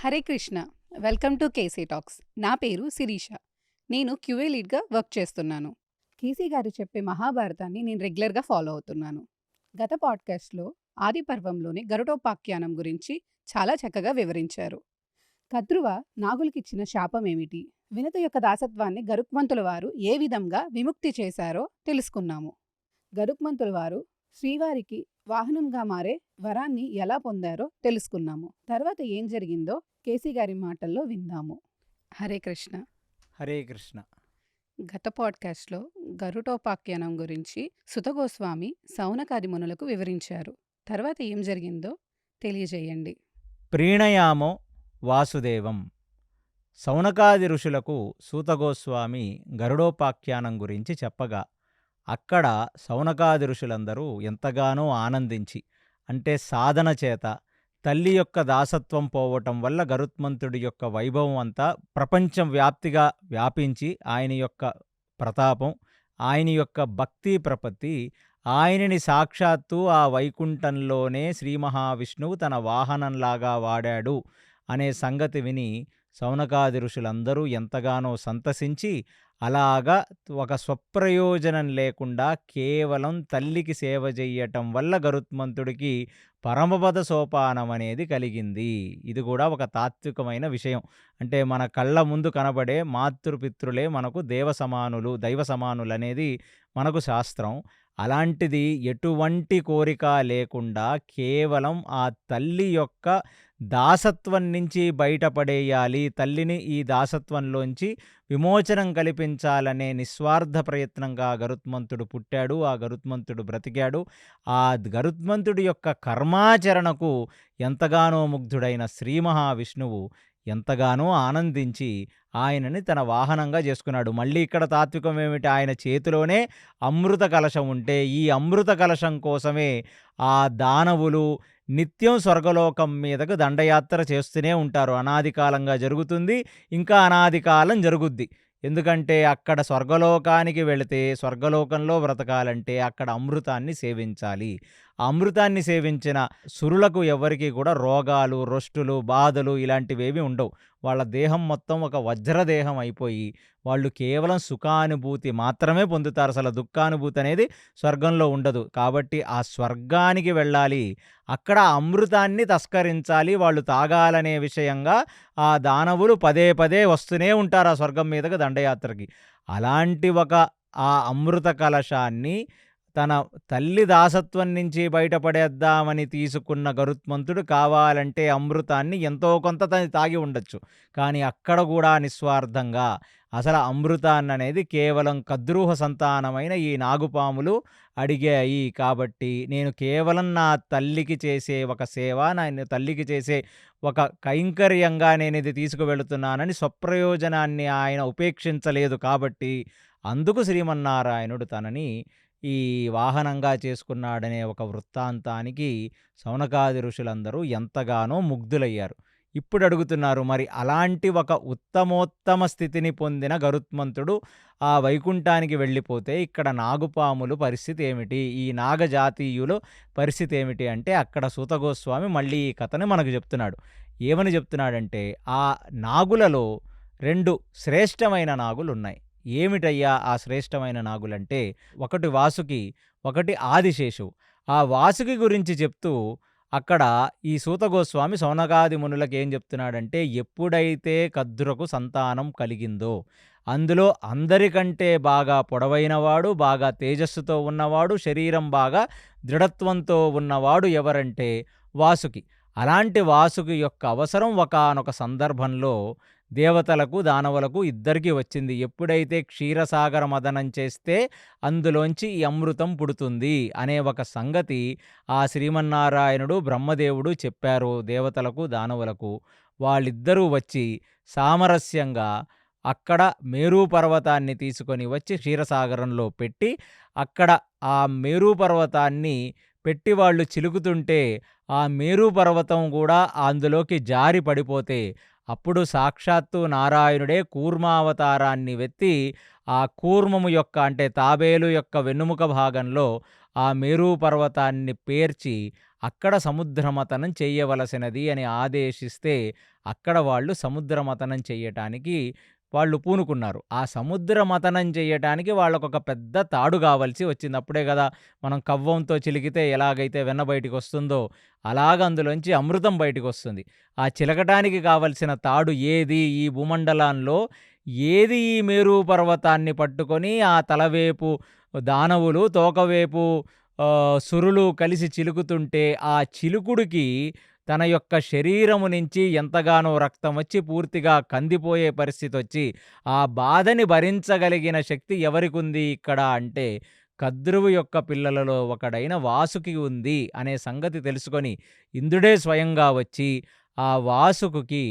Hare Krishna. Welcome to KC talks. నా పేరు శిరీష. నేను క్యూఏ లీడ్గా వర్క్ చేస్తున్నాను. కేసీ గారు చెప్పే మహాభారతాన్ని నేను రెగ్యులర్గా ఫాలో అవుతున్నాను. గత పాడ్కాస్ట్లో ఆది పర్వంలోని గరుడోపాఖ్యానం గురించి చాలా చక్కగా వివరించారు. కద్రువ నాగులకిచ్చిన శాపం ఏమిటి, వినత యొక్క దాసత్వాన్ని గరుత్మంతుల వారు ఏ విధంగా విముక్తి చేశారో తెలుసుకున్నాము. గరుత్మంతుల వారు శ్రీవారికి వాహనంగా మారే వరాన్ని ఎలా పొందారో తెలుసుకున్నాము. తర్వాత ఏం జరిగిందో కేసీ గారి మాటల్లో విందాము. హరే కృష్ణ. హరే కృష్ణ. గత పాడ్కాస్ట్లో గరుడోపాఖ్యానం గురించి సుతగోస్వామి సౌనకాది మునులకు వివరించారు. తర్వాత ఏం జరిగిందో తెలియజేయండి. ప్రీణయామో వాసుదేవం. సౌనకాది ఋషులకు సూతగోస్వామి గరుడోపాఖ్యానం గురించి చెప్పగా అక్కడ సౌనకాది ఋషులందరూ ఎంతగానో ఆనందించి, అంటే సాధన చేత తల్లి యొక్క దాసత్వం పోవటం వల్ల గరుత్మంతుడి యొక్క వైభవం అంతా ప్రపంచం వ్యాప్తిగా వ్యాపించి ఆయన యొక్క ప్రతాపం, ఆయన యొక్క భక్తి ప్రపత్తి, ఆయనని సాక్షాత్తు ఆ వైకుంఠంలోనే శ్రీ మహావిష్ణువు తన వాహనంలాగా వాడాడు అనే సంగతి విని సౌనకాది ఋషులందరూ ఎంతగానో సంతసించి, అలాగా ఒక స్వప్రయోజనం లేకుండా కేవలం తల్లికి సేవ చెయ్యటం వల్ల గరుత్మంతుడికి పరమపద సోపానం అనేది కలిగింది. ఇది కూడా ఒక తాత్వికమైన విషయం. అంటే మన కళ్ళ ముందు కనబడే మాతృపితృలే మనకు దేవ సమానులు, దైవ సమానులు అనేది మనకు శాస్త్రం. అలాంటిది ఎటువంటి కోరిక లేకుండా కేవలం ఆ తల్లి యొక్క దాసత్వం నుంచి బయటపడేయాలి, తల్లిని ఈ దాసత్వంలోంచి విమోచనం కల్పించాలనే నిస్వార్థ ప్రయత్నంగా గరుత్మంతుడు పుట్టాడు, ఆ గరుత్మంతుడు బ్రతికాడు. ఆ గరుత్మంతుడి యొక్క కర్మాచరణకు ఎంతగానో ముగ్ధుడైన శ్రీ మహావిష్ణువు ఎంతగానో ఆనందించి ఆయనని తన వాహనంగా చేసుకున్నాడు. మళ్ళీ ఇక్కడ తాత్వికం ఏమిటి? ఆయన చేతిలోనే అమృత కలశం ఉంటే ఈ అమృత కలశం కోసమే ఆ దానవులు నిత్యం స్వర్గలోకం మీదకు దండయాత్ర చేస్తూనే ఉంటారు. అనాది కాలంగా జరుగుతుంది, ఇంకా అనాది కాలం జరుగుద్ది. ఎందుకంటే అక్కడ స్వర్గలోకానికి వెళితే స్వర్గలోకంలో బ్రతకాలంటే అక్కడ అమృతాన్ని సేవించాలి. ఆ అమృతాన్ని సేవించిన సురులకు ఎవరికి కూడా రోగాలు, రొష్టులు, బాధలు ఇలాంటివేవి ఉండవు. వాళ్ళ దేహం మొత్తం ఒక వజ్రదేహం అయిపోయి వాళ్ళు కేవలం సుఖానుభూతి మాత్రమే పొందుతారు. అసలు దుఃఖానుభూతి అనేది స్వర్గంలో ఉండదు. కాబట్టి ఆ స్వర్గానికి వెళ్ళాలి, అక్కడ అమృతాన్ని తస్కరించాలి, వాళ్ళు తాగాలనే విషయంగా ఆ దానవులు పదే పదే వస్తూనే ఉంటారు ఆ స్వర్గం మీదకి దండయాత్రకి. అలాంటి ఒక ఆ అమృత కలశాన్ని తన తల్లి దాసత్వం నుంచి బయటపడేద్దామని తీసుకున్న గరుత్మంతుడు కావాలంటే అమృతాన్ని ఎంతో కొంత తాగి ఉండొచ్చు. కానీ అక్కడ కూడా నిస్వార్థంగా అసలు అమృతాన్ని అనేది కేవలం కద్రూహ సంతానమైన ఈ నాగుపాములు అడిగాయి. కాబట్టి నేను కేవలం నా తల్లికి చేసే ఒక సేవ, నా తల్లికి చేసే ఒక కైంకర్యంగా నేను ఇది తీసుకువెళుతున్నానని స్వప్రయోజనాన్ని ఆయన ఉపేక్షించలేదు. కాబట్టి అందుకు శ్రీమన్నారాయణుడు తనని ఈ వాహనంగా చేసుకున్నాడనే ఒక వృత్తాంతానికి సౌనకాది ఋషులందరూ ఎంతగానో ముగ్ధులయ్యారు. ఇప్పుడు అడుగుతున్నారు, మరి అలాంటి ఒక ఉత్తమోత్తమ స్థితిని పొందిన గరుత్మంతుడు ఆ వైకుంఠానికి వెళ్ళిపోతే ఇక్కడ నాగుపాములు పరిస్థితి ఏమిటి, ఈ నాగజాతీయులు పరిస్థితి ఏమిటి అంటే అక్కడ సూతగోస్వామి మళ్ళీ ఈ కథని మనకు చెప్తున్నాడు. ఏమని చెప్తున్నాడంటే, ఆ నాగులలో 2 శ్రేష్టమైన నాగులున్నాయి. ఏమిటయ్యా ఆ శ్రేష్టమైన నాగులంటే, ఒకటి వాసుకి, ఒకటి ఆదిశేషువు. ఆ వాసుకి గురించి చెప్తూ అక్కడ ఈ సూతగోస్వామి సౌనకాది మునులకు ఏం చెప్తున్నాడంటే, ఎప్పుడైతే కద్రుకు సంతానం కలిగిందో అందులో అందరికంటే బాగా పొడవైనవాడు, బాగా తేజస్సుతో ఉన్నవాడు, శరీరం బాగా దృఢత్వంతో ఉన్నవాడు ఎవరంటే వాసుకి. అలాంటి వాసుకి యొక్క అవసరం ఒకానొక సందర్భంలో దేవతలకు, దానవులకు ఇద్దరికీ వచ్చింది. ఎప్పుడైతే క్షీరసాగర మదనం చేస్తే అందులోంచి ఈ అమృతం పుడుతుంది అనే ఒక సంగతి ఆ శ్రీమన్నారాయణుడు, బ్రహ్మదేవుడు చెప్పారు దేవతలకు, దానవులకు. వాళ్ళిద్దరూ వచ్చి సామరస్యంగా అక్కడ మేరు పర్వతాన్ని తీసుకొని వచ్చి క్షీరసాగరంలో పెట్టి, అక్కడ ఆ మేరు పర్వతాన్ని పెట్టి వాళ్ళు చిలుకుతుంటే ఆ మేరు పర్వతం కూడా అందులోకి జారి పడిపోతే అప్పుడు సాక్షాత్తు నారాయణుడే కూర్మావతారాన్ని వెత్తి ఆ కూర్మము యొక్క అంటే తాబేలు యొక్క వెన్నుముక భాగంలో ఆ మేరు పర్వతాన్ని పేర్చి అక్కడ సముద్రమథనం చెయ్యవలసినది అని ఆదేశిస్తే, అక్కడ వాళ్ళు సముద్రమథనం చెయ్యటానికి వాళ్ళు పూనుకున్నారు. ఆ సముద్రమథనం చెయ్యటానికి వాళ్ళకొక పెద్ద తాడు గావాల్సి వచ్చింది. అప్పుడే గదా మనం కవ్వంతో చిలికితే ఎలాగైతే వెన్న బయటికొస్తుందో, అలాగ అందులోంచి అమృతం బయటికొస్తుంది. ఆ చిలకటానికి కావలసిన తాడు ఏది? ఈ భూమండలంలో ఏది ఈ మేరు పర్వతాన్ని పట్టుకొని ఆ తలవేపు దానవులు, తోకవేపు సురులు కలిసి చిలుకుతుంటే, ఆ చిలుకుడికి తన యొక్క శరీరము నుంచి ఎంతగానో రక్తం వచ్చి పూర్తిగా కందిపోయే పరిస్థితొచ్చి, ఆ బాధని భరించగలిగిన శక్తి ఎవరికుంది ఇక్కడ అంటే, కద్రువు యొక్క పిల్లలలో ఒకడైన వాసుకి ఉంది అనే సంగతి తెలుసుకొని, ఇంద్రుడే స్వయంగా వచ్చి ఆ వాసుకుకి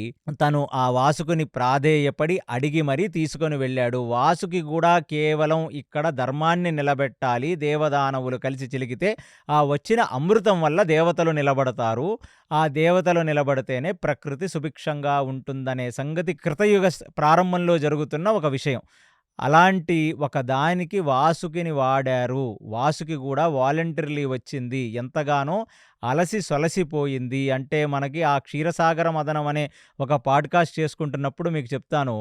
ఆ వాసుకుని ప్రాధేయపడి అడిగి మరీ తీసుకొని వెళ్ళాడు. వాసుకి గూడా కేవలం ఇక్కడ ధర్మాన్ని నిలబెట్టాలి. దేవదానవులు కలిసి చిలికితే ఆ వచ్చిన అమృతం వల్ల దేవతలు నిలబడతారు. ఆ దేవతలు నిలబడితేనే ప్రకృతి సుభిక్షంగా ఉంటుందనే సంగతి కృతయుగ ప్రారంభంలో జరుగుతున్న ఒక విషయం. అలాంటి ఒక దానికి వాసుకిని వాడారు. వాసుకి గూడా వాలంటరీలీ వచ్చింది. ఎంతగానో అలసి సొలసిపోయింది. అంటే మనకి ఆ క్షీరసాగర మథనం అనే ఒక పాడ్‌కాస్ట్ చేసుకుంటున్నప్పుడు మీకు చెప్తాను.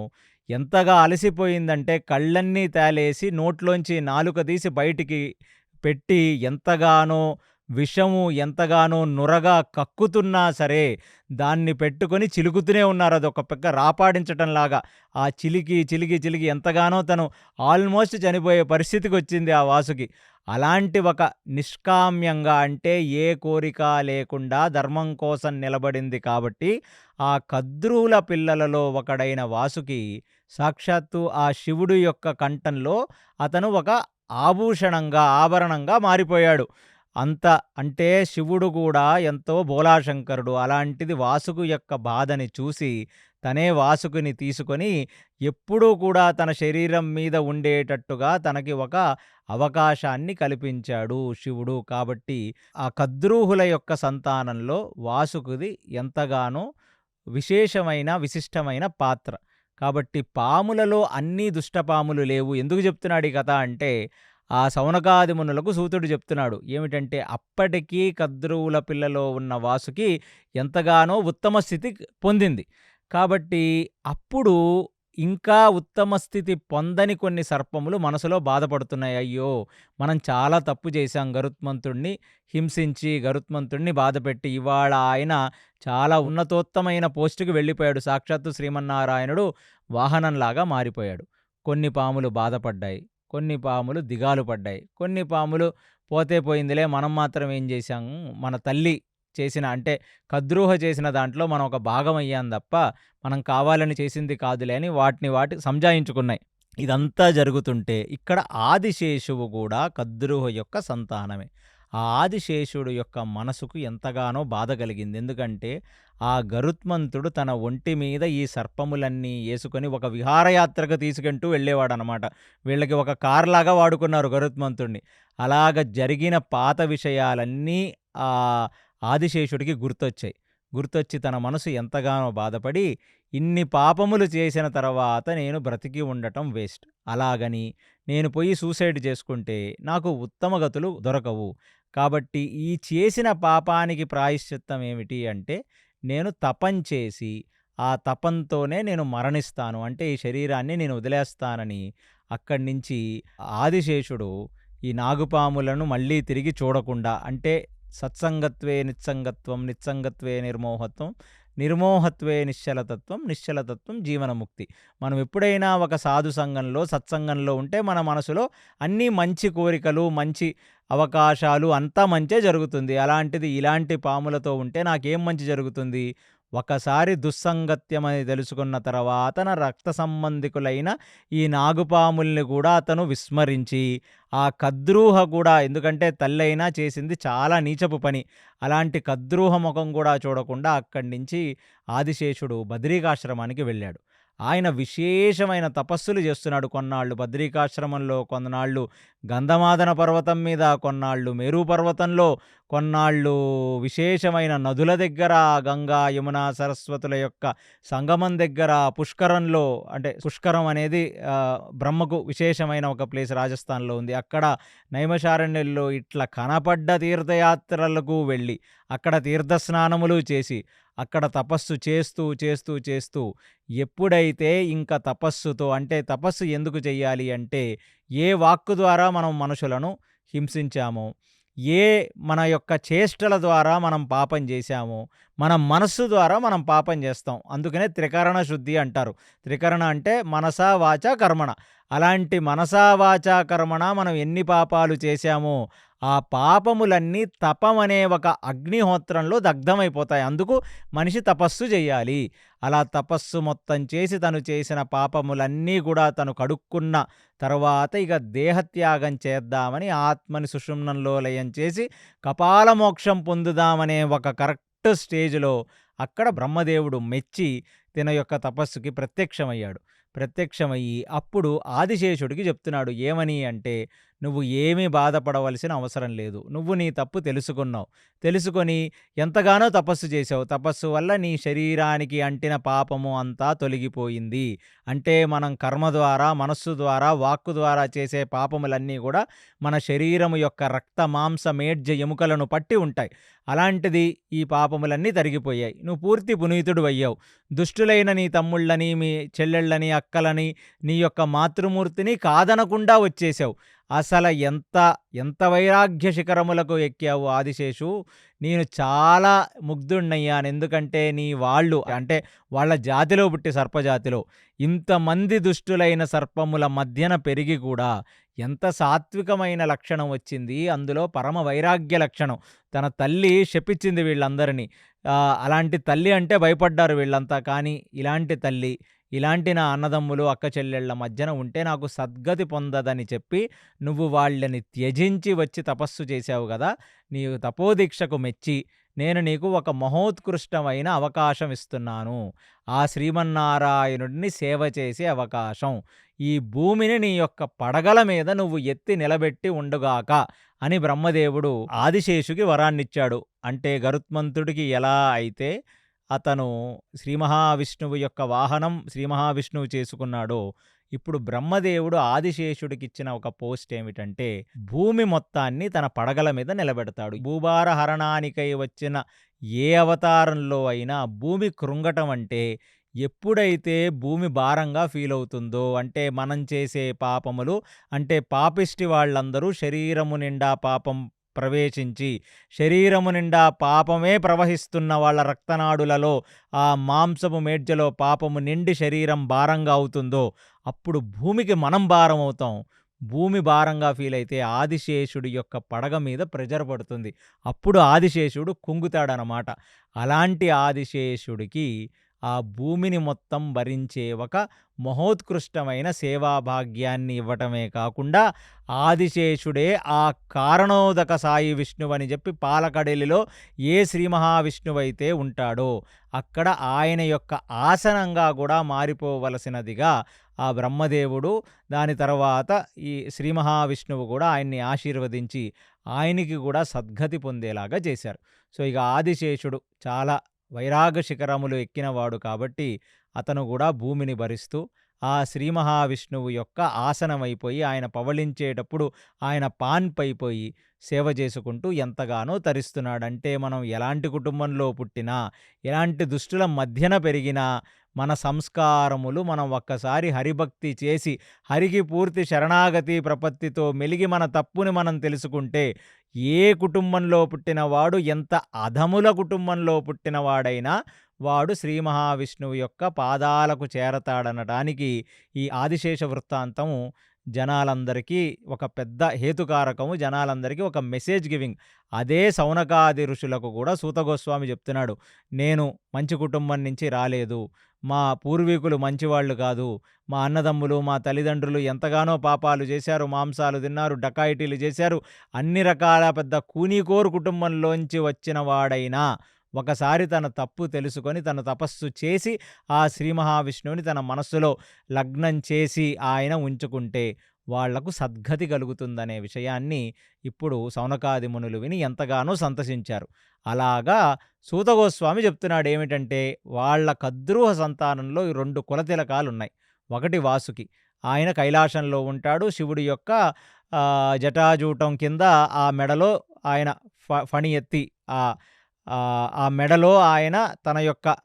ఎంతగా అలసిపోయిందంటే కళ్ళన్నీ తేలేసి నోట్లోంచి నాలుక తీసి బయటికి పెట్టి ఎంతగానో విషము ఎంతగానో నురగా కక్కుతున్నా సరే దాన్ని పెట్టుకొని చిలుకుతూనే ఉన్నారు. అదొక పక్క రాపాడించటంలాగా. ఆ చిలికి, చిలికి, చిలికి ఎంతగానో తను ఆల్మోస్ట్ చనిపోయే పరిస్థితికొచ్చింది ఆ వాసుకి. అలాంటి ఒక నిష్కామ్యంగా అంటే ఏ కోరిక లేకుండా ధర్మం కోసం నిలబడింది కాబట్టి, ఆ కద్రువుల పిల్లలలో ఒకడైన వాసుకి సాక్షాత్తు ఆ శివుడు యొక్క కంఠంలో అతను ఒక ఆభరణంగా మారిపోయాడు. అంత అంటే శివుడు గూడా ఎంతో భోళాశంకరుడు. అలాంటిది వాసుకు యొక్క బాధని చూసి, తనే వాసుకిని తీసుకొని ఎప్పుడూ కూడా తన శరీరం మీద ఉండేటట్టుగా తనకి ఒక అవకాశాన్ని కల్పించాడు శివుడు. కాబట్టి ఆ కద్రూహుల యొక్క సంతానంలో వాసుకిది ఎంతగానో విశిష్టమైన పాత్ర. కాబట్టి పాములలో అన్నీ దుష్టపాములు లేవు. ఎందుకు చెప్తున్నాడు ఈ కథ అంటే, ఆ సౌనకాది మునులకు సూతుడు చెప్తున్నాడు. ఏమిటంటే, అప్పటికీ కద్రువుల పిల్లలో ఉన్న వాసుకి ఎంతగానో ఉత్తమ స్థితి పొందింది. కాబట్టి అప్పుడు ఇంకా ఉత్తమ స్థితి పొందని కొన్ని సర్పములు మనసులో బాధపడుతున్నాయి. అయ్యో! మనం చాలా తప్పు చేశాం గరుత్మంతుడిని హింసించి, గరుత్మంతుడిని బాధపెట్టి. ఇవాళ ఆయన చాలా ఉన్నతోత్తమైన పోస్ట్‌కి వెళ్ళిపోయాడు. సాక్షాత్తు శ్రీమన్నారాయణుడు వాహనంలాగా మారిపోయాడు. కొన్ని పాములు బాధపడ్డాయి. కొన్ని పాములు దిగాలు పడ్డాయి. కొన్ని పాములు పోతే పోయిందిలే మనం మాత్రం ఏం చేశాము, మన తల్లి చేసిన అంటే కద్రూహ చేసిన దాంట్లో మనం ఒక భాగం అయ్యాం తప్ప, మనం కావాలని చేసింది కాదులే అని వాటి సంజాయించుకున్నాయి. ఇదంతా జరుగుతుంటే ఇక్కడ ఆదిశేషువు కూడా కద్రూహ యొక్క సంతానమే. ఆ ఆదిశేషుడు యొక్క మనసుకు ఎంతగానో బాధ కలిగింది. ఎందుకంటే ఆ గరుత్మంతుడు తన ఒంటి మీద ఈ సర్పములన్నీ యేసుకొని ఒక విహారయాత్రకు తీసుకుంటూ వెళ్ళేవాడనమాట. వీళ్ళకి ఒక కారులాగా వాడుకున్నారు గరుత్మంతుడిని. అలాగ జరిగిన పాత విషయాలన్నీ ఆదిశేషుడికి గుర్తొచ్చి తన మనసు ఎంతగానో బాధపడి, ఇన్ని పాపములు చేసిన తర్వాత నేను బ్రతికి ఉండటం వేస్ట్. అలాగని నేను పోయి సూసైడ్ చేసుకుంటే నాకు ఉత్తమ గతులు దొరకవు. కాబట్టి ఈ చేసిన పాపానికి ప్రాయశ్చిత్తం ఏమిటి అంటే, నేను తపం చేసి, ఆ తపంతోనే నేను మరణిస్తాను. అంటే ఈ శరీరాన్ని నేను వదిలేస్తానని అక్కడి నుంచి ఆదిశేషుడు ఈ నాగుపాములను మళ్ళీ తిరిగి చూడకుండా, అంటే సత్సంగత్వే నిస్సంగత్వం, నిస్సంగత్వే నిర్మోహత్వం, నిర్మోహత్వే నిశ్చలతత్వం, నిశ్చలతత్వం జీవనముక్తి. మనం ఎప్పుడైనా ఒక సాధు సంఘంలో, సత్సంగంలో ఉంటే మన మనసులో అన్నీ మంచి కోరికలు, మంచి అవకాశాలు అంతా మంచే జరుగుతుంది. అలాంటిది ఇలాంటి పాములతో ఉంటే నాకేం మంచి జరుగుతుంది? ఒకసారి దుస్సంగత్యమని తెలుసుకున్న తర్వాత తన రక్త సంబంధికులైన ఈ నాగుపాముల్ని కూడా అతను విస్మరించి, ఆ కద్రూహ కూడా, ఎందుకంటే తల్లైనా చేసింది చాలా నీచపు పని. అలాంటి కద్రూహ ముఖం కూడా చూడకుండా అక్కడి నుంచి ఆదిశేషుడు బదరీకాశ్రమానికి వెళ్ళాడు. ఆయన విశేషమైన తపస్సులు చేస్తున్నాడు. కొన్నాళ్ళు బదరీకాశ్రమంలో, కొన్నాళ్ళు గంధమాదన పర్వతం మీద, కొన్నాళ్ళు మేరు పర్వతంలో, కొన్నాళ్ళు విశేషమైన నదుల దగ్గర, గంగా, యమున, సరస్వతుల యొక్క సంగమం దగ్గర, పుష్కరంలో, అంటే పుష్కరం అనేది బ్రహ్మకు విశేషమైన ఒక ప్లేస్ రాజస్థాన్‌లో ఉంది. అక్కడ నైమిషారణ్యంలో ఇట్లా కనపడ్డ తీర్థయాత్రలకు వెళ్ళి, అక్కడ తీర్థస్నానములు చేసి, అక్కడ తపస్సు చేస్తూ, చేస్తూ, చేస్తూ ఎప్పుడైతే ఇంక తపస్సుతో, అంటే తపస్సు ఎందుకు చెయ్యాలి అంటే, ఏ వాక్కు ద్వారా మనం మనుషులను హింసించామో, ఏ మన యొక్క చేష్టల ద్వారా మనం పాపం చేశామో, మన మనస్సు ద్వారా మనం పాపం చేస్తాం. అందుకనే త్రికరణ శుద్ధి అంటారు. త్రికరణ అంటే మనసా, వాచ, కర్మణ. అలాంటి మనసా, వాచ, కర్మణ మనం ఎన్ని పాపాలు చేశామో, ఆ పాపములన్నీ తపమనే ఒక అగ్నిహోత్రంలో దగ్ధమైపోతాయి. అందుకు మనిషి తపస్సు చెయ్యాలి. అలా తపస్సు మొత్తం చేసి తను చేసిన పాపములన్నీ కూడా తను కడుక్కున్న తర్వాత ఇక దేహత్యాగం చేద్దామని ఆత్మని సుషుమ్నంలో లయం చేసి కపాలమోక్షం పొందుదామనే ఒక కరెక్ట్ స్టేజ్‌లో అక్కడ బ్రహ్మదేవుడు మెచ్చి తన యొక్క తపస్సుకి ప్రత్యక్షమయ్యాడు. ప్రత్యక్షమయ్యి అప్పుడు ఆదిశేషుడికి చెప్తున్నాడు. ఏమని అంటే, నువ్వు ఏమీ బాధపడవలసిన అవసరం లేదు. నువ్వు నీ తప్పు తెలుసుకున్నావు. తెలుసుకొని ఎంతగానో తపస్సు చేశావు. తపస్సు వల్ల నీ శరీరానికి అంటిన పాపము అంతా తొలగిపోయింది. అంటే మనం కర్మ ద్వారా, మనస్సు ద్వారా, వాక్కు ద్వారా చేసే పాపములన్నీ కూడా మన శరీరము యొక్క రక్త, మాంస, మేడ్జ ఎముకలను పట్టి ఉంటాయి. అలాంటిది ఈ పాపములన్నీ తరిగిపోయాయి. నువ్వు పూర్తి పునీతుడు అయ్యావు. దుష్టులైన నీ తమ్ముళ్ళని, మీ చెల్లెళ్ళని, అక్కలని, నీ యొక్క మాతృమూర్తిని కాదనకుండా వచ్చేసావు. అసల ఎంత వైరాగ్య శిఖరములకు ఎక్కావు ఆదిశేషు. నేను చాలా ముగ్ధుడినయ్యాను. ఎందుకంటే నీ వాళ్ళు, అంటే వాళ్ళ జాతిలో పుట్టి, సర్పజాతిలో ఇంతమంది దుష్టులైన సర్పముల మధ్యన పెరిగి కూడా ఎంత సాత్వికమైన లక్షణం వచ్చింది. అందులో పరమ వైరాగ్య లక్షణం. తన తల్లి శపించింది వీళ్ళందరినీ. అలాంటి తల్లి అంటే భయపడ్డారు వీళ్ళంతా. కానీ ఇలాంటి తల్లి, ఇలాంటి నా అన్నదమ్ములు, అక్క చెల్లెళ్ళ మధ్యన ఉంటే నాకు సద్గతి పొందదని చెప్పి నువ్వు వాళ్ళని త్యజించి వచ్చి తపస్సు చేశావు కదా. నీ తపోదీక్షకు మెచ్చి నేను నీకు ఒక మహోత్కృష్టమైన అవకాశం ఇస్తున్నాను. ఆ శ్రీమన్నారాయణుడిని సేవ చేసే అవకాశం. ఈ భూమిని నీ యొక్క పడగల మీద నువ్వు ఎత్తి నిలబెట్టి ఉండుగాక అని బ్రహ్మదేవుడు ఆదిశేషుకి వరాన్నిచ్చాడు. అంటే గరుత్మంతుడికి ఎలా అయితే అతను శ్రీ మహావిష్ణువు యొక్క వాహనం శ్రీ మహావిష్ణువు చేసుకున్నాడో, ఇప్పుడు బ్రహ్మదేవుడు ఆదిశేషుడికిచ్చిన ఒక పోస్ట్ ఏమిటంటే, భూమి మొత్తాన్ని తన పడగల మీద నిలబెడతాడు. భూభార హరణానికై వచ్చిన ఏ అవతారంలో అయినా భూమి కృంగటం అంటే, ఎప్పుడైతే భూమి భారంగా ఫీల్ అవుతుందో, అంటే మనం చేసే పాపములు, అంటే పాపిష్టి వాళ్ళందరూ శరీరము నిండా పాపం ప్రవేశించి, శరీరము నిండా పాపమే ప్రవహిస్తున్న వాళ్ళ రక్తనాడులలో ఆ మాంసపు మేడ్జలో పాపము నిండి శరీరం భారంగా అవుతుందో, అప్పుడు భూమికి మనం భారం అవుతాం. భూమి భారంగా ఫీల్ అయితే ఆదిశేషుడి యొక్క పడగ మీద ప్రెజర్ పడుతుంది. అప్పుడు ఆదిశేషుడు కుంగుతాడనమాట. అలాంటి ఆదిశేషుడికి ఆ భూమిని మొత్తం భరించే ఒక మహోత్కృష్టమైన సేవాభాగ్యాన్ని ఇవ్వటమే కాకుండా, ఆదిశేషుడే ఆ కారణోదక సాయి విష్ణువని చెప్పి పాలకడలిలో ఏ శ్రీ మహావిష్ణువైతే ఉంటాడో అక్కడ ఆయన యొక్క ఆసనంగా కూడా మారిపోవలసినదిగా ఆ బ్రహ్మదేవుడు, దాని తర్వాత ఈ శ్రీ మహావిష్ణువు కూడా ఆయన్ని ఆశీర్వదించి ఆయనకి కూడా సద్గతి పొందేలాగా చేశారు. సో ఇక ఆదిశేషుడు చాలా వైరాగ శిఖరములు ఎక్కినవాడు కాబట్టి అతను కూడా భూమిని భరిస్తూ ఆ శ్రీ మహావిష్ణువు యొక్క ఆసనమైపోయి, ఆయన పవళించేటప్పుడు ఆయన పాన్పైపోయి సేవ చేసుకుంటూ ఎంతగానో తరిస్తున్నాడంటే, మనం ఎలాంటి కుటుంబంలో పుట్టినా, ఎలాంటి దుష్టుల మధ్యన పెరిగినా, మన సంస్కారములు మనం ఒక్కసారి హరిభక్తి చేసి హరికి పూర్తి శరణాగతి ప్రపత్తితో మెలిగి మన తప్పుని మనం తెలుసుకుంటే, ఏ కుటుంబంలో పుట్టినవాడు, ఎంత అధముల కుటుంబంలో పుట్టినవాడైనా వాడు శ్రీ మహావిష్ణువు యొక్క పాదాలకు చేరతాడనటానికి ఈ ఆదిశేష వృత్తాంతము జనాలందరికీ ఒక పెద్ద హేతుకారకము, జనాలందరికీ ఒక మెసేజ్ గివింగ్. అదే సౌనకాది ఋషులకు కూడా సూత గోస్వామి చెప్తున్నాడు, నేను మంచి కుటుంబం నుంచి రాలేదు, మా పూర్వీకులు మంచివాళ్ళు కాదు, మా అన్నదమ్ములు, మా తల్లిదండ్రులు ఎంతగానో పాపాలు చేశారు, మాంసాలు తిన్నారు, డకాయిటీలు చేశారు, అన్ని రకాల పెద్ద కూనీకోరు కుటుంబంలోంచి వచ్చిన వాడైనా ఒకసారి తన తప్పు తెలుసుకొని తన తపస్సు చేసి ఆ శ్రీ మహావిష్ణువుని తన మనస్సులో లగ్నం చేసి ఆయన ఉంచుకుంటే వాళ్లకు సద్గతి కలుగుతుందనే విషయాన్ని ఇప్పుడు సౌనకాది మునులు విని ఎంతగానో సంతసించారు. అలాగా సూతగోస్వామి చెప్తున్నాడు ఏమిటంటే, వాళ్ళ కద్రూహ సంతానంలో ఈ 2 కులతిలకాలున్నాయి. ఒకటి వాసుకి, ఆయన కైలాసంలో ఉంటాడు. శివుడి యొక్క జటాజూటం కింద ఆ మెడలో ఆయన ఫణి ఎత్తి ఆ మెడలో ఆయన తన యొక్క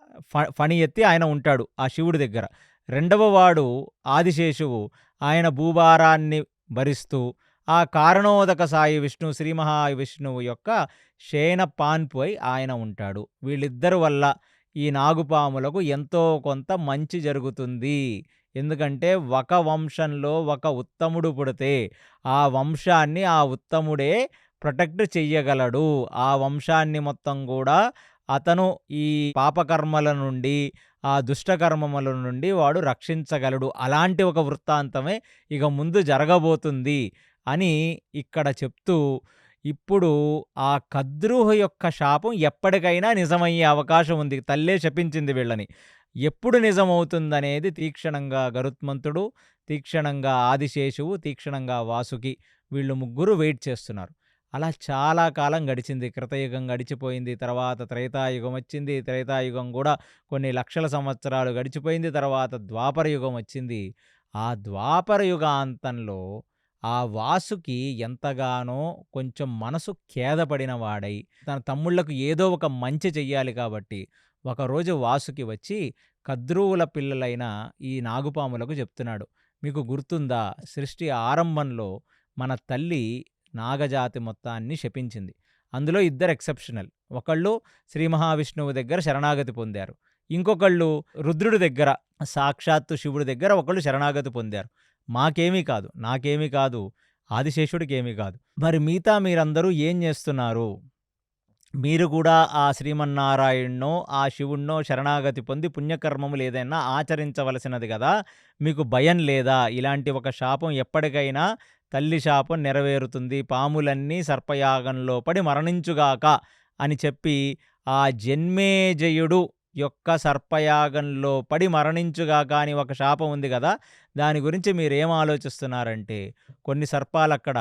ఫణి ఎత్తి ఆయన ఉంటాడు ఆ శివుడి దగ్గర. రెండవ వాడు ఆదిశేషువు, ఆయన భూభారాన్ని భరిస్తూ ఆ కారణోదక సాయి విష్ణు శ్రీ మహావిష్ణువు యొక్క శయన పాన్పు అయి ఆయన ఉంటాడు. వీళ్ళిద్దరి వల్ల ఈ నాగుపాములకు ఎంతో కొంత మంచి జరుగుతుంది. ఎందుకంటే ఒక వంశంలో ఒక ఉత్తముడు పుడితే ఆ వంశాన్ని ఆ ఉత్తముడే ప్రొటెక్ట్ చెయ్యగలడు. ఆ వంశాన్ని మొత్తం కూడా అతను ఈ పాపకర్మల నుండి ఆ దుష్టకర్మముల నుండి వాడు రక్షించగలడు. అలాంటి ఒక వృత్తాంతమే ఇక ముందు జరగబోతుంది అని ఇక్కడ చెప్తూ, ఇప్పుడు ఆ కద్రూహ యొక్క శాపం ఎప్పటికైనా నిజమయ్యే అవకాశం ఉంది. తల్లే శపించింది వీళ్ళని. ఎప్పుడు నిజమవుతుందనేది తీక్షణంగా గరుత్మంతుడు, తీక్షణంగా ఆదిశేషువు, తీక్షణంగా వాసుకి వీళ్ళు ముగ్గురు వెయిట్ చేస్తున్నారు. అలా చాలా కాలం గడిచింది. కృతయుగం గడిచిపోయింది. తర్వాత త్రేతాయుగం వచ్చింది. త్రేతాయుగం కూడా కొన్ని లక్షల సంవత్సరాలు గడిచిపోయింది. తర్వాత ద్వాపర యుగం వచ్చింది. ఆ ద్వాపర యుగాంతంలో ఆ వాసుకి ఎంతగానో కొంచెం మనసు ఖేదపడిన వాడై తన తమ్ముళ్లకు ఏదో ఒక మంచి చెయ్యాలి కాబట్టి ఒకరోజు వాసుకి వచ్చి కద్రువుల పిల్లలైన ఈ నాగుపాములకు చెప్తున్నాడు, మీకు గుర్తుందా, సృష్టి ఆరంభంలో మన తల్లి నాగజాతి మొత్తాన్ని శపించింది. అందులో 2 ఎక్సెప్షనల్. ఒకళ్ళు శ్రీ మహావిష్ణువు దగ్గర శరణాగతి పొందారు. ఇంకొకళ్ళు రుద్రుడి దగ్గర, సాక్షాత్తు శివుడి దగ్గర ఒకళ్ళు శరణాగతి పొందారు. మాకేమీ కాదు, నాకేమీ కాదు, ఆదిశేషుడికేమీ కాదు. మరి మిగతా మీరందరూ ఏం చేస్తున్నారు? మీరు కూడా ఆ శ్రీమన్నారాయణ్ణో ఆ శివుణ్ణో శరణాగతి పొంది పుణ్యకర్మములు ఏదైనా ఆచరించవలసినది కదా, మీకు భయం లేదా? ఇలాంటి ఒక శాపం ఎప్పటికైనా తల్లి శాపం నెరవేరుతుంది, పాములన్నీ సర్పయాగంలో పడి మరణించుగాక అని చెప్పి ఆ జన్మేజయుడు యొక్క సర్పయాగంలో పడి మరణించుగాక అని ఒక శాపం ఉంది కదా, దాని గురించి మీరేం ఆలోచిస్తున్నారంటే, కొన్ని సర్పాలక్కడ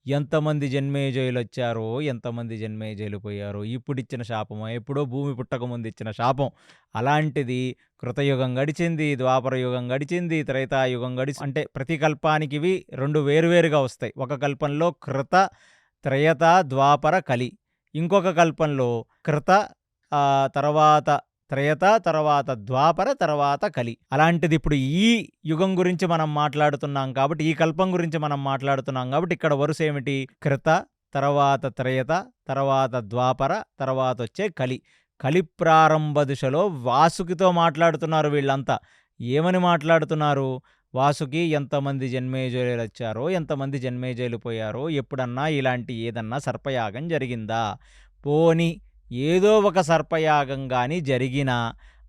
ఎంతమంది జన్మేజయులు వచ్చారో, ఎంతమంది జన్మేజయులు పోయారో, ఇప్పుడిచ్చిన శాపమో, ఎప్పుడో భూమి పుట్టకముందు ఇచ్చిన శాపం. అలాంటిది కృతయుగం గడిచింది, ద్వాపర యుగం గడిచింది, త్రేతాయుగం అంటే ప్రతి కల్పానికి ఇవి 2 వేరువేరుగా వస్తాయి. ఒక కల్పంలో కృత, త్రయత, ద్వాపర, కలి. ఇంకొక కల్పంలో కృత, తర్వాత త్రయత, తర్వాత ద్వాపర, తర్వాత కలి. అలాంటిది ఇప్పుడు ఈ యుగం గురించి మనం మాట్లాడుతున్నాం కాబట్టి, ఈ కల్పం గురించి మనం మాట్లాడుతున్నాం కాబట్టి ఇక్కడ వరుస ఏమిటి? కృత, తర్వాత త్రయత, తర్వాత ద్వాపర, తర్వాత వచ్చే కలి. కలి ప్రారంభ దిశలో వాసుకితో మాట్లాడుతున్నారు వీళ్ళంతా. ఏమని మాట్లాడుతున్నారు? వాసుకి ఎంతమంది జన్మేజయులు వచ్చారో, ఎంతమంది జన్మేజయులు పోయారో, ఎప్పుడన్నా ఇలాంటి ఏదన్నా సర్పయాగం జరిగిందా? పోని ఏదో ఒక సర్పయాగం కానీ జరిగినా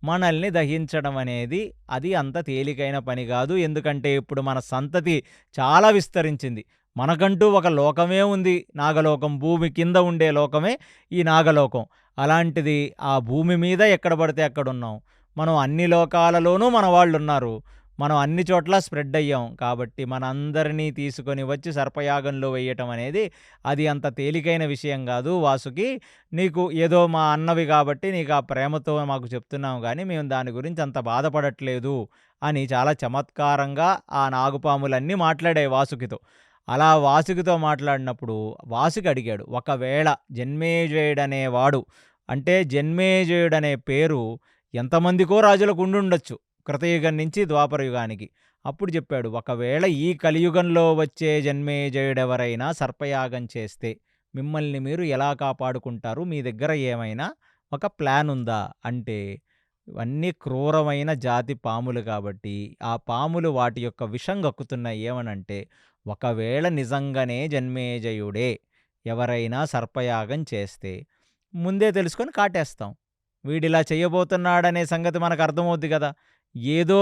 మనల్ని దహించడం అనేది అది అంత తేలికైన పని కాదు. ఎందుకంటే ఇప్పుడు మన సంతతి చాలా విస్తరించింది. మనకంటూ ఒక లోకమే ఉంది, నాగలోకం. భూమి కింద ఉండే లోకమే ఈ నాగలోకం. అలాంటిది ఆ భూమి మీద ఎక్కడ పడితే అక్కడ ఉన్నాం. మనం అన్ని లోకాలలోనూ మన వాళ్ళు ఉన్నారు. మనం అన్ని చోట్ల స్ప్రెడ్ అయ్యాం. కాబట్టి మనందరినీ తీసుకొని వచ్చి సర్పయాగంలో వేయటం అనేది అది అంత తేలికైన విషయం కాదు. వాసుకి, నీకు ఏదో మా అన్నవి కాబట్టి నీకు ఆ ప్రేమతో మాకు చెప్తున్నాం కానీ మేము దాని గురించి అంత బాధపడట్లేదు అని చాలా చమత్కారంగా ఆ నాగుపాములన్నీ మాట్లాడాయి వాసుకితో. అలా వాసుకితో మాట్లాడినప్పుడు వాసుకి అడిగాడు, ఒకవేళ జన్మేజయుడనేవాడు, అంటే జన్మేజయుడనే పేరు ఎంతమందికో రాజులకు ఉండుండొచ్చు కృతయుగం నుంచి ద్వాపర యుగానికి. అప్పుడు చెప్పాడు, ఒకవేళ ఈ కలియుగంలో వచ్చే జన్మేజయుడెవరైనా సర్పయాగం చేస్తే మిమ్మల్ని మీరు ఎలా కాపాడుకుంటారు? మీ దగ్గర ఏమైనా ఒక ప్లాన్ ఉందా అంటే, ఇవన్నీ క్రూరమైన జాతి పాములు కాబట్టి ఆ పాములు వాటి యొక్క విషం కక్కుతున్నాయి. ఏమనంటే, ఒకవేళ నిజంగానే జన్మేజయుడే ఎవరైనా సర్పయాగం చేస్తే ముందే తెలుసుకొని కాటేస్తాం. వీడిలా చేయబోతున్నాడనే సంగతి మనకు అర్థమవుద్ది కదా. ఏదో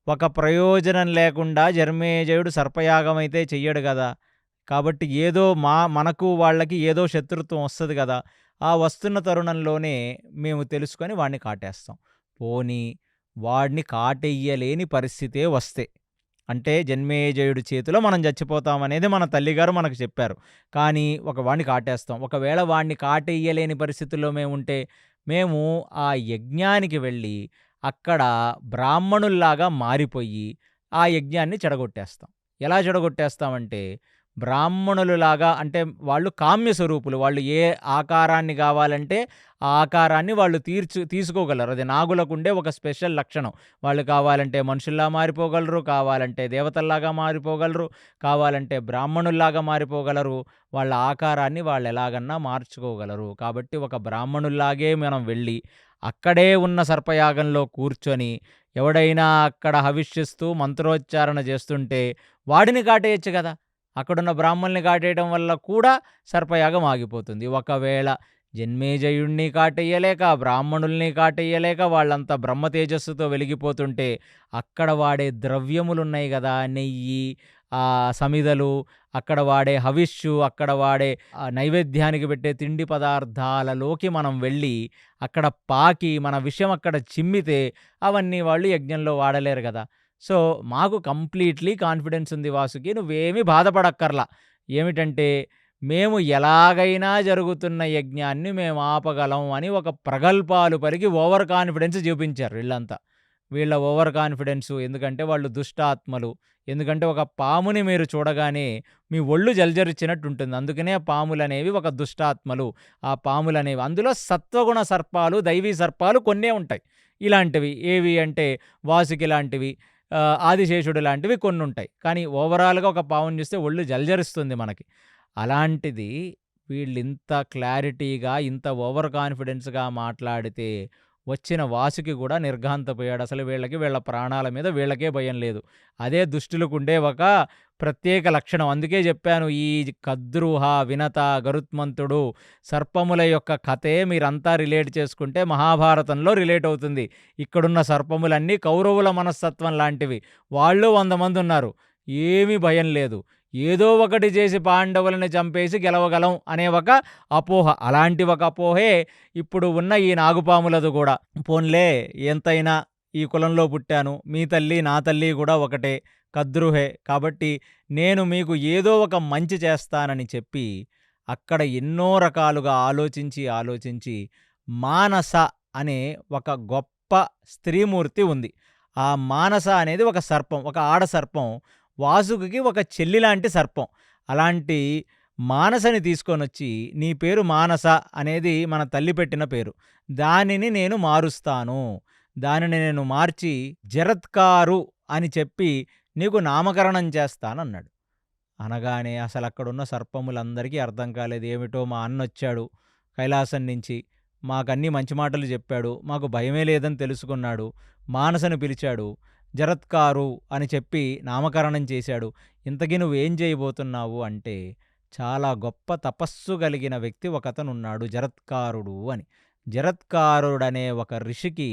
ఒక ప్రయోజనం లేకుండా జన్మేజయుడు సర్పయాగం అయితే చెయ్యడు కదా. కాబట్టి ఏదో మనకు వాళ్ళకి ఏదో శత్రుత్వం వస్తుంది కదా. ఆ వస్తున్న తరుణంలోనే మేము తెలుసుకొని వాడిని కాటేస్తాం. పోనీ వాడిని కాటెయ్యలేని పరిస్థితే వస్తే, అంటే జన్మేజయుడి చేతిలో మనం చచ్చిపోతామనేది మన తల్లిగారు మనకు చెప్పారు. కానీ వాడిని కాటేస్తాం. ఒకవేళ వాడిని కాటెయ్యలేని పరిస్థితుల్లో మేముంటే, మేము ఆ యజ్ఞానికి వెళ్ళి అక్కడ బ్రాహ్మణుల్లాగా మారిపోయి ఆ యజ్ఞాన్ని చెడగొట్టేస్తాం. ఎలా చెడగొట్టేస్తామంటే, బ్రాహ్మణులులాగా అంటే వాళ్ళు కామ్య స్వరూపులు. వాళ్ళు ఏ ఆకారాన్ని గావాలంటే ఆ ఆకారాన్ని వాళ్ళు తీసుకోగలరు. అది నాగులకుండే ఒక స్పెషల్ లక్షణం. వాళ్ళు కావాలంటే మనుషుల్లా మారిపోగలరు, కావాలంటే దేవతల్లాగా మారిపోగలరు, కావాలంటే బ్రాహ్మణుల్లాగా మారిపోగలరు. వాళ్ళ ఆకారాన్ని వాళ్ళెలాగన్నా మార్చుకోగలరు. కాబట్టి ఒక బ్రాహ్మణుల్లాగే మనం వెళ్ళి, అక్కడే ఉన్న సర్పయాగంలో కూర్చొని, ఎవడైనా అక్కడ హవిష్యిస్తూ మంత్రోచ్చారణ చేస్తుంటే వాడిని కాటేయొచ్చు గదా! అక్కడున్న బ్రాహ్మణుల్ని కాటేయడం వల్ల కూడా సర్పయాగం ఆగిపోతుంది. ఒకవేళ జన్మేజయుడిని కాటెయ్యలేక, బ్రాహ్మణుల్ని కాటెయ్యలేక వాళ్ళంతా బ్రహ్మ తేజస్సుతో వెలిగిపోతుంటే, అక్కడ వాడే ద్రవ్యములున్నాయి గదా! నెయ్యి, సమిదలు, అక్కడ వాడే హవిష్షు, అక్కడ వాడే నైవేద్యానికి పెట్టే తిండి పదార్థాలలోకి మనం వెళ్ళి, అక్కడ పాకి మన విషం అక్కడ చిమ్మితే అవన్నీ వాళ్ళు యజ్ఞంలో వాడలేరు గదా! సో, మాకు కంప్లీట్‌లీ కాన్ఫిడెన్స్ ఉంది వాసుకి. నువ్వేమీ బాధపడక్కర్లా. ఏమిటంటే, మేము ఎలాగైనా జరుగుతున్న యజ్ఞాన్ని మేము ఆపగలం అని ఒక ప్రగల్భాలు పలికి ఓవర్ కాన్ఫిడెన్స్ చూపించారు వీళ్ళంతా. వీళ్ళ ఓవర్ కాన్ఫిడెన్సు ఎందుకంటే వాళ్ళు దుష్టాత్మలు. ఎందుకంటే ఒక పాముని మీరు చూడగానే మీ ఒళ్ళు జలజరించినట్టుంటుంది. అందుకనే పాములనేవి ఒక దుష్టాత్మలు. ఆ పాములనేవి అందులో సత్వగుణ సర్పాలు, దైవీ సర్పాలు కొన్నే ఉంటాయి. ఇలాంటివి ఏవి అంటే వాసుకి లాంటివి, ఆదిశేషుడు లాంటివి కొన్నుంటాయి. కానీ ఓవరాల్‌గా ఒక పాముని చూస్తే ఒళ్ళు జలజరిస్తుంది మనకి. అలాంటిది వీళ్ళింత క్లారిటీగా, ఇంత ఓవర్ కాన్ఫిడెన్స్‌గా మాట్లాడితే వచ్చిన వాసుకి గూడా నిర్ఘాంతపోయాడు. అసలు వీళ్ళ ప్రాణాల మీద వీళ్ళకే భయం లేదు. అదే దుష్టులకుండే ఒక ప్రత్యేక లక్షణం. అందుకే జెప్పాను ఈ కద్రుహ, వినత, గరుత్మంతుడు, సర్పముల యొక్క కథే మీరంతా రిలేట్ చేసుకుంటే మహాభారతంలో రిలేట్ అవుతుంది. ఇక్కడున్న సర్పములన్నీ కౌరవుల మనస్తత్వం లాంటివి. వాళ్ళు 100 మందున్నారు. ఏమీ భయం లేదు. ఏదో ఒకటి చేసి పాండవులని చంపేసి గెలవగలం అనే ఒక అపోహ. అలాంటి ఒక అపోహే ఇప్పుడు ఉన్న ఈ నాగుపాములది గూడా. పోన్లే ఎంతైనా ఈ కులంలో పుట్టాను. మీ తల్లి, నా తల్లి గూడా ఒకటే. కద్రుహే. కాబట్టి నేను మీకు ఏదో ఒక మంచి చేస్తానని చెప్పి, అక్కడ ఎన్నో రకాలుగా ఆలోచించి మానస అనే ఒక గొప్ప స్త్రీమూర్తి ఉంది. ఆ మానస అనేది ఒక సర్పం. ఒక ఆడ సర్పం. వాసుకి ఒక చెల్లిలాంటి సర్పం. అలాంటి మానసని తీసుకొనొచ్చి, నీ పేరు మానస అనేది మన తల్లి పెట్టిన పేరు. దానిని నేను మారుస్తాను. దానిని నేను మార్చి జరత్కారు అని చెప్పి నీకు నామకరణం చేస్తానన్నాడు. అనగానే అసలక్కడున్న సర్పములందరికీ అర్థం కాలేదు. ఏమిటో మా అన్నొచ్చాడు కైలాసం నుంచి. మాకన్నీ మంచి మాటలు చెప్పాడు. మాకు భయమే లేదని తెలుసుకున్నాడు. మానసను పిలిచాడు. జరత్కారు అని చెప్పి నామకరణం చేశాడు. ఇంతకీ నువ్వేం చేయబోతున్నావు అంటే, చాలా గొప్ప తపస్సు కలిగిన వ్యక్తి ఒకతనున్నాడు జరత్కారుడు అని. జరత్కారుడనే ఒక ఋషికి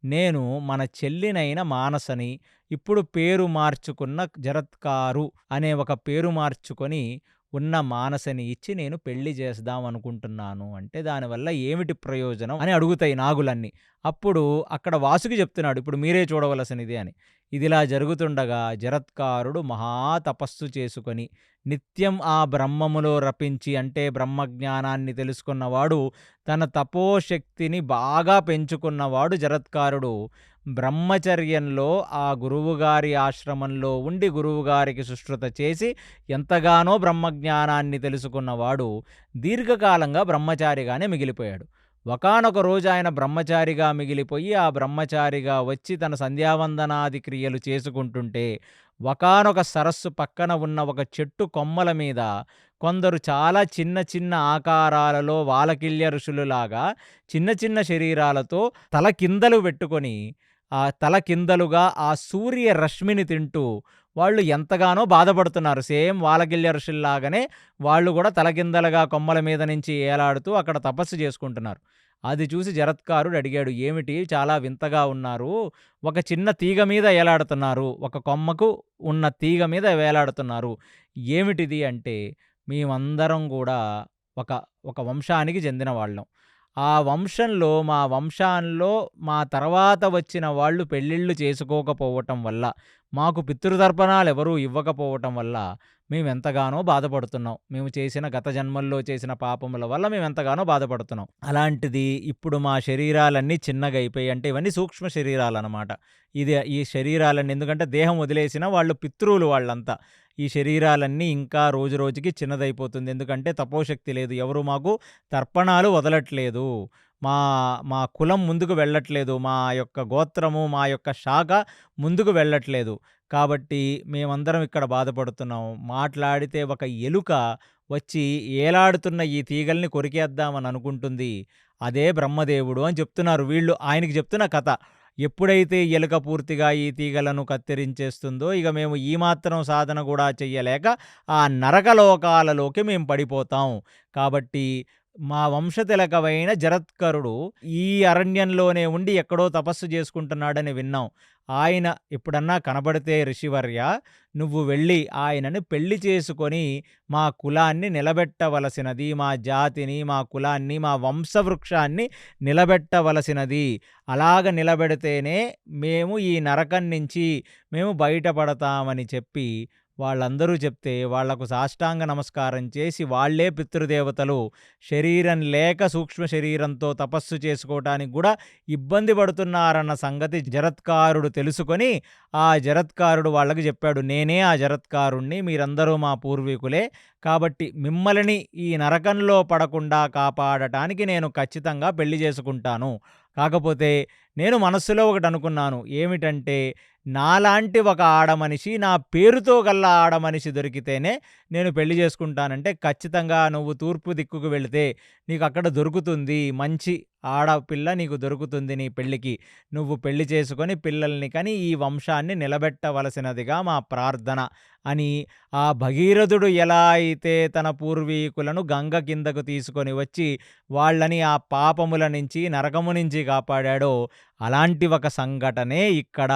నేను మన చెల్లినైన మానసని, ఇప్పుడు పేరు మార్చుకున్న జరత్కారు అనే ఒక పేరు మార్చుకొని ఉన్న మానసని ఇచ్చి నేను పెళ్లి చేద్దాం అనుకుంటున్నాను అంటే, దానివల్ల ఏమిటి ప్రయోజనం అని అడుగుతాయి నాగులన్నీ. అప్పుడు అక్కడ వాసుకి చెప్తున్నాడు, ఇప్పుడు మీరే చూడవలసినది అని. ఇదిలా జరుగుతుండగా జరత్కారుడు మహా తపస్సు చేసుకొని నిత్యం ఆ బ్రహ్మములో రపించి, అంటే బ్రహ్మజ్ఞానాన్ని తెలుసుకున్నవాడు, తన తపోశక్తిని బాగా పెంచుకున్నవాడు జరత్కారుడు బ్రహ్మచర్యంలో ఆ గురువుగారి ఆశ్రమంలో ఉండి గురువుగారికి సుశ్రుత చేసి ఎంతగానో బ్రహ్మజ్ఞానాన్ని తెలుసుకున్నవాడు దీర్ఘకాలంగా బ్రహ్మచారిగానే మిగిలిపోయాడు. ఒకానొక రోజు ఆయన బ్రహ్మచారిగా మిగిలిపోయి, ఆ బ్రహ్మచారిగా వచ్చి తన సంధ్యావందనాది క్రియలు చేసుకుంటుంటే, ఒకానొక సరస్సు పక్కన ఉన్న ఒక చెట్టు కొమ్మల మీద కొందరు చాలా చిన్న చిన్న ఆకారాలలో వాలకిల్య ఋషులులాగా చిన్న చిన్న శరీరాలతో తల కిందలు పెట్టుకొని, ఆ తల కిందలుగా ఆ సూర్య రశ్మిని తింటూ వాళ్ళు ఎంతగానో బాధపడుతున్నారు. సేమ్ వాలకిల్య ఋషుల్లాగానే వాళ్ళు కూడా తలకిందలుగా కొమ్మల మీద నుంచి ఏలాడుతూ అక్కడ తపస్సు చేసుకుంటున్నారు. అది చూసి జరత్కారుడు అడిగాడు, ఏమిటి చాలా వింతగా ఉన్నారు, ఒక చిన్న తీగ మీద ఏలాడుతున్నారు, ఒక కొమ్మకు ఉన్న తీగ మీద వేలాడుతున్నారు, ఏమిటిది అంటే, మేమందరం కూడా ఒక ఒక వంశానికి చెందిన వాళ్ళం. ఆ వంశంలో మా తర్వాత వచ్చిన వాళ్ళు పెళ్ళిళ్ళు చేసుకోకపోవటం వల్ల, మాకు పితృతర్పణాలెవరూ ఇవ్వకపోవటం వల్ల మేమెంతగానో బాధపడుతున్నాం. మేము చేసిన గత జన్మల్లో చేసిన పాపముల వల్ల మేమెంతగానో బాధపడుతున్నాం. అలాంటిది ఇప్పుడు మా శరీరాలన్నీ చిన్నగయిపోయి, అంటే ఇవన్నీ సూక్ష్మ శరీరాలనమాట. ఈ శరీరాలన్నీ, ఎందుకంటే దేహం వదిలేసిన వాళ్ళు పితృవులు వాళ్ళంతా. ఈ శరీరాలన్నీ ఇంకా రోజు రోజుకి చిన్నదైపోతుంది. ఎందుకంటే తపోశక్తి లేదు. ఎవరు మాకు తర్పణాలు వదలట్లేదు. మా మా కులం ముందుకు వెళ్ళట్లేదు. మా యొక్క గోత్రము, మా యొక్క శాఖ ముందుకు వెళ్ళట్లేదు. కాబట్టి మేమందరం ఇక్కడ బాధపడుతున్నాం. మాట్లాడితే ఒక ఎలుక వచ్చి ఏలాడుతున్న ఈ తీగల్ని కొరికేద్దామని అనుకుంటుంది. అదే బ్రహ్మదేవుడు అని చెప్తున్నారు వీళ్ళు. ఆయనకి చెప్తున్న కథ. ఎప్పుడైతే ఎలుక పూర్తిగా ఈ తీగలను కత్తిరించేస్తుందో, ఇక మేము ఈ మాత్రం సాధన గూడా చెయ్యలేక ఆ నరకలోకాలలోకి మేము పడిపోతాం. కాబట్టి మా వంశతిలకమైన జరత్కరుడు ఈ అరణ్యంలోనే ఉండి ఎక్కడో తపస్సు చేసుకుంటున్నాడని విన్నాం. ఆయన ఎప్పుడన్నా కనబడితే ఋషివర్య, నువ్వు వెళ్ళి ఆయనని పెళ్లి చేసుకొని మా కులాన్ని నిలబెట్టవలసినది, మా జాతిని, మా కులాన్ని, మా వంశవృక్షాన్ని నిలబెట్టవలసినది. అలాగ నిలబెడితేనే మేము ఈ నరకం నుంచి మేము బయటపడతామని చెప్పి వాళ్ళందరూ చెప్తే, వాళ్లకు సాష్టాంగ నమస్కారం చేసి, వాళ్ళే పితృదేవతలు శరీరం లేక సూక్ష్మ శరీరంతో తపస్సు చేసుకోవటానికి కూడా ఇబ్బంది పడుతున్నారన్న సంగతి జరత్కారుడు తెలుసుకొని, ఆ జరత్కారుడు వాళ్ళకి చెప్పాడు, నేనే ఆ జరత్కారుణ్ణి, మీరందరూ మా పూర్వీకులే, కాబట్టి మిమ్మల్ని ఈ నరకంలో పడకుండా కాపాడటానికి నేను ఖచ్చితంగా పెళ్లి చేసుకుంటాను. కాకపోతే నేను మనస్సులో ఒకటి అనుకున్నాను. ఏమిటంటే, నాలాంటి ఒక ఆడమనిషి, నా పేరుతో గల్ల ఆడమనిషి దొరికితేనే నేను పెళ్లి చేసుకుంటానంటే, ఖచ్చితంగా నువ్వు తూర్పు దిక్కుకు వెళితే నీకు అక్కడ దొరుకుతుంది, మంచి ఆడపిల్ల నీకు దొరుకుతుంది నీ పెళ్ళికి. నువ్వు పెళ్లి చేసుకొని పిల్లల్ని కని ఈ వంశాన్ని నిలబెట్టవలసినదిగా మా ప్రార్థన అని, ఆ భగీరథుడు ఎలా అయితే తన పూర్వీకులను గంగ కిందకు తీసుకొని వచ్చి వాళ్ళని ఆ పాపముల నుంచి, నరకము నుంచి కాపాడాడో, అలాంటి ఒక సంఘటనే ఇక్కడ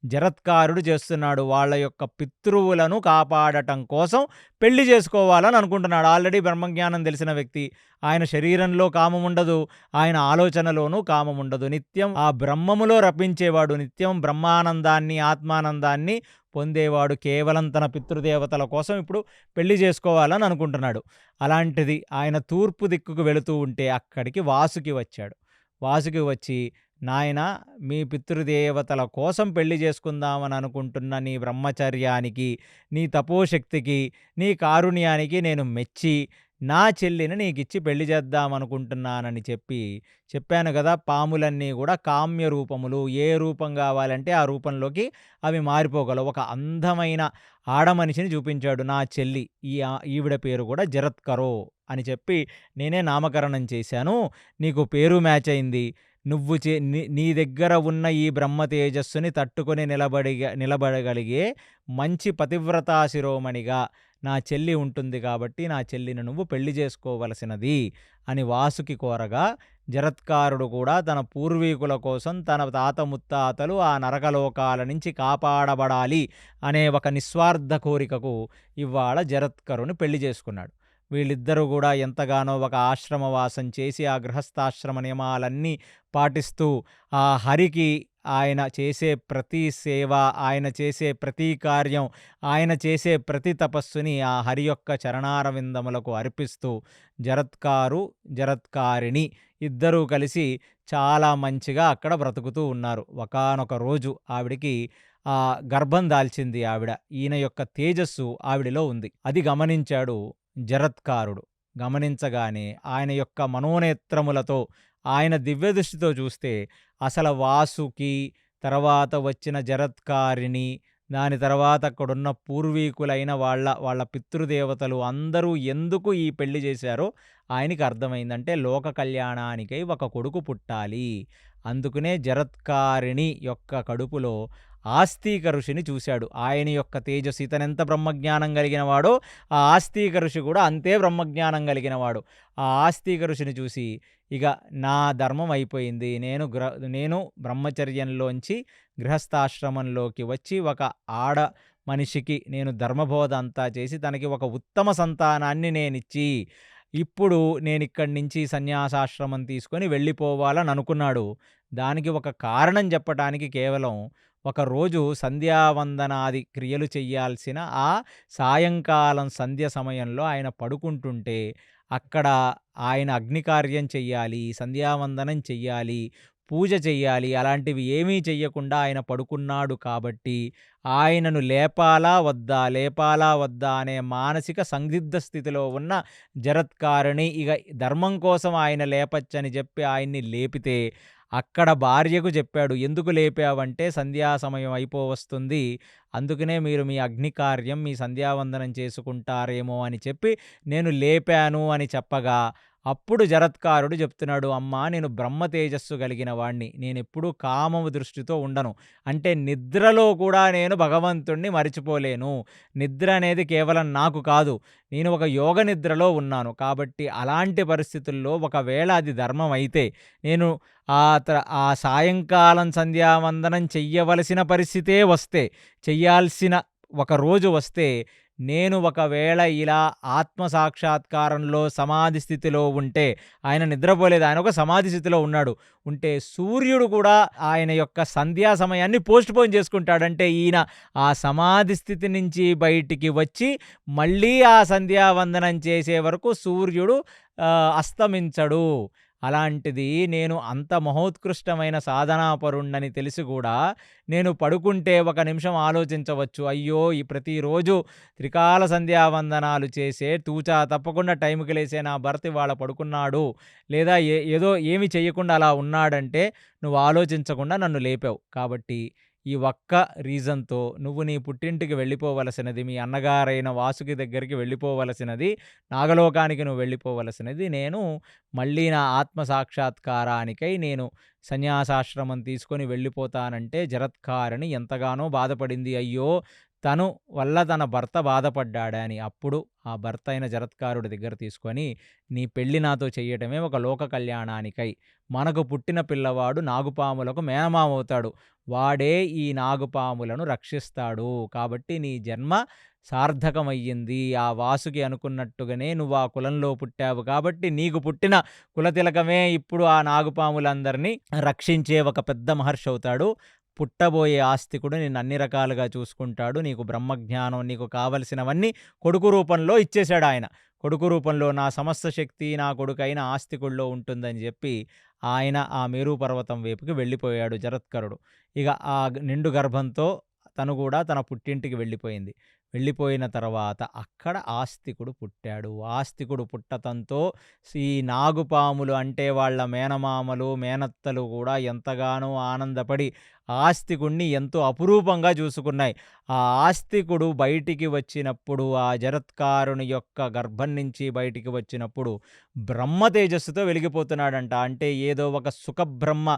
జరత్కారుడు చేస్తున్నాడు. వాళ్ళ యొక్క పితృవులను కాపాడటం కోసం పెళ్లి చేసుకోవాలని అనుకుంటున్నాడు. ఆల్రెడీ బ్రహ్మజ్ఞానం తెలిసిన వ్యక్తి. ఆయన శరీరంలో కామముండదు, ఆయన ఆలోచనలోనూ కామముండదు. నిత్యం ఆ బ్రహ్మములో రప్పించేవాడు, నిత్యం బ్రహ్మానందాన్ని, ఆత్మానందాన్ని పొందేవాడు. కేవలం తన పితృదేవతల కోసం ఇప్పుడు పెళ్లి చేసుకోవాలని అనుకుంటున్నాడు. అలాంటిది ఆయన తూర్పు దిక్కుకు వెళుతూ ఉంటే అక్కడికి వాసుకి వచ్చాడు. వాసుకి వచ్చి, నాయనా, మీ పితృదేవతల కోసం పెళ్లి చేసుకుందామని అనుకుంటున్న నీ బ్రహ్మచర్యానికి, నీ తపోశక్తికి, నీ కారుణ్యానికి నేను మెచ్చి నా చెల్లిని నీకిచ్చి పెళ్లి చేద్దామనుకుంటున్నానని చెప్పాను కదా. పాములన్నీ కూడా కామ్య రూపములు. ఏ రూపం కావాలంటే ఆ రూపంలోకి అవి మారిపోగలవు. ఒక అందమైన ఆడమనిషిని చూపించాడు. నా చెల్లి, ఈవిడ పేరు కూడా జరత్కరో అని చెప్పి నేనే నామకరణం చేశాను. నీకు పేరు మ్యాచ్ అయింది. నువ్వు నీ దగ్గర ఉన్న ఈ బ్రహ్మ తేజస్సుని తట్టుకొని నిలబడగలిగే మంచి పతివ్రతా శిరోమణిగా నా చెల్లి ఉంటుంది. కాబట్టి నా చెల్లిని నువ్వు పెళ్లి చేసుకోవలసినది అని వాసుకి కోరగా, జరత్కారుడు కూడా తన పూర్వీకుల కోసం, తన తాత ముత్తాతలు ఆ నరకలోకాల నుంచి కాపాడబడాలి అనే ఒక నిస్వార్థ కోరికకు ఇవాళ జరత్కరుని పెళ్లి చేసుకున్నాడు. వీళ్ళిద్దరూ కూడా ఎంతగానో ఒక ఆశ్రమవాసం చేసి, ఆ గృహస్థాశ్రమ నియమాలన్నీ పాటిస్తూ, ఆ హరికి ఆయన చేసే ప్రతి సేవ, ఆయన చేసే ప్రతి కార్యం, ఆయన చేసే ప్రతి తపస్సుని ఆ హరి యొక్క చరణారవిందములకు అర్పిస్తూ, జరత్కారిణి ఇద్దరూ కలిసి చాలా మంచిగా అక్కడ బ్రతుకుతూ ఉన్నారు. ఒకానొక రోజు ఆవిడికి గర్భం దాల్చింది ఆవిడ. ఈయన యొక్క తేజస్సు ఆవిడిలో ఉంది. అది గమనించాడు జరత్కారుడు. గమనించగానే ఆయన యొక్క మనోనేత్రములతో, ఆయన దివ్యదృష్టితో చూస్తే అసలు వాసుకి, తర్వాత వచ్చిన జరత్కారిణి, దాని తర్వాత అక్కడున్న పూర్వీకులైన వాళ్ళ పితృదేవతలు అందరూ ఎందుకు ఈ పెళ్లి చేశారో ఆయనకి అర్థమైందంటే, లోక కళ్యాణానికై ఒక కొడుకు పుట్టాలి. అందుకనే జరత్కారిణి యొక్క కడుపులో ఆస్తిక ఋషిని చూశాడు. ఆయన యొక్క తేజస్సు, ఇతనెంత బ్రహ్మజ్ఞానం కలిగినవాడో ఆ ఆస్తిక ఋషి కూడా అంతే బ్రహ్మజ్ఞానం కలిగినవాడు. ఆ ఆస్తిక ఋషిని చూసి, ఇక నా ధర్మం అయిపోయింది, నేను బ్రహ్మచర్యంలోంచి గృహస్థాశ్రమంలోకి వచ్చి ఒక ఆడ మనిషికి నేను ధర్మబోధ అంతా చేసి తనకి ఒక ఉత్తమ సంతానాన్ని నేనిచ్చి ఇప్పుడు నేనిక్కడి నుంచి సన్యాసాశ్రమం తీసుకొని వెళ్ళిపోవాలని అనుకున్నాడు. దానికి ఒక కారణం చెప్పటానికి కేవలం ఒకరోజు సంధ్యావందనాది క్రియలు చెయ్యాల్సిన ఆ సాయంకాలం సంధ్య సమయంలో ఆయన పడుకుంటుంటే, అక్కడ ఆయన అగ్నికార్యం చెయ్యాలి, సంధ్యావందనం చెయ్యాలి, పూజ చెయ్యాలి. అలాంటివి ఏమీ చెయ్యకుండా ఆయన పడుకున్నాడు కాబట్టి, ఆయనను లేపాలా వద్దా, లేపాలా వద్దా అనే మానసిక సందిగ్ధ స్థితిలో ఉన్న జరత్కారుని ఇగ ధర్మం కోసం ఆయన లేపచ్చని చెప్పి ఆయన్ని లేపితే, అక్కడ భార్యకు చెప్పాడు. "ఎందుకు లేపావంటే సంధ్యా సమయం అయిపోవస్తుంది. అందుకనే మీరు మీ అగ్నికార్యం, మీ సంధ్యావందనం చేసుకుంటారేమో అని చెప్పి నేను లేపాను" అని చెప్పగా, అప్పుడు జరత్కారుడు చెప్తున్నాడు, "అమ్మా నేను బ్రహ్మ తేజస్సు కలిగిన వాడిని. నేనెప్పుడూ కామము దృష్టితో ఉండను. అంటే నిద్రలో కూడా నేను భగవంతుణ్ణి మరిచిపోలేను. నిద్ర అనేది కేవలం నాకు కాదు. నేను ఒక యోగ నిద్రలో ఉన్నాను. కాబట్టి అలాంటి పరిస్థితుల్లో ఒకవేళ అది ధర్మం అయితే, నేను ఆ సాయంకాలం సంధ్యావందనం చెయ్యవలసిన పరిస్థితే వస్తే, చెయ్యాల్సిన ఒక రోజు వస్తే, నేను ఒకవేళ ఇలా ఆత్మ సాక్షాత్కారంలో సమాధి స్థితిలో ఉంటే, ఆయన నిద్రపోలేదు. ఆయన ఒక సమాధి స్థితిలో ఉన్నాడు. ఉంటే సూర్యుడు కూడా ఆయన యొక్క సంధ్యా సమయాన్ని పోస్ట్‌పోన్ చేసుకుంటాడు. అంటే ఈయన ఆ సమాధి స్థితి నుంచి బయటికి వచ్చి, మళ్ళీ ఆ సంధ్యావందనం చేసే వరకు సూర్యుడు అస్తమించడు. అలాంటిది నేను అంత మహోత్కృష్టమైన సాధనాపరుణ్ణని తెలిసి కూడా, నేను పడుకుంటే ఒక నిమిషం ఆలోచించవచ్చు. అయ్యో! ఈ ప్రతిరోజు త్రికాల సంధ్యావందనాలు చేసే, తూచా తప్పకుండా టైంకి లేసే నా భర్త ఇవాళ పడుకున్నాడు. లేదా ఏదో ఏమి చెయ్యకుండా అలా ఉన్నాడంటే, నువ్వు ఆలోచించకుండా నన్ను లేపావు. కాబట్టి ఈ ఒక్క రీజన్‌తో నువ్వు నీ పుట్టింటికి వెళ్ళిపోవలసినది, మీ అన్నగారైన వాసుకి దగ్గరికి వెళ్ళిపోవలసినది, నాగలోకానికి నువ్వు వెళ్ళిపోవలసినది. నేను మళ్ళీ నా ఆత్మ సాక్షాత్కారానికై నేను సన్యాసాశ్రమం తీసుకొని వెళ్ళిపోతానంటే జరత్కారిణి ఎంతగానో బాధపడింది. అయ్యో! తను వల్ల తన భర్త బాధపడ్డాడని. అప్పుడు ఆ భర్త అయిన జరత్కారుడి దగ్గర తీసుకొని, నీ పెళ్లి నాతో చెయ్యటమే ఒక లోక కళ్యాణానికై. మనకు పుట్టిన పిల్లవాడు నాగుపాములకు మేనమామవుతాడు. వాడే ఈ నాగుపాములను రక్షిస్తాడు. కాబట్టి నీ జన్మ సార్థకమయ్యింది. ఆ వాసుకి అనుకున్నట్టుగానే నువ్వు ఆ కులంలో పుట్టావు కాబట్టి, నీకు పుట్టిన కులతిలకమే ఇప్పుడు ఆ నాగుపాములందరినీ రక్షించే ఒక పెద్ద మహర్షి అవుతాడు. పుట్టబోయే ఆస్తికుడు నిన్ను అన్ని రకాలుగా చూసుకుంటాడు. నీకు బ్రహ్మజ్ఞానం, నీకు కావలసినవన్నీ కొడుకు రూపంలో ఇచ్చేశాడాయన. కొడుకు రూపంలో నా సమస్త శక్తి నా కొడుకైన ఆస్తికుడిలో ఉంటుందని చెప్పి, ఆయన ఆ మేరు పర్వతం వైపుకి వెళ్ళిపోయాడు జరత్కరుడు. ఇక ఆ నిండు గర్భంతో తను కూడా తన పుట్టింటికి వెళ్ళిపోయింది. వెళ్ళిపోయిన తర్వాత అక్కడ ఆస్తికుడు పుట్టాడు. ఆస్తికుడు పుట్టతంతో ఈ నాగుపాములు అంటే వాళ్ళ మేనమామలు, మేనత్తలు కూడా ఎంతగానో ఆనందపడి ఆస్తికుడిని ఎంతో అపురూపంగా చూసుకున్నాయి. ఆ ఆస్తికుడు బయటికి వచ్చినప్పుడు, ఆ జరత్కారుని యొక్క గర్భం నుంచి బయటికి వచ్చినప్పుడు బ్రహ్మ తేజస్సుతో వెలిగిపోతున్నాడంట. అంటే ఏదో ఒక సుఖబ్రహ్మ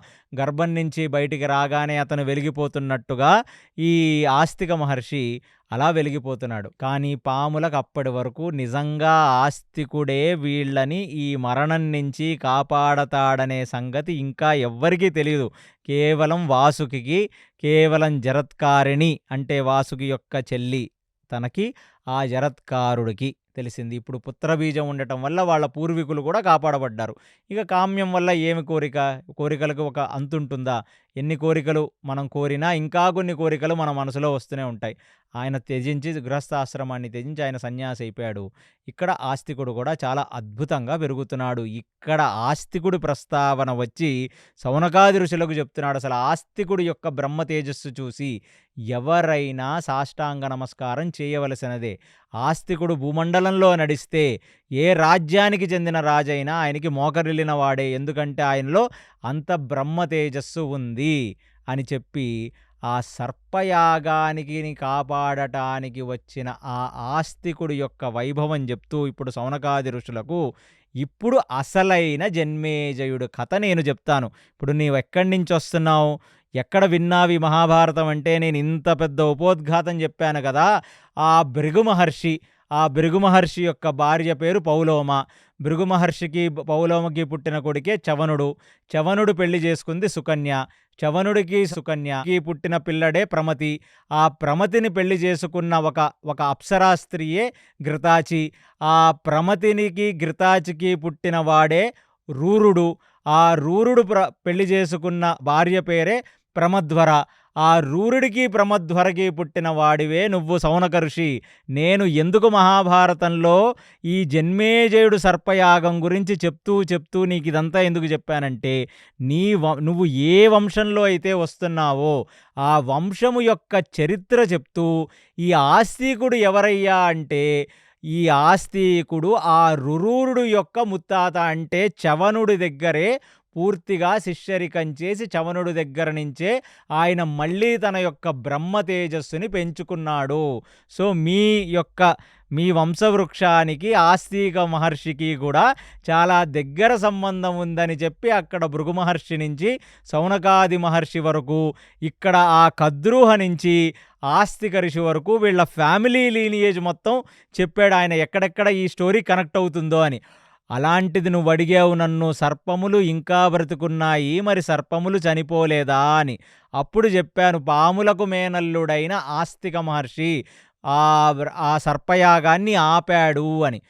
గర్భం నుంచి బయటికి రాగానే అతను వెలిగిపోతున్నట్టుగా ఈ ఆస్తిక మహర్షి అలా వెలిగిపోతున్నాడు. కానీ పాములకు అప్పటి వరకు నిజంగా ఆస్తికుడే వీళ్ళని ఈ మరణం నుంచి కాపాడతాడనే సంగతి ఇంకా ఎవ్వరికీ తెలీదు. కేవలం వాసుకికి, కేవలం జరత్కారిణి అంటే వాసుకి యొక్క చెల్లి తనకి, ఆ జరత్కారుడికి తెలిసింది. ఇప్పుడు పుత్రబీజం ఉండటం వల్ల వాళ్ళ పూర్వీకులు కూడా కాపాడబడ్డారు. ఇక కామ్యం వల్ల ఏమి కోరిక? కోరికలకు ఒక అంతుంటుందా? ఎన్ని కోరికలు మనం కోరినా ఇంకా కొన్ని కోరికలు మన మనసులో వస్తూనే ఉంటాయి. ఆయన త్యజించి గృహస్థాశ్రమాన్ని త్యజించి ఆయన సన్యాసి అయిపోయాడు. ఇక్కడ ఆస్తికుడు కూడా చాలా అద్భుతంగా పెరుగుతున్నాడు. ఇక్కడ ఆస్తికుడి ప్రస్తావన వచ్చి శౌనకాది ఋషులకు చెప్తున్నాడు. అసలు ఆస్తికుడి యొక్క బ్రహ్మ తేజస్సు చూసి ఎవరైనా సాష్టాంగ నమస్కారం చేయవలసినదే. ఆస్తికుడు భూమండలంలో నడిస్తే ఏ రాజ్యానికి చెందిన రాజైనా ఆయనకి మోకరిల్లిన వాడే. ఎందుకంటే ఆయనలో అంత బ్రహ్మ తేజస్సు ఉంది అని చెప్పి, ఆ సర్పయాగానికి కాపాడటానికి వచ్చిన ఆ ఆస్తికుడి యొక్క వైభవం చెప్తూ ఇప్పుడు శౌనకాది ఋషులకు ఇప్పుడు అసలైన జన్మేజయుడు కథ నేను చెప్తాను. ఇప్పుడు నీవెక్కడి నుంచి వస్తున్నావు, ఎక్కడ విన్నావి మహాభారతం అంటే, నేను ఇంత పెద్ద ఉపోద్ఘాతం చెప్పాను కదా, ఆ భృగు మహర్షి ఆ భృగు మహర్షి యొక్క భార్య పేరు పౌలోమ. భృగు మహర్షికి పౌలోమకి పుట్టిన కొడుకే చవనుడు. చవనుడు పెళ్లి చేసుకుంది సుకన్య. చవనుడికి సుకన్యకి పుట్టిన పిల్లడే ప్రమతి. ఆ ప్రమతిని పెళ్లి చేసుకున్న ఒక అప్సరా స్త్రీయే ఘృతాచి. ఆ ప్రమతినికి ఘృతాచికి పుట్టిన వాడే రూరుడు. ఆ రూరుడు పెళ్లి చేసుకున్న భార్య పేరే ప్రమధ్వర. ఆ రూరుడికి ప్రమధ్వరకి పుట్టిన వాడివే నువ్వు సౌనక ఋషి. నేను ఎందుకు మహాభారతంలో ఈ జన్మేజయుడు సర్పయాగం గురించి చెప్తూ నీకు ఇదంతా ఎందుకు చెప్పానంటే, నువ్వు ఏ వంశంలో అయితే వస్తున్నావో ఆ వంశము యొక్క చరిత్ర చెప్తూ, ఈ ఆస్తికుడు ఎవరయ్యా అంటే, ఈ ఆస్తికుడు ఆ రురూరుడు యొక్క ముత్తాత అంటే చవనుడి దగ్గరే పూర్తిగా శిష్యరికం చేసి చవనుడి దగ్గర నుంచే ఆయన మళ్ళీ తన యొక్క బ్రహ్మ తేజస్సుని పెంచుకున్నాడు. సో మీ వంశవృక్షానికి ఆస్తిక మహర్షికి కూడా చాలా దగ్గర సంబంధం ఉందని చెప్పి అక్కడ భృగు మహర్షి నుంచి సౌనకాది మహర్షి వరకు, ఇక్కడ ఆ కద్రూహ నుంచి ఆస్తిక ఋషి వరకు వీళ్ళ ఫ్యామిలీ లీనియేజ్ మొత్తం చెప్పాడు ఆయన, ఎక్కడెక్కడ ఈ స్టోరీ కనెక్ట్ అవుతుందో అని. అలాంటిది నువ్వు అడిగావు నన్ను, సర్పములు ఇంకా బ్రతుకున్నాయి, మరి సర్పములు చనిపోలేదా అని. అప్పుడు చెప్పాను, పాములకు మేనల్లుడైన ఆస్తిక మహర్షి ఆ సర్పయాగాన్ని ఆపాడు అని.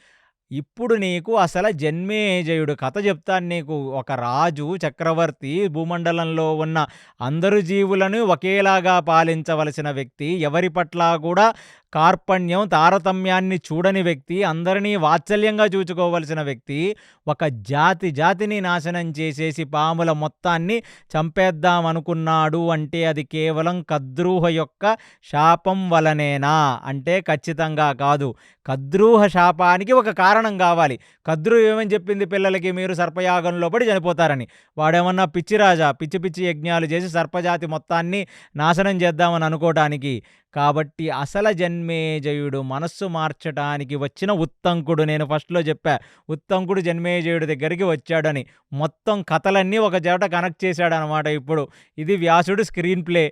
ఇప్పుడు నీకు అసలు జన్మేజయుడు కథ చెప్తాను నీకు. ఒక రాజు, చక్రవర్తి, భూమండలంలో ఉన్న అందరు జీవులను ఒకేలాగా పాలించవలసిన వ్యక్తి, ఎవరి పట్ల కూడా కార్పణ్యం, తారతమ్యాన్ని చూడని వ్యక్తి, అందరినీ వాత్సల్యంగా చూచుకోవలసిన వ్యక్తి, ఒక జాతిని నాశనం చేసేసి పాముల మొత్తాన్ని చంపేద్దామనుకున్నాడు అంటే అది కేవలం కద్రూహ యొక్క శాపం వలనేనా అంటే ఖచ్చితంగా కాదు. కద్రూహ శాపానికి ఒక కారణం కావాలి. కద్రూహ ఏమని చెప్పింది పిల్లలకి, మీరు సర్పయాగంలో పడి చనిపోతారని. వాడేమన్నా పిచ్చిరాజా, పిచ్చి యజ్ఞాలు చేసి సర్పజాతి మొత్తాన్ని నాశనం చేద్దామని అనుకోవటానికి. కాబట్టి అసలు జన్మేజయుడు మనస్సు మార్చడానికి వచ్చిన ఉత్తంకుడు. నేను ఫస్ట్లో చెప్పా, ఉత్తంకుడు జన్మేజయుడి దగ్గరికి వచ్చాడని. మొత్తం కథలన్నీ ఒక చోట కనెక్ట్ చేశాడనమాట. ఇప్పుడు ఇది వ్యాసుడు స్క్రీన్ ప్లే.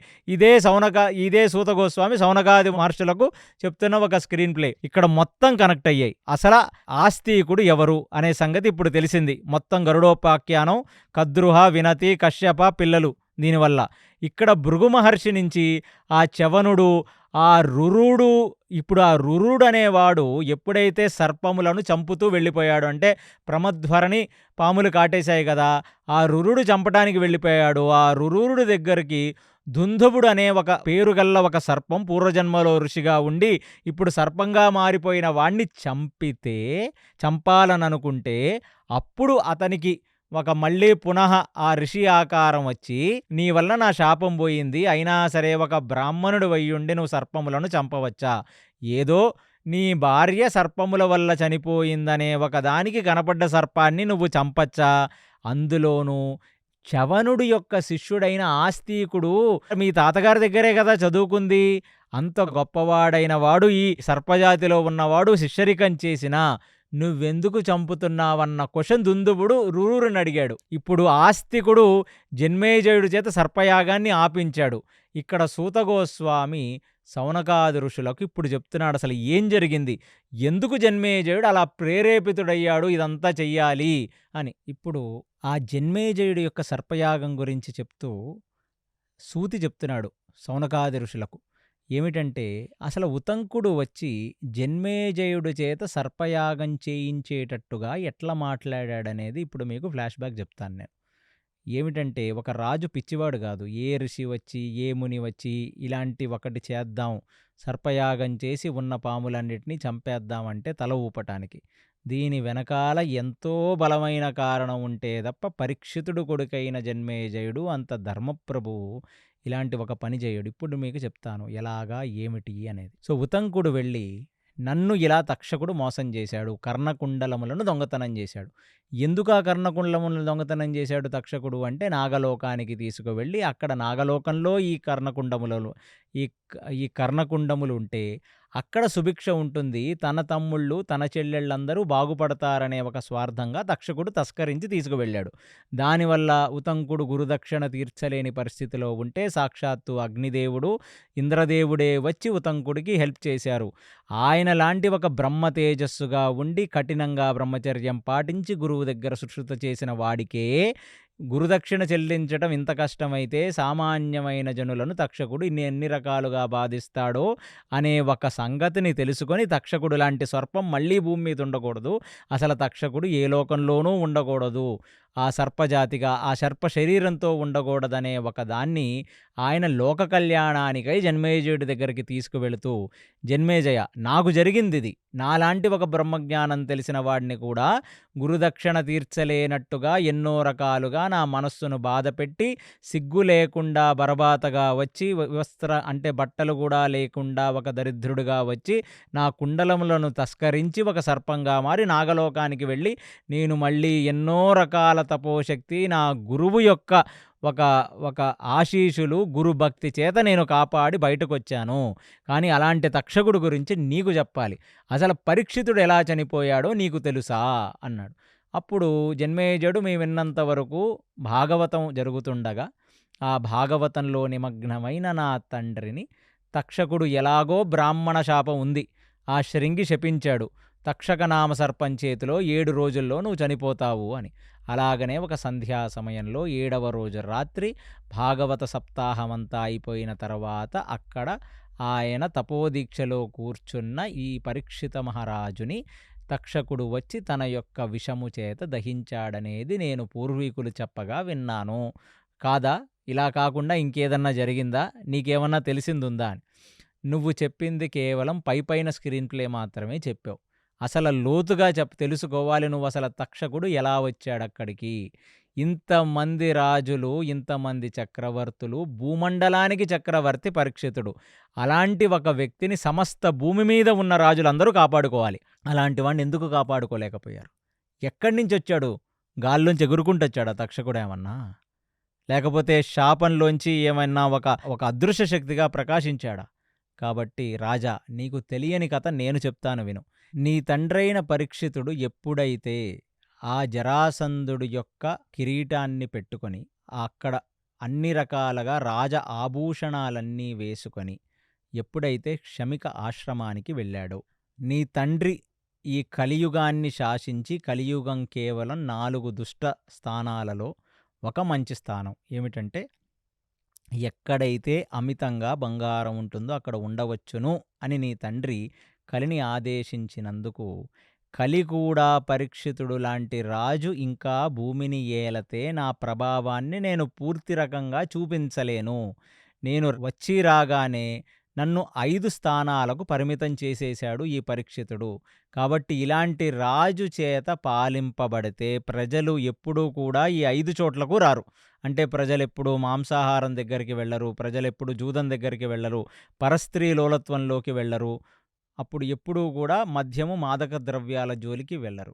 ఇదే సూత గోస్వామి సౌనకాది మహర్షులకు చెప్తున్న ఒక స్క్రీన్ ప్లే. ఇక్కడ మొత్తం కనెక్ట్ అయ్యాయి. అసలు ఆస్తికుడు ఎవరు అనే సంగతి ఇప్పుడు తెలిసింది. మొత్తం గరుడోపాఖ్యానం, కద్రుహ, వినతి, కశ్యప పిల్లలు దీనివల్ల. ఇక్కడ భృగు మహర్షి నుంచి ఆ చవనుడు, ఆ రురుడు, ఇప్పుడు ఆ రురుడు అనేవాడు ఎప్పుడైతే సర్పములను చంపుతూ వెళ్ళిపోయాడు అంటే, ప్రమధ్వరని పాములు కాటేశాయి కదా, ఆ రురుడు చంపడానికి వెళ్ళిపోయాడు. ఆ రురుడు దగ్గరికి దుందుభుడు అనే ఒక పేరుగల్ల ఒక సర్పం పూర్వజన్మలో ఋషిగా ఉండి ఇప్పుడు సర్పంగా మారిపోయిన వాణ్ణి చంపాలననుకుంటే, అప్పుడు అతనికి మళ్ళీ పునః ఆ ఋషి ఆకారం వచ్చి, నీ వల్ల నా శాపం పోయింది, అయినా సరే ఒక బ్రాహ్మణుడు అయ్యుండి నువ్వు సర్పములను చంపవచ్చా? ఏదో నీ భార్య సర్పముల వల్ల చనిపోయిందనే ఒకదానికి కనపడ్డ సర్పాన్ని నువ్వు చంపచ్చా? అందులోనూ చవనుడు యొక్క శిష్యుడైన ఆస్తికుడు మీ తాతగారి దగ్గరే కదా చదువుకుంది. అంత గొప్పవాడైన వాడు, ఈ సర్పజాతిలో ఉన్నవాడు శిష్యరికం చేసినా నువ్వెందుకు చంపుతున్నావన్న క్వశ్చన్ దుందుబుడు రురుని అడిగాడు. ఇప్పుడు ఆస్తికుడు జన్మేజయుడి చేత సర్పయాగాన్ని ఆపించాడు. ఇక్కడ సూతగోస్వామి సౌనకాది ఋషులకు ఇప్పుడు చెప్తున్నాడు అసలు ఏం జరిగింది, ఎందుకు జన్మేజయుడు అలా ప్రేరేపితుడయ్యాడు ఇదంతా చెయ్యాలి అని. ఇప్పుడు ఆ జన్మేజయుడి యొక్క సర్పయాగం గురించి చెప్తూ సూతి చెప్తున్నాడు సౌనకాది ఋషులకు. ఏమిటంటే, అసలు ఉతంకుడు వచ్చి జన్మేజయుడి చేత సర్పయాగం చేయించేటట్టుగా ఎట్లా మాట్లాడాడనేది ఇప్పుడు మీకు ఫ్లాష్ బ్యాక్ చెప్తాను నేను. ఏమిటంటే, ఒక రాజు పిచ్చివాడు కాదు. ఏ ఋషి వచ్చి, ఏ ముని వచ్చి ఇలాంటి ఒకటి చేద్దాం, సర్పయాగం చేసి ఉన్న పాములన్నిటినీ చంపేద్దామంటే తల ఊపటానికి. దీని వెనకాల ఎంతో బలమైన కారణం ఉంటే తప్ప పరీక్షితుడు కొడుకైన జన్మేజయుడు అంత ధర్మప్రభువు ఇలాంటి ఒక పని చేయడు. ఇప్పుడు మీకు చెప్తాను ఎలాగా ఏమిటి అనేది. సో ఉతంకుడు వెళ్ళి, నన్ను ఇలా తక్షకుడు మోసం చేశాడు, కర్ణకుండలములను దొంగతనం చేశాడు. ఎందుకు ఆ కర్ణకుండలములను దొంగతనం చేశాడు తక్షకుడు అంటే, నాగలోకానికి తీసుకువెళ్ళి అక్కడ నాగలోకంలో ఈ ఈ కర్ణకుండములుంటే అక్కడ సుభిక్ష ఉంటుంది. తన తమ్ముళ్ళు, తన చెల్లెళ్ళందరూ బాగుపడతారనే ఒక స్వార్థంగా తక్షకుడు తస్కరించి తీసుకువెళ్ళాడు. దానివల్ల ఉతంకుడు గురుదక్షిణ తీర్చలేని పరిస్థితిలో ఉంటే సాక్షాత్తు అగ్నిదేవుడు, ఇంద్రదేవుడే వచ్చి ఉతంకుడికి హెల్ప్ చేశారు. ఆయన లాంటి ఒక బ్రహ్మ తేజస్సుగా ఉండి కఠినంగా బ్రహ్మచర్యం పాటించి గురువు దగ్గర సుశ్రుత చేసిన వాడికే గురుదక్షిణ చెల్లించటం ఇంత కష్టమైతే సామాన్యమైన జనులను తక్షకుడు ఎన్ని రకాలుగా బాధిస్తాడో అనే ఒక సంగతిని తెలుసుకొని తక్షకుడు లాంటి సర్పం మళ్ళీ భూమి మీద ఉండకూడదు. అసలు తక్షకుడు ఏ లోకంలోనూ ఉండకూడదు. ఆ సర్పజాతిగా ఆ సర్ప శరీరంతో ఉండకూడదనే ఒక దాన్ని ఆయన లోక కళ్యాణానికై జన్మేజయుడి దగ్గరికి తీసుకువెళుతూ, జన్మేజయ నాకు జరిగిందిది. నాలాంటి ఒక బ్రహ్మజ్ఞానం తెలిసిన వాడిని కూడా గురుదక్షిణ తీర్చలేనట్టుగా ఎన్నో రకాలుగా నా మనస్సును బాధపెట్టి సిగ్గు లేకుండా బరబాతగా వచ్చి అంటే బట్టలు కూడా లేకుండా ఒక దరిద్రుడిగా వచ్చి నా కుండలములను తస్కరించి ఒక సర్పంగా మారి నాగలోకానికి వెళ్ళి నేను మళ్ళీ ఎన్నో రకాల తపోశక్తి నా గురువు యొక్క ఒక ఒక ఆశీషులు గురుభక్తి చేత నేను కాపాడి బయటకొచ్చాను. కానీ అలాంటి తక్షకుడు గురించి నీకు చెప్పాలి. అసలు పరీక్షితుడు ఎలా చనిపోయాడో నీకు తెలుసా అన్నాడు. అప్పుడు జన్మేజయుడు మేము విన్నంత వరకు భాగవతం జరుగుతుండగా ఆ భాగవతంలో నిమగ్నమైన నా తండ్రిని తక్షకుడు ఎలాగో బ్రాహ్మణ శాపం ఉంది, ఆ శృంగి శపించాడు, తక్షకనామ సర్పం చేతిలో 7 రోజుల్లో నువ్వు చనిపోతావు అని. అలాగనే ఒక సంధ్యా సమయంలో 7వ రోజు రాత్రి భాగవత సప్తాహమంతా అయిపోయిన తర్వాత అక్కడ ఆయన తపోదీక్షలో కూర్చున్న ఈ పరీక్షిత మహారాజుని తక్షకుడు వచ్చి తన యొక్క విషము చేత దహించాడనేది నేను పూర్వీకులు చెప్పగా విన్నాను. కాదా? ఇలా కాకుండా ఇంకేదన్నా జరిగిందా? నీకేమన్నా తెలిసిందుందా అని. నువ్వు చెప్పింది కేవలం పైపైన స్క్రీన్ ప్లే మాత్రమే చెప్పావు. అసలు లోతుగా తెలుసుకోవాలి నువ్వు. అసలు తక్షకుడు ఎలా వచ్చాడక్కడికి? ఇంతమంది రాజులు, ఇంతమంది చక్రవర్తులు, భూమండలానికి చక్రవర్తి పరీక్షితుడు. అలాంటి ఒక వ్యక్తిని సమస్త భూమి మీద ఉన్న రాజులందరూ కాపాడుకోవాలి. అలాంటి వాడిని ఎందుకు కాపాడుకోలేకపోయారు? ఎక్కడి నుంచి వచ్చాడు? గాల్లోంచి ఎగురుకుంటూ వచ్చాడా తక్షకుడు ఏమన్నా? లేకపోతే శాపంలోంచి ఏమైనా ఒక అదృశ్య శక్తిగా ప్రకాశించాడా? కాబట్టి రాజా, నీకు తెలియని కథ నేను చెప్తాను విను. నీ తండ్రైన పరీక్షితుడు ఎప్పుడైతే ఆ జరాసంధుడి యొక్క కిరీటాన్ని పెట్టుకొని అక్కడ అన్ని రకాలుగా రాజ ఆభూషణాలన్నీ వేసుకొని ఎప్పుడైతే శమిక ఆశ్రమానికి వెళ్ళాడో, నీ తండ్రి ఈ కలియుగాన్ని శాసించి కలియుగం కేవలం 4 దుష్ట స్థానాలలో ఒక మంచి స్థానం ఏమిటంటే, ఎక్కడైతే అమితంగా బంగారం ఉంటుందో అక్కడ ఉండవచ్చును అని నీ తండ్రి కలిని ఆదేశించినందుకు కలి కూడా పరీక్షితుడు లాంటి రాజు ఇంకా భూమిని ఏలతే నా ప్రభావాన్ని నేను పూర్తి రకంగా చూపించలేను. నేను వచ్చి రాగానే నన్ను 5 స్థానాలకు పరిమితం చేసేశాడు ఈ పరీక్షితుడు. కాబట్టి ఇలాంటి రాజు చేత పాలింపబడితే ప్రజలు ఎప్పుడూ కూడా ఈ 5 చోట్లకు రారు. అంటే ప్రజలెప్పుడు మాంసాహారం దగ్గరికి వెళ్ళరు, ప్రజలెప్పుడు జూదం దగ్గరికి వెళ్ళరు, పరస్త్రీ లోలత్వంలోకి వెళ్ళరు. అప్పుడు ఎప్పుడూ కూడా మద్యము మాదక ద్రవ్యాల జోలికి వెళ్ళరు.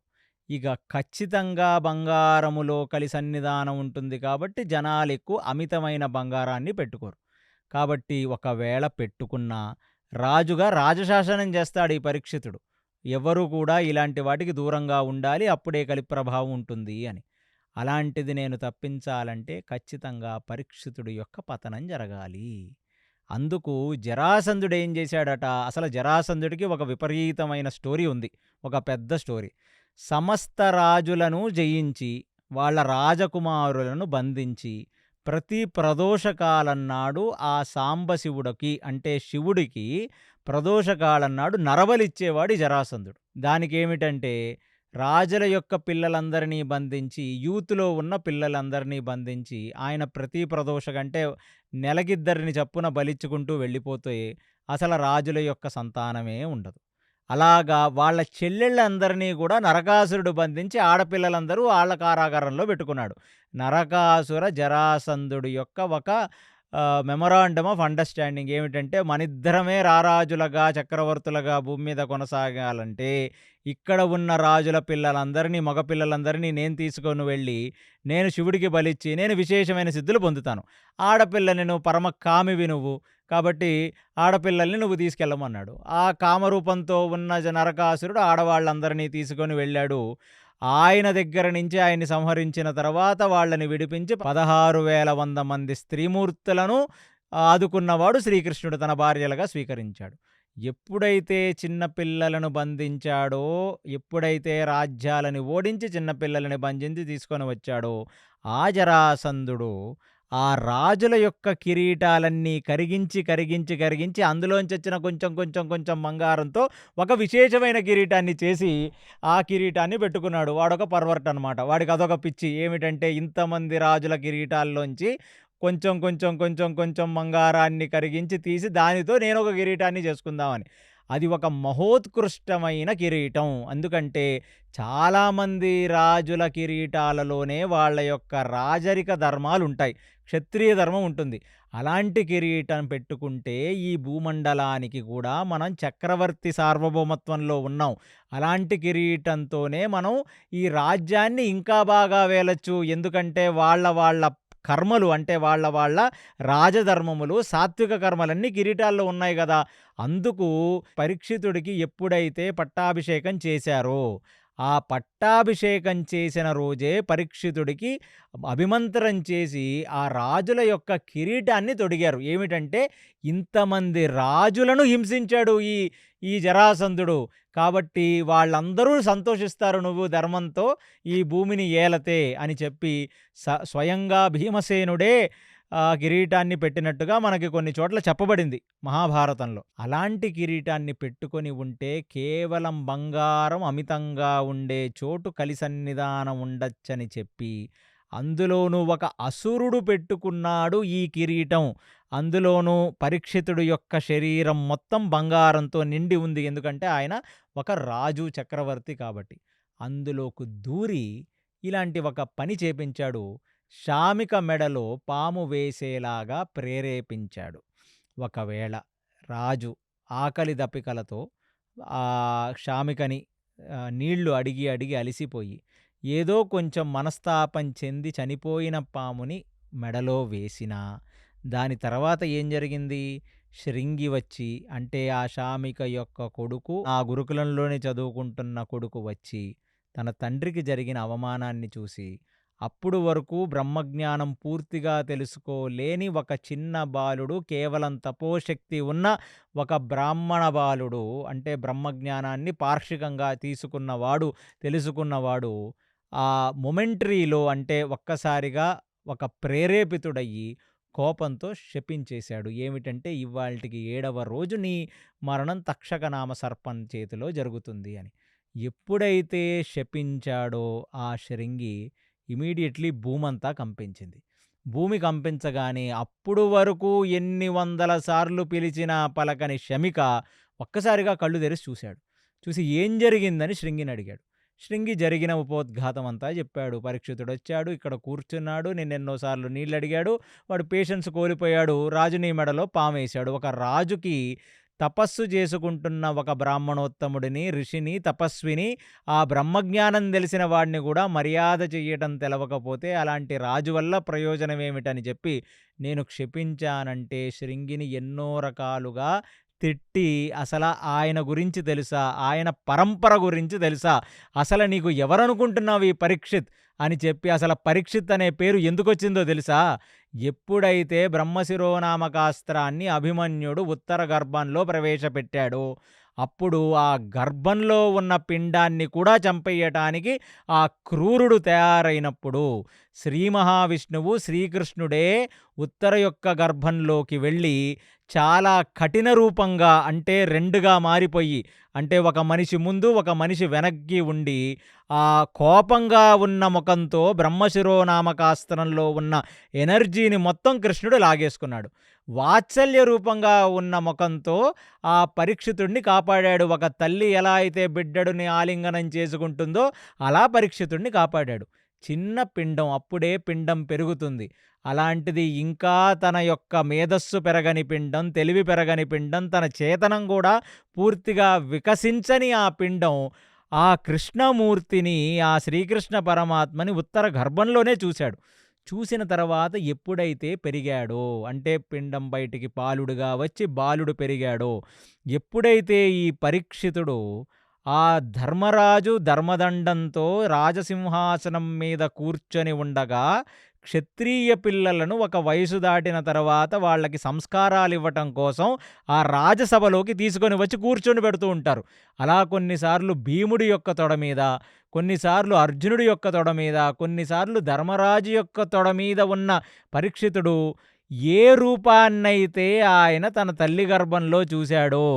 ఇక ఖచ్చితంగా బంగారములో కలి సన్నిధానం ఉంటుంది కాబట్టి జనాలు ఎక్కువ అమితమైన బంగారాన్ని పెట్టుకోరు. కాబట్టి ఒకవేళ పెట్టుకున్నా రాజుగా రాజశాసనం చేస్తాడు ఈ పరీక్షితుడు. ఎవరు కూడా ఇలాంటి వాటికి దూరంగా ఉండాలి, అప్పుడే కలి ప్రభావం ఉంటుంది అని. అలాంటిది నేను తప్పించాలంటే ఖచ్చితంగా పరీక్షితుడి యొక్క పతనం జరగాలి. అందుకు జరాసంధుడు ఏం చేశాడట? అసలు జరాసంధుడికి ఒక విపరీతమైన స్టోరీ ఉంది, ఒక పెద్ద స్టోరీ. సమస్త రాజులను జయించి వాళ్ళ రాజకుమారులను బంధించి ప్రతి ప్రదోషకాలన్నాడు ఆ సాంబశివుడికి అంటే శివుడికి ప్రదోషకాలన్నాడు నరబలిచ్చేవాడు జరాసంధుడు. దానికేమిటంటే రాజుల యొక్క పిల్లలందరినీ బంధించి యూత్లో ఉన్న పిల్లలందరినీ బంధించి ఆయన ప్రతి ప్రదోషకంటే నెలకిద్దరిని చప్పున బలిచ్చుకుంటూ వెళ్ళిపోతే అసలు రాజుల యొక్క సంతానమే ఉండదు. అలాగా వాళ్ళ చెల్లెళ్ళందరినీ కూడా నరకాసురుడు బంధించి ఆడపిల్లలందరూ వాళ్ళ కారాగారంలో పెట్టుకున్నాడు. నరకాసుర జరాసంధుడి యొక్క ఒక మెమొరాండమ్ ఆఫ్ అండర్స్టాండింగ్ ఏమిటంటే, మనిద్దరమే రారాజులుగా చక్రవర్తులుగా భూమి మీద కొనసాగాలంటే ఇక్కడ ఉన్న రాజుల పిల్లలందరినీ మగపిల్లలందరినీ నేను తీసుకొని వెళ్ళి నేను శివుడికి బలిచ్చి నేను విశేషమైన సిద్ధులు పొందుతాను. ఆడపిల్లని నువ్వు పరమ కామివి, నువ్వు కాబట్టి ఆడపిల్లల్ని నువ్వు తీసుకెళ్ళమన్నాడు. ఆ కామరూపంతో ఉన్న నరకాసురుడు ఆడవాళ్ళందరినీ తీసుకొని వెళ్ళాడు. ఆయన దగ్గర నుంచి ఆయన్ని సంహరించిన తర్వాత వాళ్ళని విడిపించి 16,100 మంది స్త్రీమూర్తులను ఆదుకున్నవాడు శ్రీకృష్ణుడు తన భార్యలుగా స్వీకరించాడు. ఎప్పుడైతే చిన్న పిల్లలను బంధించాడో, ఎప్పుడైతే రాజ్యాలని ఓడించి చిన్న పిల్లలని బంధించి తీసుకొని వచ్చాడో, ఆ జరాసంధుడు ఆ రాజుల యొక్క కిరీటాలన్నీ కరిగించి అందులోంచొచ్చిన కొంచెం బంగారంతో ఒక విశేషమైన కిరీటాన్ని చేసి, ఆ కిరీటాన్ని పెట్టుకున్నాడు. వాడొక పర్వర్ట్ అనమాట. వాడికదొక పిచ్చి. ఏమిటంటే ఇంతమంది రాజుల కిరీటాల్లోంచి కొంచెం బంగారాన్ని కరిగించి తీసి దానితో నేనొక కిరీటాన్ని చేసుకుందామని. అది ఒక మహోత్కృష్టమైన కిరీటం. అందుకంటే చాలామంది రాజుల కిరీటాలలోనే వాళ్ళ యొక్క రాజరిక ధర్మాలుంటాయి. క్షత్రియ ధర్మం ఉంటుంది. అలాంటి కిరీటం పెట్టుకుంటే ఈ భూమండలానికి కూడా మనం చక్రవర్తి సార్వభౌమత్వంలో ఉన్నాం. అలాంటి కిరీటంతోనే మనం ఈ రాజ్యాన్ని ఇంకా బాగా వేలొచ్చు. ఎందుకంటే వాళ్ళ కర్మలు అంటే వాళ్ళ రాజధర్మములు, సాత్విక కర్మలన్నీ కిరీటాల్లో ఉన్నాయి గదా! అందుకు పరీక్షితుడికి ఎప్పుడైతే పట్టాభిషేకం చేశారో, ఆ పట్టాభిషేకం చేసిన రోజే పరీక్షితుడికి అభిమంత్రం చేసి ఆ రాజుల యొక్క కిరీటాన్ని తొడిగారు. ఏమిటంటే ఇంతమంది రాజులను హింసించాడు ఈ జరాసంధుడు. కాబట్టి వాళ్ళందరూ సంతోషిస్తారు నువ్వు ధర్మంతో ఈ భూమిని ఏలతే అని చెప్పి స్వయంగా భీమసేనుడే కిరీటాన్ని పెట్టినట్టుగా మనకి కొన్ని చోట్ల చెప్పబడింది మహాభారతంలో. అలాంటి కిరీటాన్ని పెట్టుకొని ఉంటే కేవలం బంగారం అమితంగా ఉండే చోటు కలిసన్నిధానం ఉండొచ్చని చెప్పి, అందులోనూ ఒక అసురుడు పెట్టుకున్నాడు ఈ కిరీటం. అందులోనూ పరీక్షితుడు యొక్క శరీరం మొత్తం బంగారంతో నిండి ఉంది. ఎందుకంటే ఆయన ఒక రాజు, చక్రవర్తి కాబట్టి. అందులోకి దూరి ఇలాంటి ఒక పని చేపించాడు. శామిక మెడలో పాము వేసేలాగా ప్రేరేపించాడు. ఒకవేళ రాజు ఆకలి దప్పికలతో శామికని నీళ్లు అడిగి అలిసిపోయి ఏదో కొంచెం మనస్తాపం చెంది చనిపోయిన పాముని మెడలో వేసినా, దాని తర్వాత ఏం జరిగింది? శృంగి వచ్చి, అంటే ఆ శామిక యొక్క కొడుకు, ఆ గురుకులంలోనే చదువుకుంటున్న కొడుకు వచ్చి తన తండ్రికి జరిగిన అవమానాన్ని చూసి, అప్పుడు వరకు బ్రహ్మజ్ఞానం పూర్తిగా తెలుసుకోలేని ఒక చిన్న బాలుడు, కేవలం తపోశక్తి ఉన్న ఒక బ్రాహ్మణ బాలుడు, అంటే బ్రహ్మజ్ఞానాన్ని పార్షికంగా తెలుసుకున్నవాడు ఆ మొమెంటరీలో, అంటే ఒక్కసారిగా ఒక ప్రేరేపితుడయ్యి కోపంతో శపించేశాడు. ఏమిటంటే ఇవాల్టికి 7వ రోజు నీ మరణం తక్షకనామ సర్పం చేతిలో జరుగుతుంది అని. ఎప్పుడైతే శపించాడో ఆ శృంగి ఇమీడియట్లీ భూమంతా కంపించింది. భూమి కంపించగానే అప్పుడు వరకు ఎన్ని వందల సార్లు పిలిచినా పలకని శమిక ఒక్కసారిగా కళ్ళు తెరిచి చూశాడు. చూసి ఏం జరిగిందని శృంగిని అడిగాడు. శృంగి జరిగిన ఉపోద్ఘాతం అంతా చెప్పాడు. పరీక్షితుడొచ్చాడు, ఇక్కడ కూర్చున్నాడు, నిన్నెన్నోసార్లు నీళ్ళడిగాడు, వాడు పేషెన్స్ కోల్పోయాడు, రాజుని మెడలో పామేశాడు. ఒక రాజుకి తపస్సు చేసుకుంటున్న ఒక బ్రాహ్మణోత్తముడిని, ఋషిని, తపస్విని, ఆ బ్రహ్మజ్ఞానం తెలిసిన వాడిని కూడా మర్యాద చెయ్యటం తెలవకపోతే అలాంటి రాజు వల్ల ప్రయోజనం ఏమిటని చెప్పి నేను క్షపించానంటే శృంగిని ఎన్నో రకాలుగా తిట్టి, అసలు ఆయన గురించి తెలుసా, ఆయన పరంపర గురించి తెలుసా, అసలు నీకు ఎవరనుకుంటున్నావు ఈ పరీక్షిత్ అని చెప్పి, అసలు పరీక్షిత్ అనే పేరు ఎందుకొచ్చిందో తెలుసా? ఎప్పుడైతే బ్రహ్మశిరోనామకాస్త్రాన్ని అభిమన్యుడు ఉత్తర గర్భంలో ప్రవేశపెట్టాడో అప్పుడు ఆ గర్భంలో ఉన్న పిండాన్ని కూడా చంపేయటానికి ఆ క్రూరుడు తయారైనప్పుడు శ్రీ మహావిష్ణువు, శ్రీకృష్ణుడే ఉత్తర యొక్క గర్భంలోకి వెళ్ళి చాలా కఠిన రూపంగా, అంటే రెండుగా మారిపోయి, అంటే ఒక మనిషి ముందు ఒక మనిషి వెనక్కి ఉండి ఆ కోపంగా ఉన్న ముఖంతో బ్రహ్మశిరోనామకాస్త్రంలో ఉన్న ఎనర్జీని మొత్తం కృష్ణుడు లాగేసుకున్నాడు. వాత్సల్య రూపంగా ఉన్న ముఖంతో ఆ పరీక్షితుడిని కాపాడాడు. ఒక తల్లి ఎలా అయితే బిడ్డడుని ఆలింగనం చేసుకుంటుందో అలా పరీక్షితుడిని కాపాడాడు. చిన్న పిండం, అప్పుడే పిండం పెరుగుతుంది. అలాంటిది ఇంకా తన యొక్క మేధస్సు పెరగని పిండం, తెలివి పెరగని పిండం, తన చేతనం కూడా పూర్తిగా వికసించని ఆ పిండం ఆ కృష్ణమూర్తిని, ఆ శ్రీకృష్ణ పరమాత్మని ఉత్తర గర్భంలోనే చూశాడు. చూసిన తర్వాత ఎప్పుడైతే పెరిగాడో, అంటే పిండం బయటికి బాలుడుగా వచ్చి బాలుడు పెరిగాడో, ఎప్పుడైతే ఈ పరీక్షితుడు ఆ ధర్మరాజు ధర్మదండంతో రాజసింహాసనం మీద కూర్చొని ఉండగా, క్షత్రియ పిల్లలను ఒక వయసు దాటిన తర్వాత వాళ్ళకి సంస్కారాలివ్వటం కోసం ఆ రాజసభలోకి తీసుకొని వచ్చి కూర్చొని పెడుతూ ఉంటారు. అలా కొన్నిసార్లు భీముడి యొక్క తొడ మీద, కొన్నిసార్లు అర్జునుడి యొక్క తొడ మీద, కొన్నిసార్లు ధర్మరాజు యొక్క తొడ మీద ఉన్న పరీక్షితుడు ఏ రూపాన్నైతే ఆయన తన తల్లి గర్భంలో చూశాడో,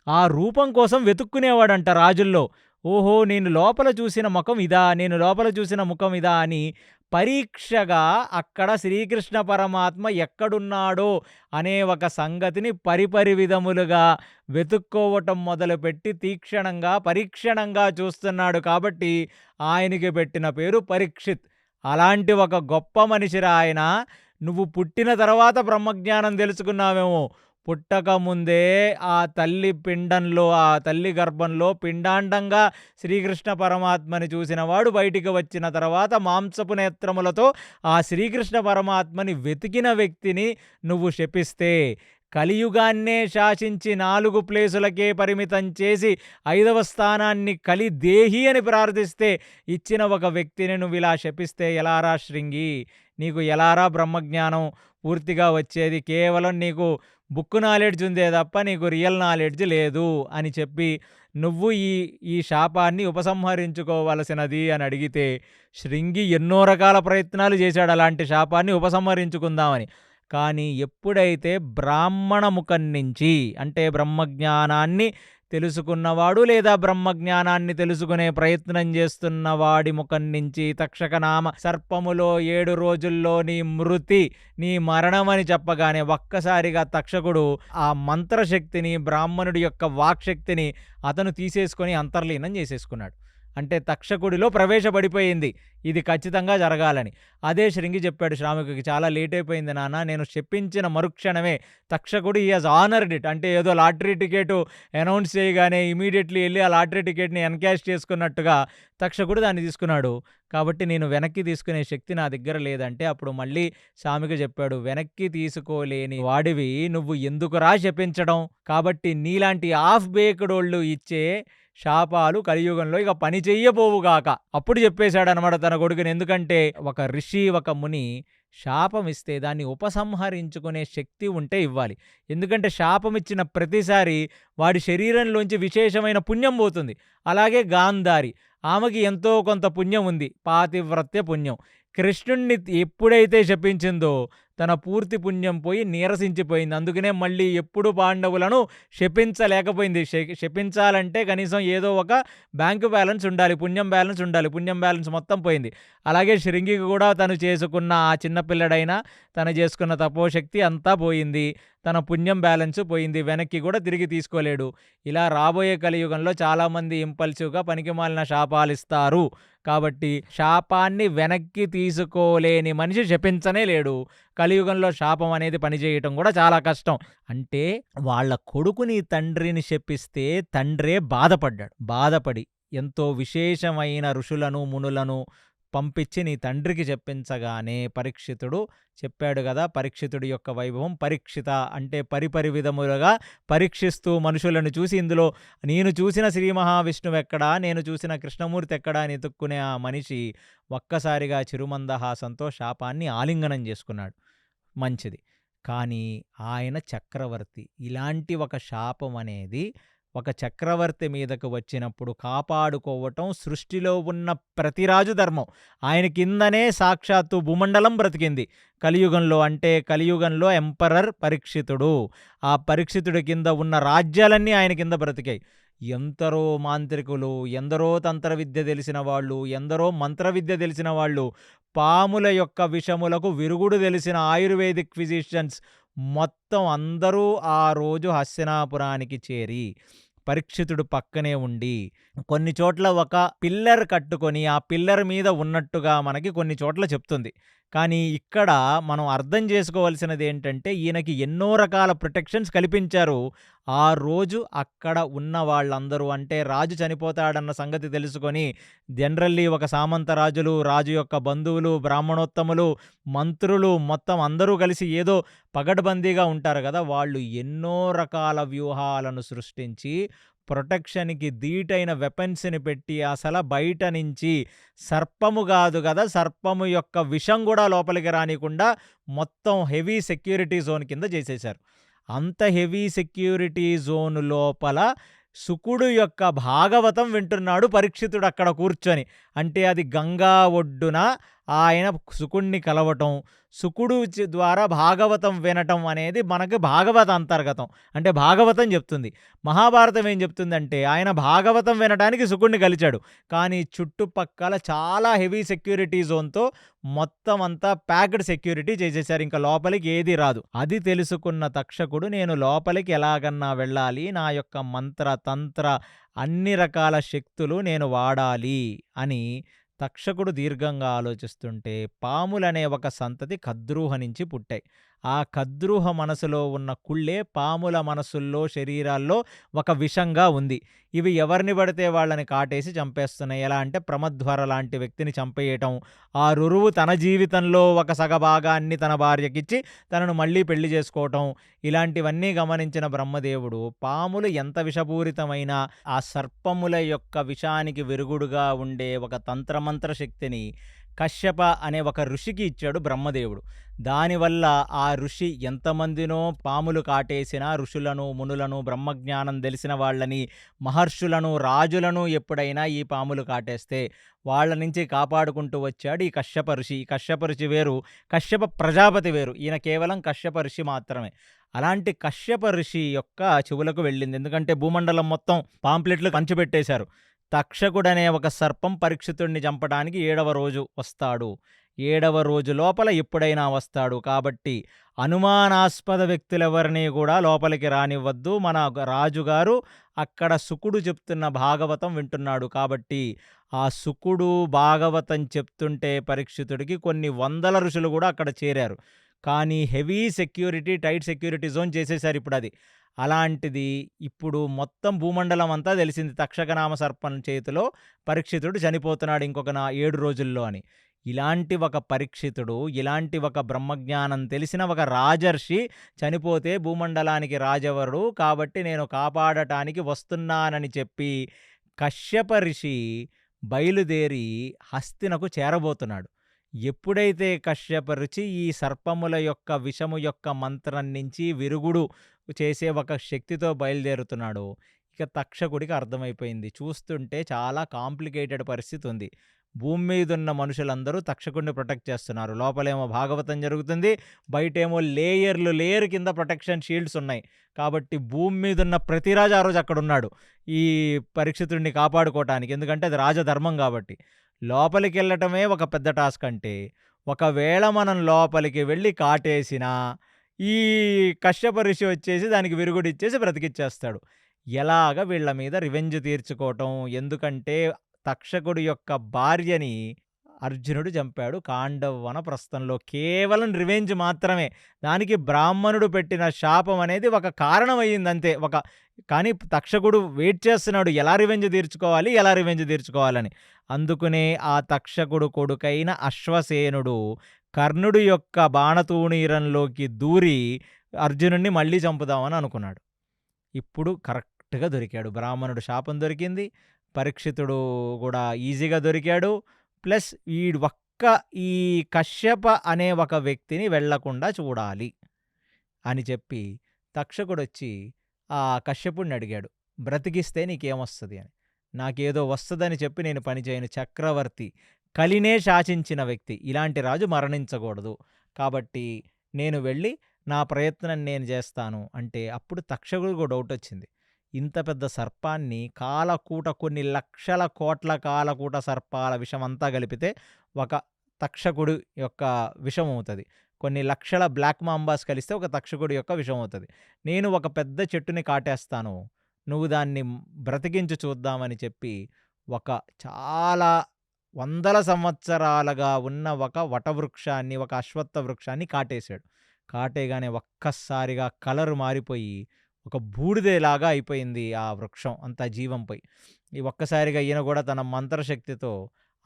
ఆ రూపం కోసం వెతుక్కునేవాడంట రాజుల్లో. ఓహో! నేను లోపల చూసిన ముఖం ఇదా? నేను లోపల చూసిన ముఖం ఇదా? అని పరీక్షగా అక్కడ శ్రీకృష్ణ పరమాత్మ ఎక్కడున్నాడో అనే ఒక సంగతిని పరిపరి విధములుగా వెతుక్కోవటం మొదలుపెట్టి తీక్షణంగా, పరీక్షణంగా చూస్తున్నాడు కాబట్టి ఆయనకి పెట్టిన పేరు పరీక్షిత్. అలాంటి ఒక గొప్ప మనిషిరా ఆయన. నువ్వు పుట్టిన తర్వాత బ్రహ్మజ్ఞానం తెలుసుకున్నావేమో. పుట్టకముందే ఆ తల్లి పిండంలో, ఆ తల్లి గర్భంలో పిండాండంగా శ్రీకృష్ణ పరమాత్మని చూసినవాడు బయటికి వచ్చిన తర్వాత మాంసపు నేత్రములతో ఆ శ్రీకృష్ణ పరమాత్మని వెతికిన వ్యక్తిని నువ్వు శపిస్తే, కలియుగాన్నే శాసించి 4 ప్లేసులకే పరిమితం చేసి 5వ స్థానాన్ని కలిదేహి అని ప్రార్థిస్తే ఇచ్చిన ఒక వ్యక్తిని నువ్వు ఇలా శపిస్తే ఎలారా శృంగి? నీకు ఎలారా బ్రహ్మజ్ఞానం పూర్తిగా వచ్చేది? కేవలం నీకు బుక్ నాలెడ్జ్ ఉందే తప్ప నీకు రియల్ నాలెడ్జ్ లేదు అని చెప్పి నువ్వు ఈ శాపాన్ని ఉపసంహరించుకోవలసినది అని అడిగితే, శృంగి ఎన్నో రకాల ప్రయత్నాలు చేశాడు అలాంటి శాపాన్ని ఉపసంహరించుకుందామని. కానీ ఎప్పుడైతే బ్రాహ్మణ ముఖం నుంచి, అంటే బ్రహ్మజ్ఞానాన్ని తెలుసుకున్నవాడు లేదా బ్రహ్మజ్ఞానాన్ని తెలుసుకునే ప్రయత్నం చేస్తున్న వాడి ముఖం నుంచి తక్షకనామ సర్పములో 7 రోజుల్లో నీ మృతి, నీ మరణమని చెప్పగానే ఒక్కసారిగా తక్షకుడు ఆ మంత్రశక్తిని, బ్రాహ్మణుడి యొక్క వాక్శక్తిని అతను తీసేసుకొని అంతర్లీనం చేసేసుకున్నాడు. అంటే తక్షకుడిలో ప్రవేశపడిపోయింది ఇది ఖచ్చితంగా జరగాలని. అదే శృంగి చెప్పాడు శ్రామికుడికి, చాలా లేట్ అయిపోయింది నాన్న, నేను చెప్పించిన మరుక్షణమే తక్షకుడు హి హాజ్ ఆనర్డ్ ఇట్. అంటే ఏదో లాటరీ టికెట్ అనౌన్స్ చేయగానే ఇమీడియట్లీ వెళ్ళి ఆ లాటరీ టికెట్ని ఎన్కాష్ చేసుకున్నట్టుగా తక్షకుడు దాన్ని తీసుకున్నాడు. కాబట్టి నేను వెనక్కి తీసుకునే శక్తి నా దగ్గర లేదంటే అప్పుడు మళ్ళీ సామిక చెప్పాడు, వెనక్కి తీసుకోలేని వాడివి నువ్వు ఎందుకురా శపించడం? కాబట్టి నీలాంటి హాఫ్ బేక్డోళ్ళు ఇచ్చే శాపాలు కలియుగంలో ఇక పని చెయ్యబోవుగాక. అప్పుడు చెప్పేశాడనమాట తన కొడుకుని. ఎందుకంటే ఒక ఋషి, ఒక ముని శాపం ఇస్తే దాన్ని ఉపసంహరించుకునే శక్తి ఉంటే ఇవ్వాలి. ఎందుకంటే శాపం ఇచ్చిన ప్రతిసారి వాడి శరీరంలోంచి విశేషమైన పుణ్యం పోతుంది. అలాగే గాంధారి, ఆమెకి ఎంతో కొంత పుణ్యం ఉంది, పాతివ్రత్య పుణ్యం. కృష్ణుణ్ణి ఎప్పుడైతే శపించిందో తన పూర్తి పుణ్యం పోయి నీరసించిపోయింది. అందుకనే మళ్ళీ ఎప్పుడు పాండవులను శపించలేకపోయింది. శపించాలంటే కనీసం ఏదో ఒక బ్యాంకు బ్యాలెన్స్ ఉండాలి, పుణ్యం బ్యాలెన్స్ ఉండాలి. పుణ్యం బ్యాలెన్స్ మొత్తం పోయింది. అలాగే శృంగికి కూడా తను చేసుకున్న ఆ చిన్నపిల్లడైనా తను చేసుకున్న తపోశక్తి అంతా పోయింది. తన పుణ్యం బ్యాలెన్స్ పోయింది. వెనక్కి కూడా తిరిగి తీసుకోలేడు. ఇలా రాబోయే కలియుగంలో చాలామంది ఇంపల్సివ్గా పనికిమాలిన శాపాలు ఇస్తారు. కాబట్టి శాపాన్ని వెనక్కి తీసుకోలేని మనిషి శపించనే లేడు. కలియుగంలో శాపం అనేది పనిచేయటం కూడా చాలా కష్టం. అంటే వాళ్ళ కొడుకుని తండ్రిని శపిస్తే తండ్రే బాధపడ్డాడు. బాధపడి ఎంతో విశేషమైన ఋషులను, మునులను పంపించి నీ తండ్రికి చెప్పించగానే పరీక్షితుడు చెప్పాడు కదా, పరీక్షితుడి యొక్క వైభవం. పరీక్షిత అంటే పరిపరి విధములుగా పరీక్షిస్తూ మనుషులను చూసి, ఇందులో నేను చూసిన శ్రీ మహావిష్ణువు ఎక్కడా, నేను చూసిన కృష్ణమూర్తి ఎక్కడా అని ఎతుక్కునే ఆ మనిషి ఒక్కసారిగా చిరుమందహాసంతో శాపాన్ని ఆలింగనం చేసుకున్నాడు. మంచిది. కానీ ఆయన చక్రవర్తి. ఇలాంటి ఒక శాపం అనేది ఒక చక్రవర్తి మీదకు వచ్చినప్పుడు కాపాడుకోవటం సృష్టిలో ఉన్న ప్రతి రాజు ధర్మం. ఆయన కిందనే సాక్షాత్తు భూమండలం బ్రతికింది కలియుగంలో. అంటే కలియుగంలో ఎంపరర్ పరీక్షితుడు. ఆ పరీక్షితుడి కింద ఉన్న రాజ్యాలన్నీ ఆయన కింద బ్రతికాయి. ఎందరో మాంత్రికులు, ఎందరో తంత్ర విద్య తెలిసిన వాళ్ళు, ఎందరో మంత్ర విద్య తెలిసిన వాళ్ళు, పాముల యొక్క విషములకు విరుగుడు తెలిసిన ఆయుర్వేదిక్ ఫిజిషియన్స్ మొత్తం అందరూ ఆ రోజు హస్తినాపురానికి చేరి పరీక్షితుడు పక్కనే ఉండి కొన్ని చోట్ల ఒక పిల్లర్ కట్టుకొని ఆ పిల్లర్ మీద ఉన్నట్టుగా మనకి కొన్ని చోట్ల చెప్తుంది. కానీ ఇక్కడ మనం అర్థం చేసుకోవాల్సినదేంటంటే, ఈయనకి ఎన్నో రకాల ప్రొటెక్షన్స్ కల్పించారు. ఆ రోజు అక్కడ ఉన్న వాళ్ళందరూ, అంటే రాజు చనిపోతాడన్న సంగతి తెలుసుకొని జనరల్లీ ఒక సామంత రాజులు, రాజు యొక్క బంధువులు, బ్రాహ్మణోత్తములు, మంత్రులు మొత్తం అందరూ కలిసి ఏదో పగడ్బందీగా ఉంటారు గదా! వాళ్ళు ఎన్నో రకాల వ్యూహాలను సృష్టించి ప్రొటెక్షన్‌కి ధీటైన వెపన్స్‌ని పెట్టి అసల బయట నుంచి సర్పము గాదు గదా! సర్పము యొక్క విషం గూడా లోపలికి రానీకుండా మొత్తం హెవీ సెక్యూరిటీ జోన్ కింద జేసేశారు. అంత హెవీ సెక్యూరిటీ జోన్ లోపల శుకుడు యొక్క భాగవతం వింటున్నాడు పరీక్షితుడు అక్కడ కూర్చొని. అంటే అది గంగా ఒడ్డున ఆయన శుకుడిని కలవటం, శుకుడు ద్వారా భాగవతం వినటం అనేది మనకి భాగవత అంతర్గతం. అంటే భాగవతం చెప్తుంది. మహాభారతం ఏం చెప్తుందంటే ఆయన భాగవతం వినటానికి శుకుడిని కలిచాడు. కానీ చుట్టుపక్కల చాలా హెవీ సెక్యూరిటీ జోన్‌తో మొత్తం అంతా ప్యాక్డ్ సెక్యూరిటీ చేసేశారు. ఇంక లోపలికి ఏది రాదు. అది తెలుసుకున్న తక్షకుడు నేను లోపలికి ఎలాగన్నా వెళ్ళాలి, నా యొక్క మంత్ర, తంత్ర అన్ని రకాల శక్తులు నేను వాడాలి అని తక్షకుడు దీర్ఘంగా ఆలోచిస్తుంటే పాములనే ఒక సంతతి కద్రూహ నుంచి పుట్టాయి. ఆ కద్రూహ మనసులో ఉన్న కుళ్ళే పాముల మనసుల్లో, శరీరాల్లో ఒక విషంగా ఉంది. ఇవి ఎవరిని పడితే వాళ్ళని కాటేసి చంపేస్తున్నాయి. ఎలా అంటే ప్రమధ్వర లాంటి వ్యక్తిని చంపేయటం, ఆ రురువు తన జీవితంలో ఒక సగభాగాన్ని తన భార్యకిచ్చి తనను మళ్ళీ పెళ్లి చేసుకోవటం, ఇలాంటివన్నీ గమనించిన బ్రహ్మదేవుడు పాములు ఎంత విషపూరితమైన ఆ సర్పముల యొక్క విషానికి విరుగుడుగా ఉండే ఒక తంత్రమంత్ర శక్తిని కశ్యప అనే ఒక ఋషికి ఇచ్చాడు బ్రహ్మదేవుడు. దానివల్ల ఆ ఋషి ఎంతమందినో పాములు కాటేసిన ఋషులను, మునులను, బ్రహ్మజ్ఞానం తెలిసిన వాళ్ళని, మహర్షులను, రాజులను ఎప్పుడైనా ఈ పాములు కాటేస్తే వాళ్ళ నుంచి కాపాడుకుంటూ వచ్చాడు ఈ కశ్యప ఋషి. ఈ కశ్యప ఋషి వేరు, కశ్యప ప్రజాపతి వేరు. ఈయన కేవలం కశ్యప ఋషి మాత్రమే. అలాంటి కశ్యప ఋషి యొక్క చెవులకు వెళ్ళింది. ఎందుకంటే భూమండలం మొత్తం పాంప్లెట్లు పంచిపెట్టేశారు. తక్షకుడనే ఒక సర్పం పరీక్షితుడిని చంపడానికి 7వ రోజు వస్తాడు. 7వ రోజు లోపల ఎప్పుడైనా వస్తాడు. కాబట్టి అనుమానాస్పద వ్యక్తులెవరిని కూడా లోపలికి రానివ్వద్దు. మన రాజుగారు అక్కడ శుకుడు చెప్తున్న భాగవతం వింటున్నాడు. కాబట్టి ఆ శుకుడు భాగవతం చెప్తుంటే పరీక్షితుడికి కొన్ని వందల ఋషులు కూడా అక్కడ చేరారు. కానీ heavy security, tight security zone చేసేశారు ఇప్పుడది. అలాంటిది ఇప్పుడు మొత్తం భూమండలం అంతా తెలిసింది తక్షకనామ సర్పం చేతిలో పరీక్షితుడు చనిపోతున్నాడు ఇంకొక 7 రోజుల్లో అని. ఇలాంటి ఒక పరీక్షితుడు, ఇలాంటి ఒక బ్రహ్మజ్ఞానం తెలిసిన ఒక రాజర్షి చనిపోతే భూమండలానికి రాజెవరు, కాబట్టి నేను కాపాడటానికి వస్తున్నానని చెప్పి కశ్యప ఋషి బయలుదేరి హస్తినకు చేరబోతున్నాడు. ఎప్పుడైతే కశ్యప ఋషి ఈ సర్పముల యొక్క విషము యొక్క మంత్రం నుంచి విరుగుడు చేసే ఒక శక్తితో బయలుదేరుతున్నాడో ఇక తక్షకుడికి అర్థమైపోయింది. చూస్తుంటే చాలా కాంప్లికేటెడ్ పరిస్థితి ఉంది. భూమి మీదున్న మనుషులందరూ తక్షకుడిని ప్రొటెక్ట్ చేస్తున్నారు. లోపలేమో భాగవతం జరుగుతుంది, బయటేమో లేయర్ కింద ప్రొటెక్షన్ షీల్డ్స్ ఉన్నాయి. కాబట్టి భూమి మీదున్న ప్రతి రాజు ఆ రోజు అక్కడున్నాడు ఈ పరీక్షితుడిని కాపాడుకోవటానికి. ఎందుకంటే అది రాజధర్మం కాబట్టి. లోపలికి వెళ్ళటమే ఒక పెద్ద టాస్క్ అంటే, ఒకవేళ మనం లోపలికి వెళ్ళి కాటేసినా ఈ కశ్యప ఋషి వచ్చేసి దానికి విరుగుడిచ్చేసి బ్రతికిచ్చేస్తాడు. ఎలాగ వీళ్ళ మీద రివెంజ్ తీర్చుకోవటం. ఎందుకంటే తక్షకుడి యొక్క భార్యని అర్జునుడు చంపాడు కాండవ వనప్రస్థంలో. కేవలం రివెంజ్ మాత్రమే. దానికి బ్రాహ్మణుడు పెట్టిన శాపం అనేది ఒక కారణమయ్యిందంతే. కానీ తక్షకుడు వెయిట్ చేస్తున్నాడు ఎలా రివెంజ్ తీర్చుకోవాలని. అందుకునే ఆ తక్షకుడు కొడుకైన అశ్వసేనుడు కర్ణుడు యొక్క బాణతూణీరంలోకి దూరి అర్జునుడిని మళ్ళీ చంపుదామని అనుకున్నాడు. ఇప్పుడు కరెక్ట్‌గా దొరికాడు. బ్రాహ్మణుడు శాపం దొరికింది. పరీక్షితుడు కూడా ఈజీగా దొరికాడు. ప్లస్ ఈ కశ్యప అనే ఒక వ్యక్తిని వెళ్ళకుండా చూడాలి అని చెప్పి తక్షకుడొచ్చి ఆ కశ్యపుడిని అడిగాడు. బ్రతికిస్తే నీకేమొస్తది అని. నాకేదో వస్తదని చెప్పి నేను పని చేయను. చక్రవర్తి కలినే శాసించిన వ్యక్తి. ఇలాంటి రాజు మరణించకూడదు. కాబట్టి నేను వెళ్ళి నా ప్రయత్నం నేను చేస్తాను అంటే అప్పుడు తక్షకుడికి డౌట్ వచ్చింది. ఇంత పెద్ద సర్పాన్ని కాలకూట, కొన్ని లక్షల కోట్ల కాలకూట సర్పాల విషమంతా కలిపితే ఒక తక్షకుడు యొక్క విషం అవుతుంది. కొన్ని లక్షల బ్లాక్ మాంబాస్ కలిస్తే ఒక తక్షకుడి యొక్క విషం అవుతుంది. నేను ఒక పెద్ద చెట్టుని కాటేస్తాను, నువ్వు దాన్ని బ్రతికించి చూద్దామని చెప్పి ఒక చాలా వందల సంవత్సరాలుగా ఉన్న ఒక వటవృక్షాన్ని, ఒక అశ్వత్థ వృక్షాన్ని కాటేశాడు. కాటేయగానే ఒక్కసారిగా కలర్ మారిపోయి ఒక బూడిదలాగా అయిపోయింది ఆ వృక్షం అంతా జీవం పోయి. ఈ ఒక్కసారిగా ఈయన గూడా తన మంత్రశక్తితో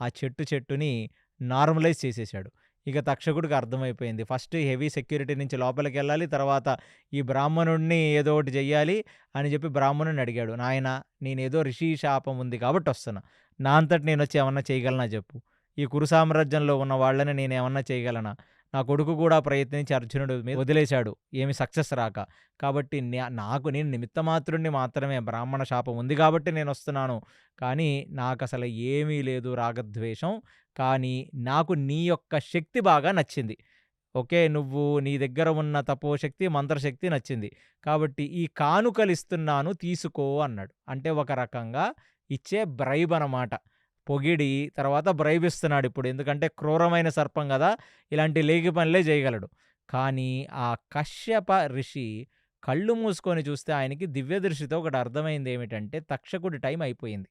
ఆ చెట్టుని నార్మలైజ్ చేసేశాడు. ఇక తక్షకుడికి అర్థమైపోయింది. ఫస్ట్ హెవీ సెక్యూరిటీ నుంచి లోపలికెళ్ళాలి. తర్వాత ఈ బ్రాహ్మణుడిని ఏదో ఒకటి చెయ్యాలి అని చెప్పి బ్రాహ్మణుడిని అడిగాడు. నాయనా, నేనేదో ఋషి శాపం ఉంది కాబట్టి వస్తున్నా. నా అంతట నేనొచ్చి ఏమన్నా చేయగలనా చెప్పు. ఈ కురు సామ్రాజ్యంలో ఉన్న వాళ్ళని నేనేమన్నా చేయగలనా? నా కొడుకు కూడా ప్రయత్నించి అర్జునుడు మీద వదిలేశాడు. ఏమి సక్సెస్ రాక. కాబట్టి నేను నిమిత్త మాత్రుడిని మాత్రమే. బ్రాహ్మణ శాపం ఉంది కాబట్టి నేనొస్తున్నాను. కానీ నాకసలు ఏమీ లేదు రాగద్వేషం. కానీ నాకు నీ యొక్క శక్తి బాగా నచ్చింది. ఓకే. నువ్వు నీ దగ్గర ఉన్న తపోశక్తి, మంత్రశక్తి నచ్చింది. కాబట్టి ఈ కానుకలిస్తున్నాను తీసుకో అన్నాడు. అంటే ఒక రకంగా ఇచ్చే బ్రైబ్ అనమాట. పొగిడి తర్వాత బ్రైబ్ ఇస్తున్నాడిప్పుడు. ఎందుకంటే క్రూరమైన సర్పం గదా! ఇలాంటి లేగి పనులే జేయగలడు. కానీ ఆ కశ్యప ఋషి కళ్ళు మూసుకొని చూస్తే ఆయనకి దివ్య దృష్టితో ఒకటి అర్థమైందేమిటంటే తక్షకుడి టైం అయిపోయింది.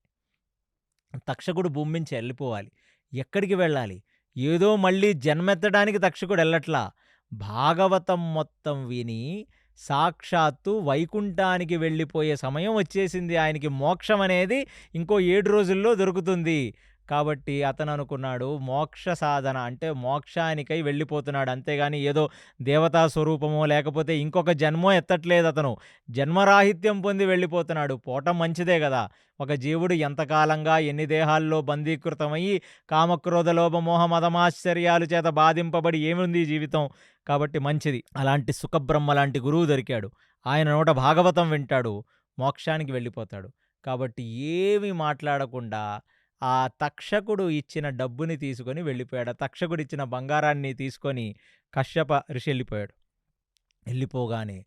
తక్షకుడు భూమి నుంచి ఎళ్ళిపోవాలి. ఎక్కడికి వెళ్ళాలి? ఏదో మళ్ళీ జన్మెత్తడానికి తక్షకుడెళ్ళట్లా. భాగవతం మొత్తం విని సాక్షాత్తు వైకుంఠానికి వెళ్ళిపోయే సమయం వచ్చేసింది. ఆయనకి మోక్షం అనేది ఇంకో 7 రోజుల్లో దొరుకుతుంది. కాబట్టి అతననుకున్నాడు మోక్ష సాధన అంటే మోక్షానికై వెళ్ళిపోతున్నాడు. అంతేగాని ఏదో దేవతా స్వరూపమో లేకపోతే ఇంకొక జన్మో ఎత్తట్లేదతను. జన్మరాహిత్యం పొంది వెళ్ళిపోతున్నాడు. పోవటం మంచిదే గదా! ఒక జీవుడు ఎంతకాలంగా ఎన్ని దేహాల్లో బందీకృతమయ్యి కామక్రోధ లోభ మోహ మదమాశ్చర్యాల చేత బాధింపబడి ఏముంది ఈ జీవితం. కాబట్టి మంచిది. అలాంటి సుఖబ్రహ్మ లాంటి గురువు దొరికాడు. ఆయన నోట భాగవతం వింటాడు. మోక్షానికి వెళ్ళిపోతాడు. కాబట్టి ఏమీ మాట్లాడకుండా ఆ తక్షకుడు ఇచ్చిన డబ్బుని తీసుకొని వెళ్ళిపోయాడు. ఆ తక్షకుడిచ్చిన బంగారాన్ని తీసుకొని కశ్యప ఋషి వెళ్ళిపోయాడు. వెళ్ళిపోగానే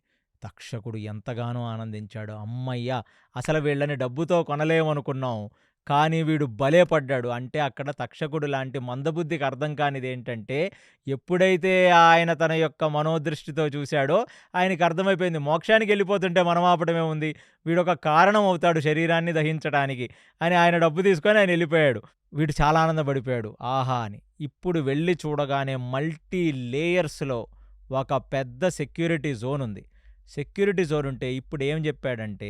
తక్షకుడు ఎంతగానో ఆనందించాడు. హమ్మయ్య! అసలు వీళ్ళని డబ్బుతో కొనలేమనుకున్నాం. కానీ వీడు భలే పడ్డాడు. అంటే అక్కడ తక్షకుడు లాంటి మందబుద్ధికి అర్థం కానిదేంటంటే, ఎప్పుడైతే ఆయన తన యొక్క మనోదృష్టితో చూశాడో ఆయనకి అర్థమైపోయింది. మోక్షానికి వెళ్ళిపోతుంటే మనం ఆపడమేముంది? వీడొక కారణం అవుతాడు శరీరాన్ని దహించడానికి అని ఆయన డబ్బు తీసుకొని ఆయన వెళ్ళిపోయాడు. వీడు చాలా ఆనందపడిపోయాడు. ఆహా! అని. ఇప్పుడు వెళ్ళి చూడగానే మల్టీ లేయర్స్‌లో ఒక పెద్ద సెక్యూరిటీ జోన్ ఉంది. సెక్యూరిటీ జోన్ ఉంటే ఇప్పుడు ఏం చెప్పాడంటే,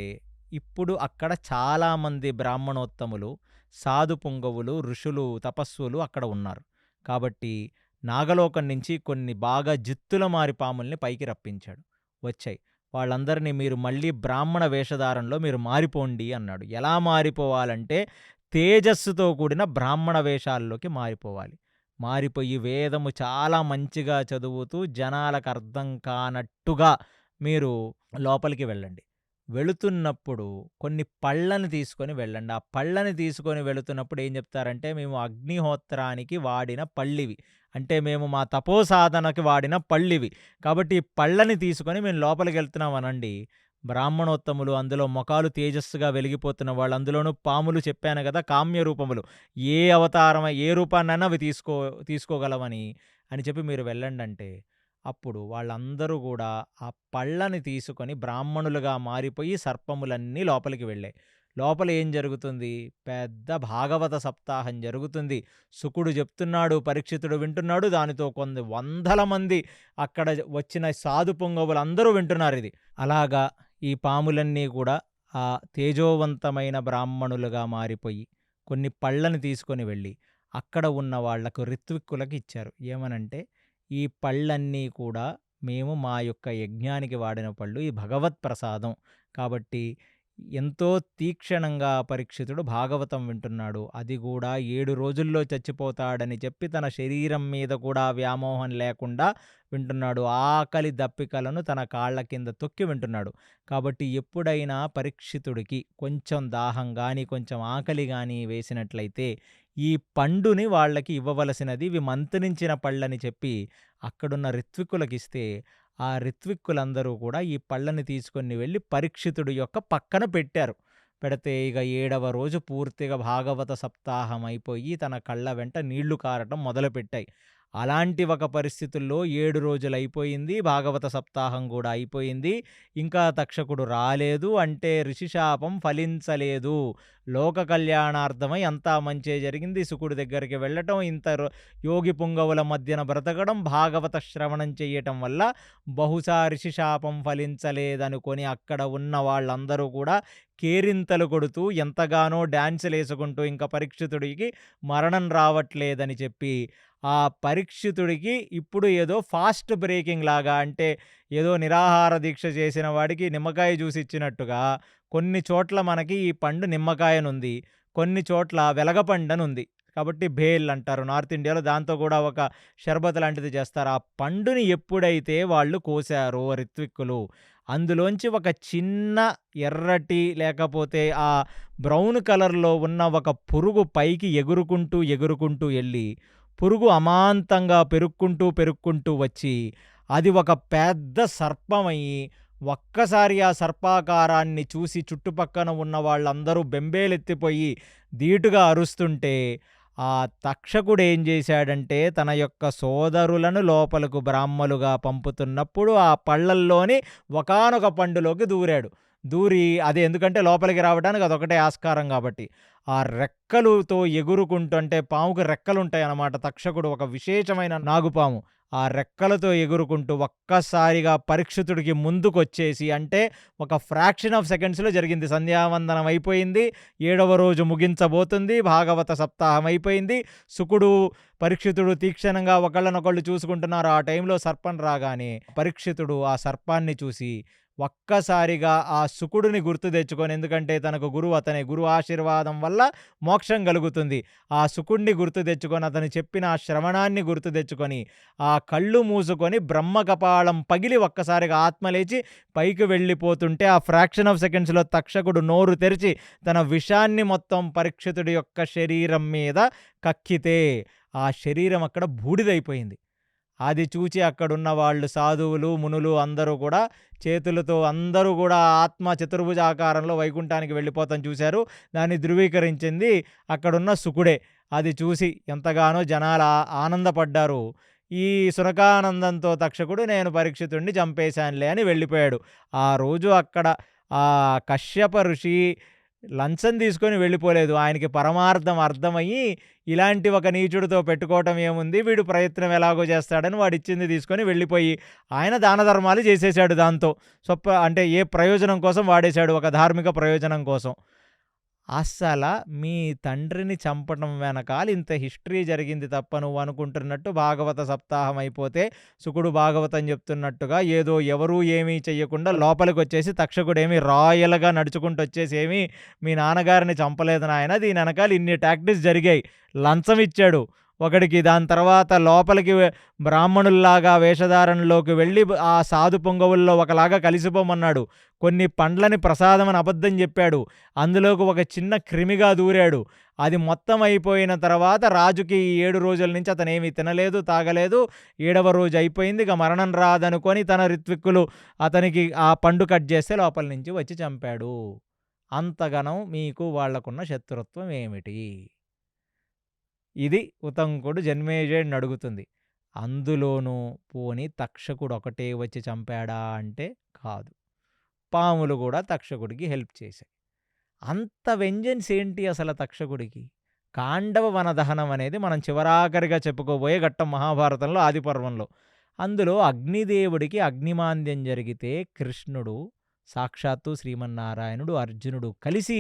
ఇప్పుడు అక్కడ చాలామంది బ్రాహ్మణోత్తములు, సాధు పుంగవులు, ఋషులు, తపస్సులు అక్కడ ఉన్నారు. కాబట్టి నాగలోకం నుంచి కొన్ని బాగా జిత్తుల మారి పాముల్ని పైకి రప్పించాడు. వచ్చాయి. వాళ్ళందరినీ మీరు మళ్ళీ బ్రాహ్మణ వేషధారణలో మీరు మారిపోండి అన్నాడు. ఎలా మారిపోవాలంటే తేజస్సుతో కూడిన బ్రాహ్మణ వేషాల్లోకి మారిపోవాలి. మారిపోయి వేదము చాలా మంచిగా చదువుతూ జనాలకు అర్థం కానట్టుగా మీరు లోపలికి వెళ్ళండి. వెళుతున్నప్పుడు కొన్ని పళ్ళని తీసుకొని వెళ్ళండి. ఆ పళ్ళని తీసుకొని వెళుతున్నప్పుడు ఏం చెప్తారంటే, మేము అగ్నిహోత్రానికి వాడిన పళ్ళివి. అంటే మేము మా తపోసాధనకి వాడిన పళ్ళివి. కాబట్టి ఈ పళ్ళని తీసుకొని మేము లోపలికెళ్తున్నాం అనండి. బ్రాహ్మణోత్తములు అందులో మొఖాలు తేజస్సుగా వెలిగిపోతున్న వాళ్ళు, అందులోనూ పాములు చెప్పాను గదా! కామ్య రూపములు. ఏ అవతారం ఏ రూపాన్నైనా అవి తీసుకోగలవని అని చెప్పి మీరు వెళ్ళండంటే, అప్పుడు వాళ్ళందరూ గూడా ఆ పళ్ళని తీసుకొని బ్రాహ్మణులుగా మారిపోయి సర్పములన్నీ లోపలికి వెళ్ళాయి. లోపల ఏం జరుగుతుంది? పెద్ద భాగవత సప్తాహం జరుగుతుంది. శుకుడు చెప్తున్నాడు, పరీక్షితుడు వింటున్నాడు. దానితో కొన్ని వందల మంది అక్కడ వచ్చిన సాధు పుంగవులందరూ వింటున్నారిది. అలాగా ఈ పాములన్నీ కూడా ఆ తేజోవంతమైన బ్రాహ్మణులుగా మారిపోయి కొన్ని పళ్ళని తీసుకొని వెళ్ళి అక్కడ ఉన్న వాళ్లకు ఋత్విక్కులకి ఇచ్చారు. ఏమనంటే, ఈ పళ్ళన్నీ కూడా మేము మా యొక్క యజ్ఞానికి వాడిన పళ్ళు. ఈ భగవత్ ప్రసాదం. కాబట్టి ఎంతో తీక్షణంగా పరీక్షితుడు భాగవతం వింటున్నాడు. అది కూడా 7 రోజుల్లో చచ్చిపోతాడని చెప్పి తన శరీరం మీద కూడా వ్యామోహం లేకుండా వింటున్నాడు. ఆకలి దప్పికలను తన కాళ్ళ కింద తొక్కి వింటున్నాడు. కాబట్టి ఎప్పుడైనా పరీక్షితుడికి కొంచెం దాహం గాని, కొంచెం ఆకలి గాని వేసినట్లయితే ఈ పండుని వాళ్ళకి ఇవ్వవలసినది. ఇవి మంత్రించిన పళ్ళని చెప్పి అక్కడున్న ఋత్విక్కులకిస్తే ఆ ఋత్విక్కులందరూ కూడా ఈ పళ్ళని తీసుకొని వెళ్ళి పరీక్షితుడి యొక్క పక్కన పెట్టారు. పెడితే ఇక 7వ రోజు పూర్తిగా భాగవత సప్తాహం అయిపోయి తన కళ్ళ వెంట నీళ్లు కారటం మొదలుపెట్టాయి. అలాంటి ఒక పరిస్థితుల్లో 7 రోజులయిపోయింది. భాగవత సప్తాహం గూడా అయిపోయింది. ఇంకా తక్షకుడు రాలేదు. అంటే ఋషిశాపం ఫలించలేదు. లోక కళ్యాణార్థమై అంతా మంచే జరిగింది. శుకుడి దగ్గరికి వెళ్ళటం, ఇంత యోగి పుంగవుల మధ్యన బ్రతకడం, భాగవత శ్రవణం చెయ్యటం వల్ల బహుశా ఋషిశాపం ఫలించలేదనుకొని అక్కడ ఉన్న వాళ్ళందరూ కూడా కేరింతలు కొడుతూ ఎంతగానో డాన్సులేసుకుంటూ ఇంక పరీక్షితుడికి మరణం రావట్లేదని చెప్పి, ఆ పరీక్షితుడికి ఇప్పుడు ఏదో ఫాస్ట్ బ్రేకింగ్ లాగా, అంటే ఏదో నిరాహార దీక్ష చేసిన వాడికి నిమ్మకాయ జ్యూస్ ఇచ్చినట్టుగా కొన్ని చోట్ల మనకి ఈ పండు నిమ్మకాయనుంది. కొన్ని చోట్ల వెలగపండనుంది. కాబట్టి భేల్ అంటారు నార్త్ ఇండియాలో. దాంతో కూడా ఒక షర్బత్ లాంటిది చేస్తారు. ఆ పండుని ఎప్పుడైతే వాళ్ళు కోసారో రిత్విక్కులు, అందులోంచి ఒక చిన్న ఎర్రటి లేకపోతే ఆ బ్రౌన్ కలర్‌లో ఉన్న ఒక పురుగు పైకి ఎగురుకుంటూ ఎళ్ళి, పురుగు అమాంతంగా పెరుక్కుంటూ వచ్చి, అది ఒక పెద్ద సర్పమయ్యి, ఒక్కసారి ఆ సర్పాకారాన్ని చూసి చుట్టుపక్కన ఉన్న వాళ్ళందరూ బెంబేలెత్తిపోయి ధీటుగా అరుస్తుంటే, ఆ తక్షకుడేం జేశాడంటే, తన యొక్క సోదరులను లోపలకు బ్రాహ్మలుగా పంపుతున్నప్పుడు ఆ పళ్ళల్లోని ఒకానొక పండులోకి దూరాడు. దూరి అది ఎందుకంటే లోపలికి రావడానికి అదొకటే ఆస్కారం గాబట్టి, ఆ రెక్కలుతో ఎగురుకుంటూ, అంటే పాముకి రెక్కలుంటాయనమాట. తక్షకుడు ఒక విశేషమైన నాగుపాము. ఆ రెక్కలతో ఎగురుకుంటూ ఒక్కసారిగా పరీక్షితుడికి ముందుకొచ్చేసి, అంటే ఒక ఫ్రాక్షన్ ఆఫ్ సెకండ్స్‌లో జరిగింది. సంధ్యావందనం అయిపోయింది. 7వ రోజు ముగించబోతుంది. భాగవత సప్తాహం అయిపోయింది. శుకుడు, పరీక్షితుడు తీక్షణంగా ఒకళ్ళనొకళ్ళు చూసుకుంటున్నారు. ఆ టైంలో సర్పం రాగానే పరీక్షితుడు ఆ సర్పాన్ని చూసి ఒక్కసారిగా ఆ శుకుడిని గుర్తు తెచ్చుకొని, ఎందుకంటే తనకు గురువు అతనే, గురువు ఆశీర్వాదం వల్ల మోక్షం కలుగుతుంది. ఆ శుకుడిని గుర్తు తెచ్చుకొని, అతను చెప్పిన ఆ శ్రవణాన్ని గుర్తు తెచ్చుకొని, ఆ కళ్ళు మూసుకొని బ్రహ్మ కపాలం పగిలి ఒక్కసారిగా ఆత్మ లేచి పైకి వెళ్ళిపోతుంటే, ఆ ఫ్రాక్షన్ ఆఫ్ సెకండ్స్‌లో తక్షకుడు నోరు తెరిచి తన విషాన్ని మొత్తం పరీక్షితుడి యొక్క శరీరం మీద కక్కితే, ఆ శరీరం అక్కడ బూడిదైపోయింది. అది చూచి అక్కడున్న వాళ్ళు సాధువులు, మునులు అందరూ కూడా చేతులతో అందరూ కూడా ఆత్మ చతుర్భుజాకారంలో వైకుంఠానికి వెళ్ళిపోతాం చూశారు. దాన్ని ధృవీకరించింది అక్కడున్న శుకుడే. అది చూసి ఎంతగానో జనాలు ఆనందపడ్డారు. ఈ సునకానందంతో తక్షకుడు నేను పరీక్షితుడిని చంపేశానులే అని వెళ్ళిపోయాడు. ఆ రోజు అక్కడ ఆ కశ్యప ఋషి లంచం తీసుకొని వెళ్ళిపోలేదు. ఆయనకి పరమార్థం అర్థమయ్యి, ఇలాంటి ఒక నీచుడితో పెట్టుకోవటం ఏముంది, వీడు ప్రయత్నం ఎలాగో చేస్తాడని వాడిచ్చింది తీసుకొని వెళ్ళిపోయి, ఆయన దాన ధర్మాలు చేసేశాడు దాంతో. అంటే ఏ ప్రయోజనం కోసం వాడేశాడు, ఒక ధార్మిక ప్రయోజనం కోసం. అస్సల మీ తండ్రిని చంపటం వెనకాల ఇంత హిస్టరీ జరిగింది తప్ప నువ్వు అనుకుంటున్నట్టు భాగవత సప్తాహం అయిపోతే శుకుడు భాగవతం చెప్తున్నట్టుగా ఏదో ఎవరూ ఏమీ చెయ్యకుండా లోపలికి వచ్చేసి తక్షకుడేమి రాయల్‌గా నడుచుకుంటూ వచ్చేసి ఏమి మీ నాన్నగారిని చంపలేదు నాయన, దీని వెనకాల ఇన్ని టాక్టిక్స్ జరిగాయి. లంచం ఇచ్చాడు ఒకడికి, దాని తర్వాత లోపలికి బ్రాహ్మణుల్లాగా వేషధారణలోకి వెళ్ళి ఆ సాధు పొంగవుల్లో ఒకలాగా కలిసిపోమన్నాడు. కొన్ని పండ్లని ప్రసాదమని అబద్ధం చెప్పాడు. అందులోకి ఒక చిన్న క్రిమిగా దూరాడు. అది మొత్తం అయిపోయిన తర్వాత రాజుకి ఈ 7 రోజుల నుంచి అతనేమీ తినలేదు, తాగలేదు. 7వ రోజు అయిపోయింది. ఇక మరణం రాదనుకొని తన రిత్విక్కులు అతనికి ఆ పండు కట్ చేస్తే లోపల నుంచి వచ్చి చంపాడు. అంతగనం మీకు వాళ్లకున్న శత్రుత్వం ఏమిటి? ఇది ఉతంకుడు జన్మేజయుడిని అడుగుతుంది. అందులోనూ పోనీ తక్షకుడు ఒకటే వచ్చి చంపాడా అంటే కాదు. పాములు కూడా తక్షకుడికి హెల్ప్ చేశాయి. అంత వెంజెన్స్ ఏంటి అసలు తక్షకుడికి? కాండవ వనదహనం అనేది మనం చివరాఖరిగా చెప్పుకోబోయే ఘట్టం మహాభారతంలో ఆది పర్వంలో. అందులో అగ్నిదేవుడికి అగ్నిమాంద్యం జరిగితే కృష్ణుడు, సాక్షాత్తు శ్రీమన్నారాయణుడు, అర్జునుడు కలిసి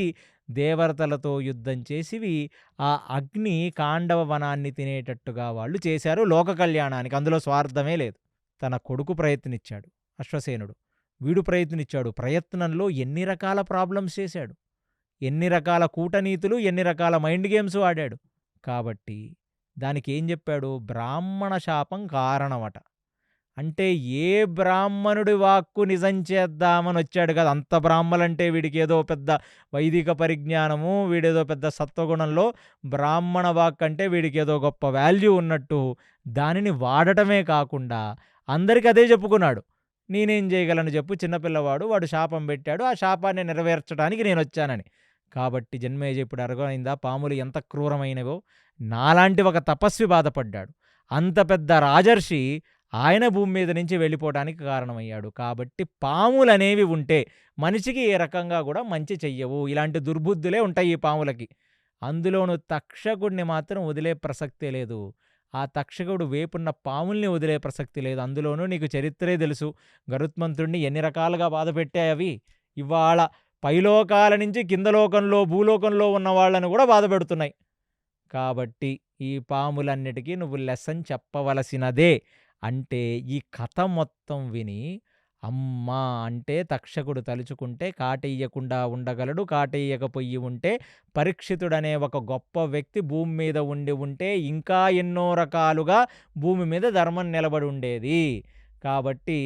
దేవతలతో యుద్ధం చేసివి ఆ అగ్ని కాండవ వనాన్ని తినేటట్టుగా వాళ్ళు చేశారు లోక కళ్యాణానికి. అందులో స్వార్థమే లేదు. తన కొడుకు ప్రయత్నించాడు అశ్వసేనుడు, వీడు ప్రయత్నించాడు. ప్రయత్నంలో ఎన్ని రకాల ప్రాబ్లమ్స్ చేశాడు, ఎన్ని రకాల కూటనీతులు, ఎన్ని రకాల మైండ్ గేమ్స్ ఆడాడు. కాబట్టి దానికి ఏం చెప్పాడు? బ్రాహ్మణ శాపం కారణమట. అంటే ఏ బ్రాహ్మణుడి వాక్కు నిజం చేద్దామని వచ్చాడు కదా, అంత బ్రాహ్మలంటే వీడికి ఏదో పెద్ద వైదిక పరిజ్ఞానము, వీడేదో పెద్ద సత్వగుణంలో బ్రాహ్మణ వాక్ అంటే వీడికి ఏదో గొప్ప వాల్యూ ఉన్నట్టు దానిని వాడటమే కాకుండా అందరికీ అదే చెప్పుకున్నాడు. నేనేం చేయగలను చెప్పు, చిన్నపిల్లవాడు, వాడు శాపం పెట్టాడు, ఆ శాపాన్ని నెరవేర్చడానికి నేను వచ్చానని. కాబట్టి జన్మేజయ ఇప్పుడు అర్థమైందా పాములు ఎంత క్రూరమైనవో? నాలాంటి ఒక తపస్వి బాధపడ్డాడు. అంత పెద్ద రాజర్షి ఆయన భూమి మీద నుంచి వెళ్ళిపోవడానికి కారణమయ్యాడు. కాబట్టి పాములనేవి ఉంటే మనిషికి ఏ రకంగా కూడా మంచి చెయ్యవు. ఇలాంటి దుర్బుద్ధులే ఉంటాయి ఈ పాములకి. అందులోనూ తక్షకుడిని మాత్రం వదిలే ప్రసక్తే లేదు. ఆ తక్షకుడు వేపున్న పాముల్ని వదిలే ప్రసక్తి లేదు. అందులోనూ నీకు చరిత్రే తెలుసు. గరుత్మంతుడిని ఎన్ని రకాలుగా బాధపెట్టాయవి. ఇవాళ పైలోకాల నుంచి కింద లోకంలో, భూలోకంలో ఉన్న వాళ్ళని కూడా బాధపెడుతున్నాయి. కాబట్టి ఈ పాములన్నిటికీ నువ్వు లెసన్ చెప్పవలసినదే. అంటే ఈ కథ మొత్తం విని అమ్మా! అంటే తక్షకుడు తలుచుకుంటే కాటెయ్యకుండా ఉండగలడు. కాటెయ్యకపోయి ఉంటే పరీక్షితుడనే ఒక గొప్ప వ్యక్తి భూమి మీద ఉండి ఉంటే ఇంకా ఎన్నో రకాలుగా భూమి మీద ధర్మం నిలబడి ఉండేది. కాబట్టి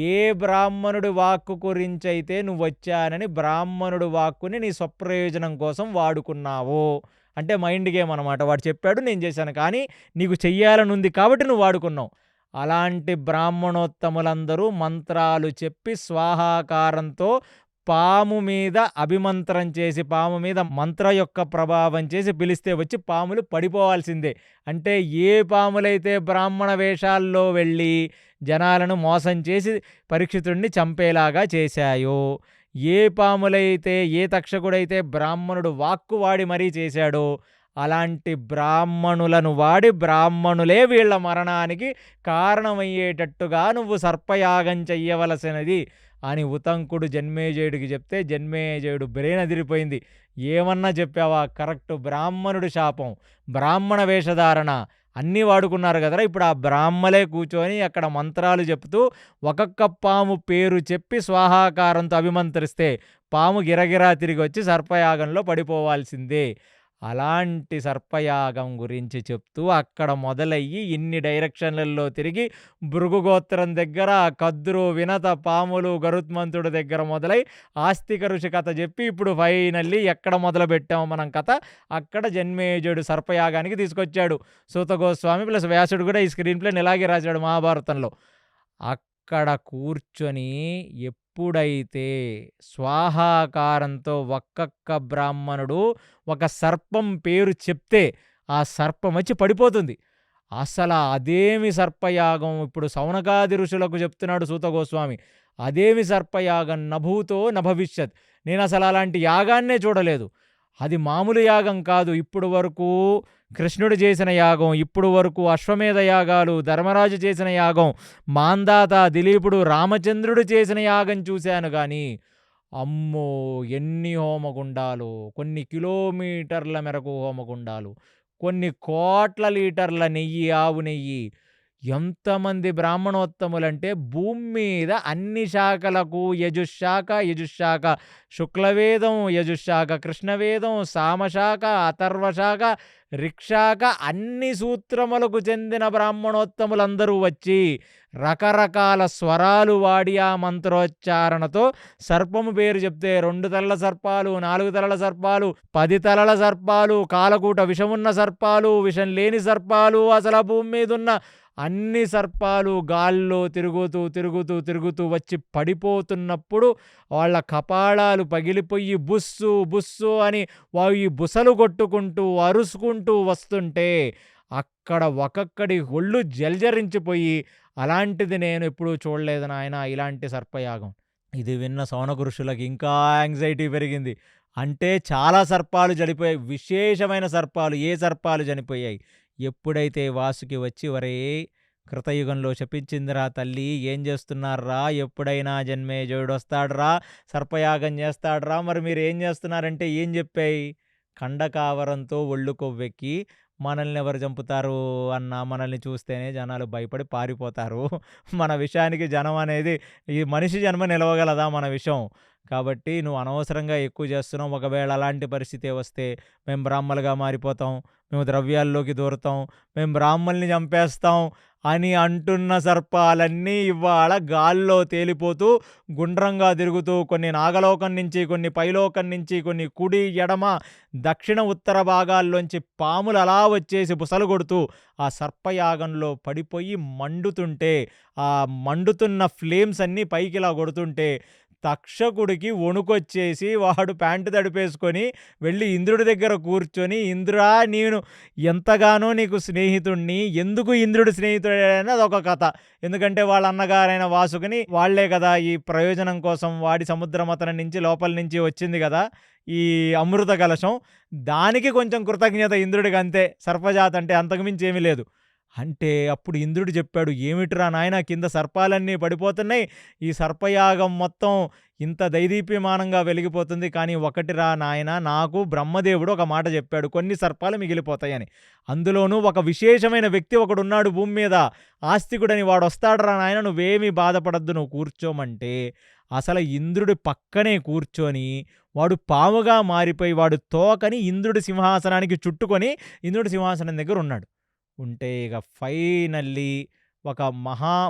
ఏ బ్రాహ్మణుడి వాక్కు గురించైతే నువ్వొచ్చానని బ్రాహ్మణుడి వాక్కుని నీ స్వప్రయోజనం కోసం వాడుకున్నావో, అంటే మైండ్ గేమ్ అనమాట. వాడు చెప్పాడు నేను చేశాను. కానీ నీకు చెయ్యాలనుంది కాబట్టి నువ్వు వాడుకున్నావు. అలాంటి బ్రాహ్మణోత్తములందరూ మంత్రాలు చెప్పి స్వాహాకారంతో పాము మీద అభిమంత్రం చేసి, పాము మీద మంత్ర యొక్క ప్రభావం చేసి పిలిస్తే వచ్చి పాములు పడిపోవాల్సిందే. అంటే ఏ పాములైతే బ్రాహ్మణ వేషాల్లో వెళ్ళి జనాలను మోసం చేసి పరీక్షితుడిని చంపేలాగా చేశాయో, ఏ పాములైతే, ఏ తక్షకుడైతే బ్రాహ్మణుడు వాక్కు వాడి మరీ చేశాడో, అలాంటి బ్రాహ్మణులను వాడి బ్రాహ్మణులే వీళ్ళ మరణానికి కారణమయ్యేటట్టుగా నువ్వు సర్పయాగం చెయ్యవలసినది అని ఉతంకుడు జన్మేజయుడికి చెప్తే జన్మేజయుడు బ్రెయిన్ అదిరిపోయింది. ఏమన్నా చెప్పావా? కరెక్ట్. బ్రాహ్మణుడి శాపం, బ్రాహ్మణ వేషధారణ అన్నీ వాడుకున్నారు కదరా. ఇప్పుడు ఆ బ్రాహ్మలే కూర్చొని అక్కడ మంత్రాలు చెప్తూ ఒక్కొక్క పాము పేరు చెప్పి స్వాహాకారంతో అభిమంత్రిస్తే పాము గిరగిరా తిరిగి వచ్చి సర్పయాగంలో పడిపోవాల్సిందే. అలాంటి సర్పయాగం గురించి చెప్తూ అక్కడ మొదలయ్యి ఇన్ని డైరెక్షన్లలో తిరిగి భృగుగోత్రం దగ్గర కద్రు, వినత, పాములు, గరుత్మంతుడి దగ్గర మొదలై ఆస్తిక ఋషి కథ చెప్పి ఇప్పుడు ఫైనల్లీ ఎక్కడ మొదలుపెట్టాము మనం కథ, అక్కడ జన్మేజయుడు సర్పయాగానికి తీసుకొచ్చాడు. సూత గోస్వామి ప్లస్ వ్యాసుడు కూడా ఈ స్క్రీన్ ప్లేని ఇలాగే రాశాడు మహాభారతంలో. అక్కడ కూర్చొని ఎప్పుడైతే స్వాహాకారంతో ఒక్కొక్క బ్రాహ్మణుడు ఒక సర్పం పేరు చెప్తే ఆ సర్పం వచ్చి పడిపోతుంది. అసలు అదేమి సర్పయాగం! ఇప్పుడు సౌనకాది ఋషులకు చెప్తున్నాడు సూత గోస్వామి. అదేమి సర్పయాగం! నభూతో నభవిష్యత్. నేను అసలు అలాంటి యాగాన్నే చూడలేదు. అది మామూలు యాగం కాదు. ఇప్పుడు వరకు కృష్ణుడు చేసిన యాగం, ఇప్పుడు వరకు అశ్వమేధ యాగాలు, ధర్మరాజు చేసిన యాగం, మాందాత, దిలీపుడు, రామచంద్రుడు చేసిన యాగం చూశాను కానీ అమ్మో! ఎన్ని హోమగుండాలు! కొన్ని కిలోమీటర్ల మేరకు హోమగుండాలు, కొన్ని కోట్ల లీటర్ల నెయ్యి, ఆవు నెయ్యి. ఎంతమంది బ్రాహ్మణోత్తములంటే భూమి మీద అన్ని శాఖలకు యజుశ్శాఖ, శుక్లవేదం, యజుశ్శాఖ, కృష్ణవేదం, సామశాఖ, అథర్వశాఖ, రిక్షాఖ అన్ని సూత్రములకు చెందిన బ్రాహ్మణోత్తములందరూ వచ్చి రకరకాల స్వరాలు వాడి ఆ మంత్రోచ్చారణతో సర్పము పేరు చెప్తే 2 తలల సర్పాలు, 4 తలల సర్పాలు, 10 తలల సర్పాలు, కాలకూట విషమున్న సర్పాలు, విషం లేని సర్పాలు, అసలు భూమి మీద ఉన్న అన్ని సర్పాలు గాల్లో తిరుగుతూ వచ్చి పడిపోతున్నప్పుడు వాళ్ళ కపాళాలు పగిలిపోయి బుస్సు బుస్సు అని ఈ బుసలు కొట్టుకుంటూ అరుసుకుంటూ వస్తుంటే అక్కడ ఒక్కొక్కడి ఒళ్ళు జల్జరించిపోయి, అలాంటిది నేను ఎప్పుడూ చూడలేదు నాయన ఇలాంటి సర్పయాగం. ఇది విన్న సౌనక ఋషులకు ఇంకా యాంగ్జైటీ పెరిగింది. అంటే చాలా సర్పాలు చనిపోయాయి. విశేషమైన సర్పాలు. ఏ సర్పాలు చనిపోయాయి? ఎప్పుడైతే వాసుకి వచ్చి ఒరేయ్ కృతయుగంలో శపించిందిరా తల్లి, ఏం చేస్తున్నారా? ఎప్పుడైనా జన్మేజయుడు వస్తాడురా, సర్పయాగం చేస్తాడురా, మరి మీరు ఏం చేస్తున్నారంటే ఏం చెప్పాయి? ఖండకావరంతో ఒళ్ళు కొవ్వెక్కి మనల్ని ఎవరు చంపుతారు అన్న, మనల్ని చూస్తేనే జనాలు భయపడి పారిపోతారు. మన విషయానికి జనం అనేది, ఈ మనిషి జన్మ నిలవగలదా మన విషయం? కాబట్టి నువ్వు అనవసరంగా ఎక్కువ చేస్తున్నావు. ఒకవేళ అలాంటి పరిస్థితి వస్తే మేము బ్రాహ్మలుగా మారిపోతాం, మేము ద్రవ్యాల్లోకి దూరుతాం, మేము బ్రాహ్మల్ని చంపేస్తాం అని అంటున్న సర్పాలన్నీ ఇవాళ గాల్లో తేలిపోతూ గుండ్రంగా తిరుగుతూ, కొన్ని నాగలోకం నుంచి, కొన్ని పైలోకం నుంచి, కొన్ని కుడి, ఎడమ, దక్షిణ, ఉత్తర భాగాల్లోంచి పాములు అలా వచ్చేసి బుసలు కొడుతూ ఆ సర్పయాగంలో పడిపోయి మండుతుంటే, ఆ మండుతున్న ఫ్లేమ్స్ అన్నీ పైకి ఇలా కొడుతుంటే తక్షకుడికి వణుకొచ్చేసి వాడు ప్యాంటు తడిపేసుకొని వెళ్ళి ఇంద్రుడి దగ్గర కూర్చొని, ఇంద్రా నేను ఎంతగానో నీకు స్నేహితుడిని, ఎందుకు ఇంద్రుడి స్నేహితుడని అదొక కథ. ఎందుకంటే వాళ్ళ అన్నగారైన వాసుకిని వాళ్లే కదా ఈ ప్రయోజనం కోసం వాడి సముద్రమథనం నుంచి లోపల నుంచి వచ్చింది కదా ఈ అమృత కలశం. దానికి కొంచెం కృతజ్ఞత ఇంద్రుడికి అంతే. సర్పజాత అంటే అంతకుమించి ఏమీ లేదు. అంటే అప్పుడు ఇంద్రుడు చెప్పాడు, ఏమిట్రా నాయనా కింద సర్పాలన్నీ పడిపోతున్నాయి, ఈ సర్పయాగం మొత్తం ఇంత దైదీప్యమానంగా వెలిగిపోతుంది, కానీ ఒకటిరా నాయనా, నాకు బ్రహ్మదేవుడు ఒక మాట చెప్పాడు, కొన్ని సర్పాలు మిగిలిపోతాయని. అందులోనూ ఒక విశేషమైన వ్యక్తి ఒకడున్నాడు భూమి మీద, ఆస్తికుడని, వాడు వస్తాడురా నాయన, నువ్వేమీ బాధపడద్దు, నువ్వు కూర్చోమంటే అసలు ఇంద్రుడి పక్కనే కూర్చొని వాడు పాముగా మారిపోయి వాడు తోకని ఇంద్రుడి సింహాసనానికి చుట్టుకొని ఇంద్రుడి సింహాసనం దగ్గర ఉన్నాడు. ఉంటే ఇక ఫైనల్లీ ఒక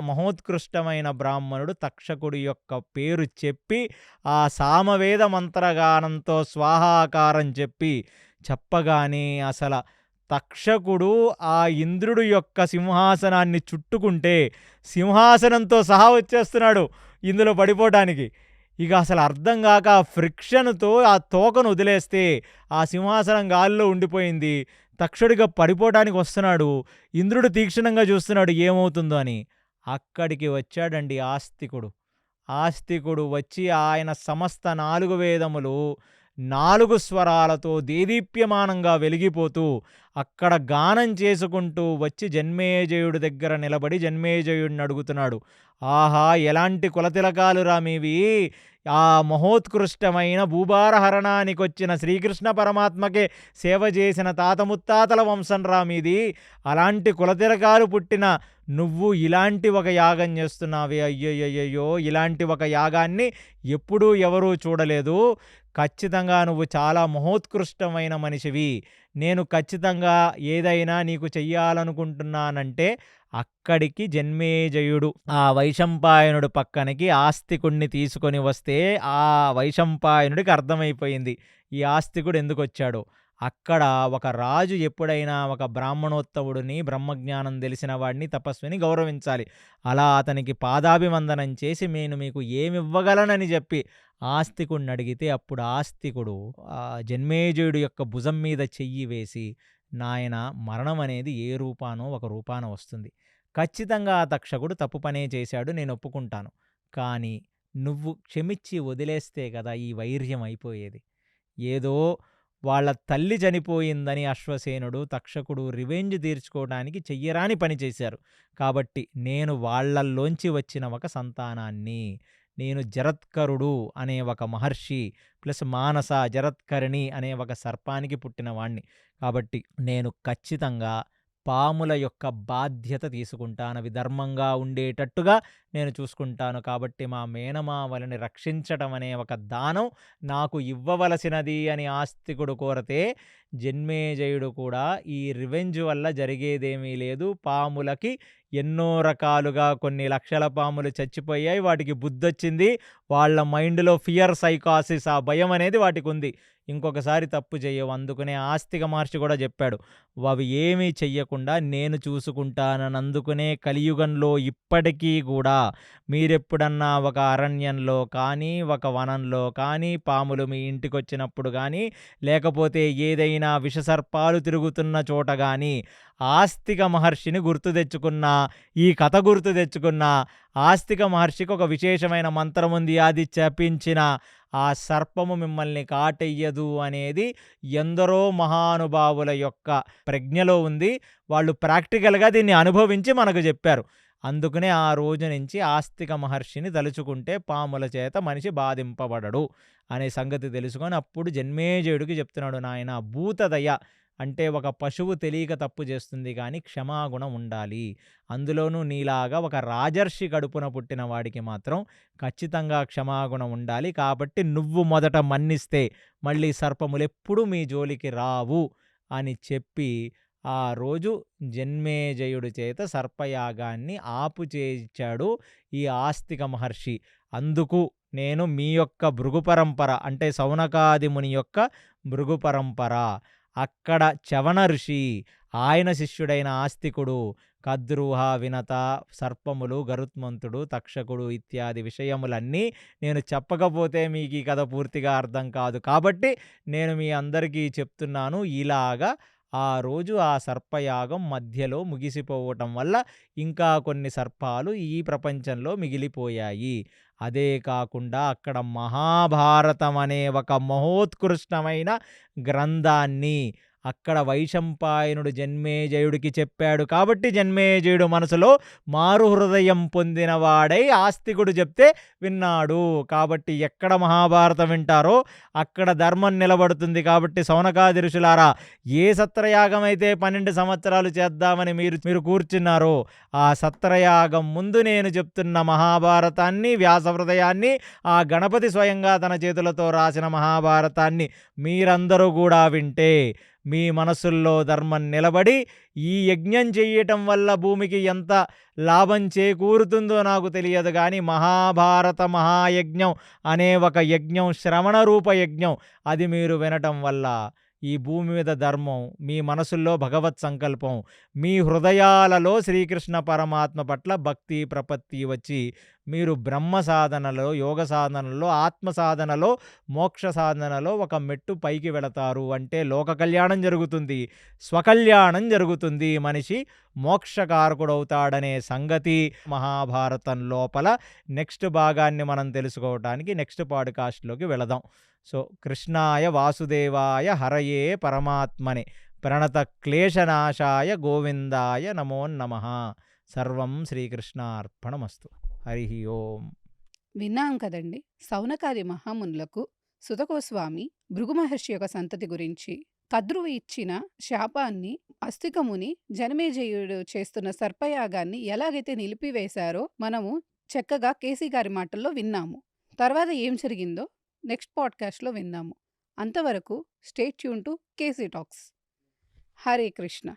మహోత్కృష్టమైన బ్రాహ్మణుడు తక్షకుడి యొక్క పేరు చెప్పి ఆ సామవేద మంత్రగానంతో స్వాహాకారం చెప్పగానే అసలు తక్షకుడు ఆ ఇంద్రుడు యొక్క సింహాసనాన్ని చుట్టుకుంటే సింహాసనంతో సహా వచ్చేస్తున్నాడు ఇందులో పడిపోవటానికి. ఇక అసలు అర్థం కాక ఆ ఫ్రిక్షన్తో ఆ తోకను వదిలేస్తే ఆ సింహాసనం గాలిలో ఉండిపోయింది. తక్షుడిగా పడిపోవటానికి వస్తున్నాడు. ఇంద్రుడు తీక్షణంగా చూస్తున్నాడు ఏమవుతుందో అని. అక్కడికి వచ్చాడండి ఆస్తికుడు. ఆస్తికుడు వచ్చి ఆయన సమస్త 4 వేదములు 4 స్వరాలతో దేదీప్యమానంగా వెలిగిపోతూ అక్కడ గానం చేసుకుంటూ వచ్చి జన్మేజయుడి దగ్గర నిలబడి జన్మేజయుడిని అడుగుతున్నాడు, ఆహా ఎలాంటి కులతిలకాలురా మీవి, ఆ మహోత్కృష్టమైన భూభారహరణానికొచ్చిన శ్రీకృష్ణ పరమాత్మకే సేవ చేసిన తాత ముత్తాతల వంశం రా మీది, అలాంటి కులతిలకాలు పుట్టిన నువ్వు ఇలాంటి ఒక యాగం చేస్తున్నావే, అయ్యయ్యయ్యో ఇలాంటి ఒక యాగాన్ని ఎప్పుడూ ఎవరూ చూడలేదు, ఖచ్చితంగా నువ్వు చాలా మహోత్కృష్టమైన మనిషివి, నేను ఖచ్చితంగా ఏదైనా నీకు చెయ్యాలనుకుంటున్నానంటే అక్కడికి జన్మేజయుడు ఆ వైశంపాయనుడు పక్కనకి ఆస్తికుడిని తీసుకొని వస్తే ఆ వైశంపాయనుడికి అర్థమైపోయింది ఈ ఆస్తికుడు ఎందుకు వచ్చాడో. అక్కడ ఒక రాజు ఎప్పుడైనా ఒక బ్రాహ్మణోత్తముడిని, బ్రహ్మజ్ఞానం తెలిసిన వాడిని, తపస్విని గౌరవించాలి. అలా అతనికి పాదాభివందనం చేసి నేను మీకు ఏమివ్వగలనని చెప్పి ఆస్తికుడిని అడిగితే అప్పుడు ఆస్తికుడు జన్మేజయుడు యొక్క భుజం మీద చెయ్యి వేసి, నాయన మరణం అనేది ఏ రూపానో ఒక రూపాన వస్తుంది, ఖచ్చితంగా ఆ తక్షకుడు తప్పు పనే చేశాడు, నేను ఒప్పుకుంటాను, కానీ నువ్వు క్షమించి వదిలేస్తే కదా ఈ వైర్యం అయిపోయేది. ఏదో వాళ్ళ తల్లి చనిపోయిందని అశ్వసేనుడు తక్షకుడు రివెంజ్ తీర్చుకోవడానికి చెయ్యరాని పని చేశారు, కాబట్టి నేను వాళ్ళల్లోంచి వచ్చిన ఒక సంతానాన్ని, నేను జరత్కరుడు అనే ఒక మహర్షి ప్లస్ మానస జరత్కరిణి అనే ఒక సర్పానికి పుట్టిన వాణ్ణి, కాబట్టి నేను ఖచ్చితంగా పాముల యొక్క బాధ్యత తీసుకుంటాను, అవి ధర్మంగా ఉండేటట్టుగా నేను చూసుకుంటాను, కాబట్టి మా మేనమావలని రక్షించటం అనే ఒక దానం నాకు ఇవ్వవలసినది అని ఆస్తికుడు కోరతే జన్మేజయుడు కూడా ఈ రివెంజ్ వల్ల జరిగేదేమీ లేదు, పాములకి ఎన్నో రకాలుగా కొన్ని లక్షల పాములు చచ్చిపోయాయి, వాటికి బుద్ధొచ్చింది, వాళ్ళ మైండ్లో ఫియర్ సైకాసిస్, ఆ భయం అనేది వాటికి ఉంది, ఇంకొకసారి తప్పు చేయవు, అందుకనే ఆస్తిక మహర్షి కూడా చెప్పాడు, అవి ఏమీ చెయ్యకుండా నేను చూసుకుంటానని. అందుకనే కలియుగంలో ఇప్పటికీ కూడా మీరెప్పుడన్నా ఒక అరణ్యంలో కానీ ఒక వనంలో కానీ పాములు మీ ఇంటికి వచ్చినప్పుడు కానీ లేకపోతే ఏదైనా విషసర్పాలు తిరుగుతున్న చోట కానీ ఆస్తిక మహర్షిని గుర్తు తెచ్చుకున్నా, ఈ కథ గుర్తు తెచ్చుకున్నా, ఆస్తిక మహర్షికి ఒక విశేషమైన మంత్రం ఉంది, అది జపించిన ఆ సర్పము మిమ్మల్ని కాటెయ్యదు అనేది ఎందరో మహానుభావుల యొక్క ప్రజ్ఞలో ఉంది, వాళ్ళు ప్రాక్టికల్గా దీన్ని అనుభవించి మనకు చెప్పారు. అందుకనే ఆ రోజు నుంచి ఆస్తిక మహర్షిని తలుచుకుంటే పాముల చేత మనిషి బాధింపబడడు అనే సంగతి తెలుసుకొని అప్పుడు జన్మేజయుడికి చెప్తున్నాడు, నాయన భూతదయ అంటే ఒక పశువు తెలియక తప్పు చేస్తుంది కానీ క్షమాగుణం ఉండాలి, అందులోనూ నీలాగా ఒక రాజర్షి కడుపున పుట్టిన వాడికి మాత్రం ఖచ్చితంగా క్షమాగుణం ఉండాలి, కాబట్టి నువ్వు మొదట మన్నిస్తే మళ్ళీ సర్పములెప్పుడు మీ జోలికి రావు అని చెప్పి ఆ రోజు జన్మేజయుడి చేత సర్పయాగాన్ని ఆపు చేయించాడు ఈ ఆస్తిక మహర్షి. అందుకు నేను మీ యొక్క భృగు పరంపర అంటే సౌనకాది ముని యొక్క భృగు పరంపర, అక్కడ చవన ఋషి, ఆయన శిష్యుడైన ఆస్తికుడు కద్రూహ, వినత, సర్పములు, గరుత్మంతుడు, తక్షకుడు ఇత్యాది విషయములన్నీ నేను చెప్పకపోతే మీకు ఈ కథ పూర్తిగా అర్థం కాదు. కాబట్టి నేను మీ అందరికీ చెప్తున్నాను. ఇలాగా ఆ రోజు ఆ సర్పయాగం మధ్యలో ముగిసిపోవటం వల్ల ఇంకా కొన్ని సర్పాలు ఈ ప్రపంచంలో మిగిలిపోయాయి. అదే కాకుండా అక్కడ మహాభారతం అనే ఒక మహోత్కృష్టమైన గ్రంథాన్ని అక్కడ వైశంపాయనుడు జన్మేజయుడికి చెప్పాడు. కాబట్టి జన్మేజయుడు మనసులో మారు హృదయం పొందినవాడై ఆస్తికుడు చెప్తే విన్నాడు. కాబట్టి ఎక్కడ మహాభారతం వింటారో అక్కడ ధర్మం నిలబడుతుంది. కాబట్టి శౌనకాది ఋషులారా, ఏ సత్రయాగం అయితే 12 సంవత్సరాలు చేద్దామని మీరు కూర్చున్నారో ఆ సత్రయాగం ముందు నేను చెప్తున్న మహాభారతాన్ని, వ్యాసహృదయాన్ని, ఆ గణపతి స్వయంగా తన చేతులతో రాసిన మహాభారతాన్ని మీరందరూ కూడా వింటే మీ మనసుల్లో ధర్మం నిలబడి ఈ యజ్ఞం చెయ్యటం వల్ల భూమికి ఎంత లాభం చేకూరుతుందో నాకు తెలియదు కానీ మహాభారత మహాయజ్ఞం అనే ఒక యజ్ఞం, శ్రవణ రూప యజ్ఞం, అది మీరు వినటం వల్ల ఈ భూమి మీద ధర్మం, మీ మనసుల్లో భగవత్ సంకల్పం, మీ హృదయాలలో శ్రీకృష్ణ పరమాత్మ పట్ల భక్తి ప్రపత్తి వచ్చి మీరు బ్రహ్మ సాధనలో, యోగ సాధనలో, ఆత్మ సాధనలో, మోక్ష సాధనలో ఒక మెట్టు పైకి వెళతారు. అంటే లోక కళ్యాణం జరుగుతుంది, స్వకల్యాణం జరుగుతుంది, మనిషి మోక్షకారకుడవుతాడనే సంగతి మహాభారతం లోపల నెక్స్ట్ భాగాన్ని మనం తెలుసుకోవటానికి నెక్స్ట్ పాడ్కాస్ట్లోకి వెళదాం. సో కృష్ణాయ వాసుదేవాయ హరయే పరమాత్మనే ప్రణత క్లేశనాశాయ గోవిందాయ నమో నమః. సర్వం శ్రీకృష్ణార్పణమస్తు. హరి ఓం. విన్నాం కదండి సౌనకాది మహామునులకు సుతకోస్వామి భృగు మహర్షి యొక్క సంతతి గురించి, కద్రువు ఇచ్చిన శాపాన్ని అస్తికముని జనమేజయుడు చేస్తున్న సర్పయాగాన్ని ఎలాగైతే నిలిపివేశారో మనము చక్కగా కేసీ గారి మాటల్లో విన్నాము. తర్వాత ఏం జరిగిందో నెక్స్ట్ పాడ్కాస్ట్లో విందాము. అంతవరకు stay tune to KC talks. Hare Krishna.